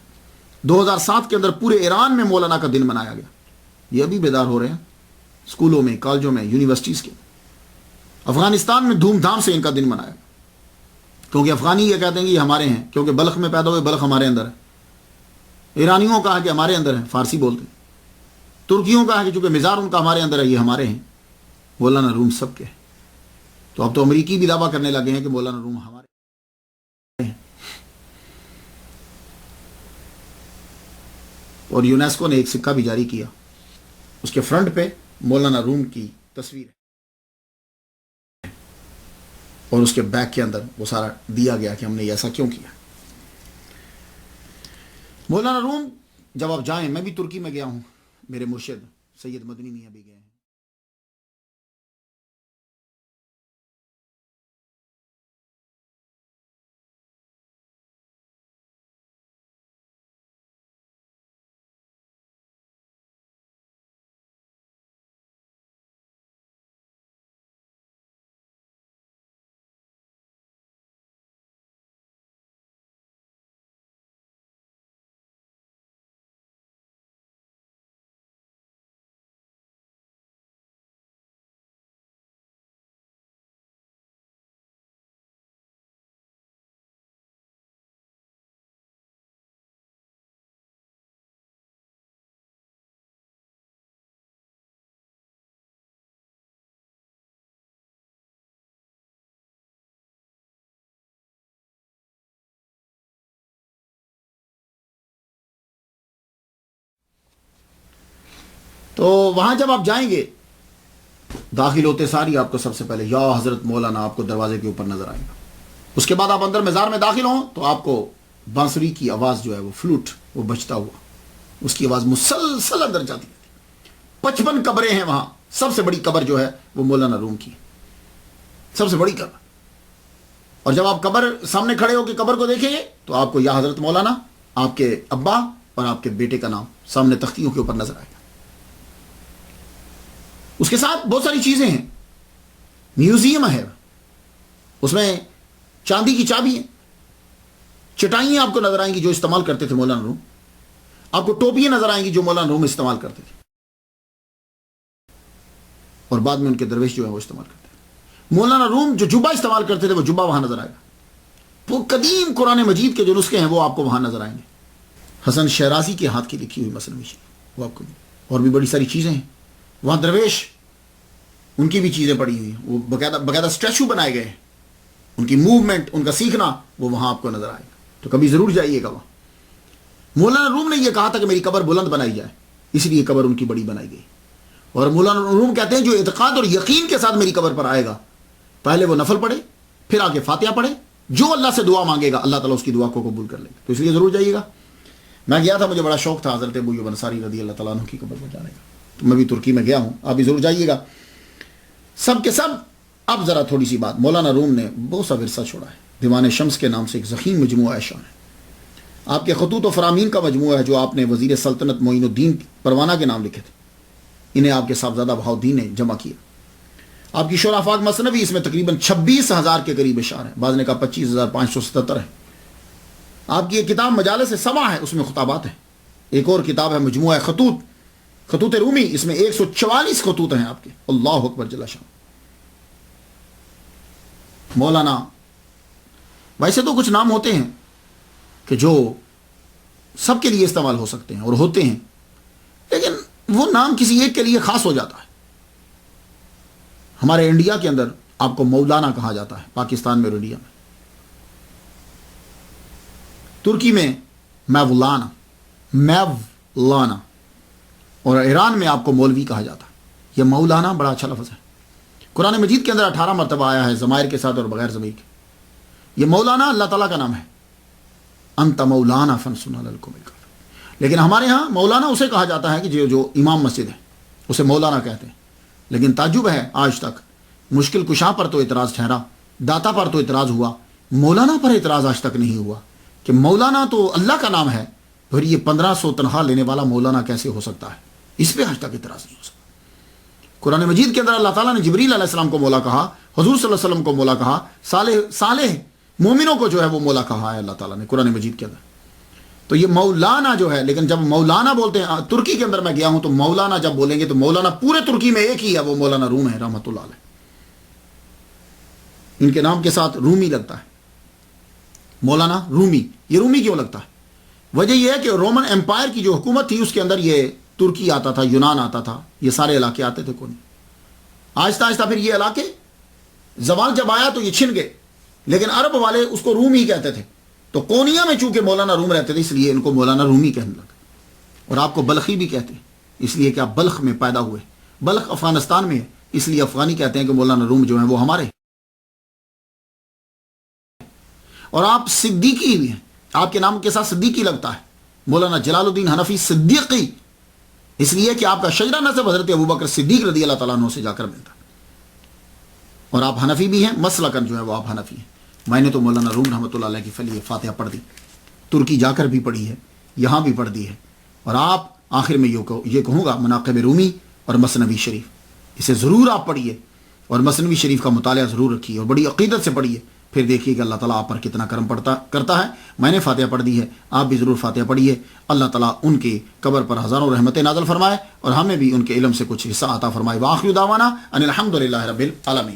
2007 کے اندر پورے ایران میں مولانا کا دن منایا گیا. یہ ابھی بیدار ہو رہے ہیں اسکولوں میں، کالجوں میں، یونیورسٹیز کے. افغانستان میں دھوم دھام سے ان کا دن منایا گیا، کیونکہ افغانی یہ کہتے ہیں کہ یہ ہمارے ہیں، کیونکہ بلخ میں پیدا ہوئے، بلخ ہمارے اندر ہے. ایرانیوں کا ہے کہ ہمارے اندر ہے، فارسی بولتے ہیں. ترکیوں کا ہے کہ چونکہ مزار ان کا ہمارے اندر ہے، یہ ہمارے ہیں. مولانا روم سب کے ہیں. تو اب تو امریکی بھی دعویٰ کرنے لگے ہیں کہ مولانا روم ہمارے ہیں. اور یونیسکو نے ایک سکہ بھی جاری کیا، اس کے فرنٹ پہ مولانا روم کی تصویر ہے اور اس کے بیک کے اندر وہ سارا دیا گیا کہ ہم نے ایسا کیوں کیا. مولانا روم جب آپ جائیں، میں بھی ترکی میں گیا ہوں، میرے مرشد سید مدنی میاں بھی گئے ہیں. تو وہاں جب آپ جائیں گے، داخل ہوتے ساری آپ کو سب سے پہلے یا حضرت مولانا آپ کو دروازے کے اوپر نظر آئے گا. اس کے بعد آپ اندر مزار میں داخل ہوں تو آپ کو بانسری کی آواز جو ہے وہ فلوٹ وہ بجتا ہوا، اس کی آواز مسلسل اندر جاتی ہے. 55 قبریں ہیں وہاں. سب سے بڑی قبر جو ہے وہ مولانا روم کی، سب سے بڑی قبر. اور جب آپ قبر سامنے کھڑے ہو کے قبر کو دیکھیں گے تو آپ کو یا حضرت مولانا، آپ کے ابا اور آپ کے بیٹے کا نام سامنے تختیوں کے اوپر نظر آئے گا. اس کے ساتھ بہت ساری چیزیں ہیں. میوزیم ہے، اس میں چاندی کی چابی ہیں. چٹائیاں آپ کو نظر آئیں گی جو استعمال کرتے تھے مولانا روم. آپ کو ٹوپیاں نظر آئیں گی جو مولانا روم استعمال کرتے تھے اور بعد میں ان کے درویش جو ہے وہ استعمال کرتے تھے. مولانا روم جو جبہ استعمال کرتے تھے وہ جبہ وہاں نظر آئے گا. وہ قدیم قرآن مجید کے جو نسخے ہیں وہ آپ کو وہاں نظر آئیں گے. حسن شیرازی کے ہاتھ کی لکھی ہوئی مثنوی شریف وہ آپ کو، اور بھی بڑی ساری چیزیں ہیں وہاں. درویش ان کی بھی چیزیں پڑی ہوئی ہیں، وہ باقاعدہ اسٹیچو بنائے گئے ہیں. ان کی موومنٹ، ان کا سیکھنا وہ وہاں آپ کو نظر آئے گا. تو کبھی ضرور جائیے گا وہاں. مولانا روم نے یہ کہا تھا کہ میری قبر بلند بنائی جائے، اس لیے قبر ان کی بڑی بنائی گئی. اور مولانا روم کہتے ہیں جو اعتقاد اور یقین کے ساتھ میری قبر پر آئے گا، پہلے وہ نفل پڑھے، پھر آگے فاتحہ پڑھے، جو اللہ سے دعا مانگے گا اللہ تعالیٰ اس کی دعا کو قبول کر لے گا. تو اس لیے ضرور جائیے گا. میں گیا تھا، مجھے بڑا شوق تھا حضرت ابو ایوب انصاری رضی اللہ تعالیٰ عنہ کی قبر پر جانے کا. تو میں بھی ترکی میں گیا ہوں، آپ بھی ضرور جائیے گا. سب کے سب. اب ذرا تھوڑی سی بات، مولانا روم نے بہت سا ورثہ چھوڑا ہے. دیوان شمس کے نام سے ایک ضخیم مجموعہ اشعار ہے. آپ کے خطوط و فرامین کا مجموعہ ہے جو آپ نے وزیر سلطنت معین الدین پروانہ کے نام لکھے تھے. انہیں آپ کے صاحبزادہ بہاؤالدین نے جمع کیا. آپ کی شور آفاق مثنوی، اس میں تقریباً 26,000 کے قریب اشعار ہیں. بعض نے کہا 25,577 ہیں. آپ کی ایک کتاب مجالس سما ہے، اس میں خطابات ہیں. ایک اور کتاب ہے مجموعہ خطوط رومی، اس میں 144 خطوط ہیں آپ کے. اللہ اکبر جل شان. مولانا ویسے تو کچھ نام ہوتے ہیں کہ جو سب کے لیے استعمال ہو سکتے ہیں اور ہوتے ہیں، لیکن وہ نام کسی ایک کے لیے خاص ہو جاتا ہے. ہمارے انڈیا کے اندر آپ کو مولانا کہا جاتا ہے، پاکستان میں اور انڈیا میں. ترکی میں میولانا، اور ایران میں آپ کو مولوی کہا جاتا ہے۔ یہ مولانا بڑا اچھا لفظ ہے، قرآن مجید کے اندر 18 مرتبہ آیا ہے ضمائر کے ساتھ اور بغیر ضمیر کے۔ یہ مولانا اللہ تعالیٰ کا نام ہے، انت مولانا فانصرنا علی القوم الکافرین۔ لیکن ہمارے ہاں مولانا اسے کہا جاتا ہے کہ جو امام مسجد ہے اسے مولانا کہتے ہیں۔ لیکن تعجب ہے آج تک مشکل کشا پر تو اعتراض ٹھہرا، داتا پر تو اعتراض ہوا، مولانا پر اعتراض آج تک نہیں ہوا کہ مولانا تو اللہ کا نام ہے، پھر یہ 1500 تنخواہ لینے والا مولانا کیسے ہو سکتا ہے؟ اس پہ آج تک اعتراض نہیں ہو سکتا۔ قرآن مجید کے اندر اللہ تعالیٰ نے جبریل علیہ السلام کو مولا کہا، حضور صلی اللہ علیہ وسلم کو مولا کہا، صالح مومنوں کو جو ہے وہ مولا کہا ہے اللہ تعالیٰ نے قرآن مجید کے اندر۔ تو یہ مولانا جو ہے، لیکن جب مولانا بولتے ہیں، ترکی کے اندر میں گیا ہوں تو مولانا جب بولیں گے تو مولانا پورے ترکی میں ایک ہی ہے، وہ مولانا روم ہے رحمۃ اللہ علیہ۔ ان کے نام کے ساتھ رومی لگتا ہے، مولانا رومی۔ یہ رومی کیوں لگتا ہے؟ وجہ یہ ہے کہ رومن امپائر کی جو حکومت تھی اس کے اندر یہ ترکی آتا تھا، یونان آتا تھا، یہ سارے علاقے آتے تھے کون۔ آہستہ آہستہ پھر یہ علاقے زوال جب آیا تو یہ چھن گئے، لیکن عرب والے اس کو روم ہی کہتے تھے۔ تو کونیا میں چونکہ مولانا روم رہتے تھے اس لیے ان کو مولانا رومی کہنے لگے، اور آپ کو بلخی بھی کہتے ہیں اس لیے کہ آپ بلخ میں پیدا ہوئے۔ بلخ افغانستان میں ہے اس لیے افغانی کہتے ہیں کہ مولانا روم جو ہیں وہ ہمارے۔ اور آپ صدیقی بھی ہیں، آپ کے نام کے ساتھ صدیقی لگتا ہے، مولانا جلال الدین حنفی صدیقی، اس لیے کہ آپ کا شجرہ نسب حضرت ابوبکر صدیق رضی اللہ تعالیٰ عنہ سے جا کر ملتا ہے۔ اور آپ حنفی بھی ہیں، مسلکن جو ہے وہ آپ حنفی ہیں۔ میں نے تو مولانا روم رحمۃ اللہ علیہ کی فلی فاتحہ پڑھ دی، ترکی جا کر بھی پڑھی ہے، یہاں بھی پڑھ دی ہے۔ اور آپ آخر میں یہ کہوں گا مناقب رومی اور مثنوی شریف، اسے ضرور آپ پڑھیے اور مثنوی شریف کا مطالعہ ضرور رکھیے اور بڑی عقیدت سے پڑھیے، پھر دیکھیے کہ اللہ تعالیٰ آپ پر کتنا کرم کرتا ہے۔ میں نے فاتحہ پڑھ دی ہے، آپ بھی ضرور فاتحہ پڑھیے۔ اللہ تعالیٰ ان کی قبر پر ہزاروں رحمتیں نازل فرمائے اور ہمیں بھی ان کے علم سے کچھ حصہ عطا فرمائے۔ وآخر دعوانا ان الحمد للہ رب العالمین۔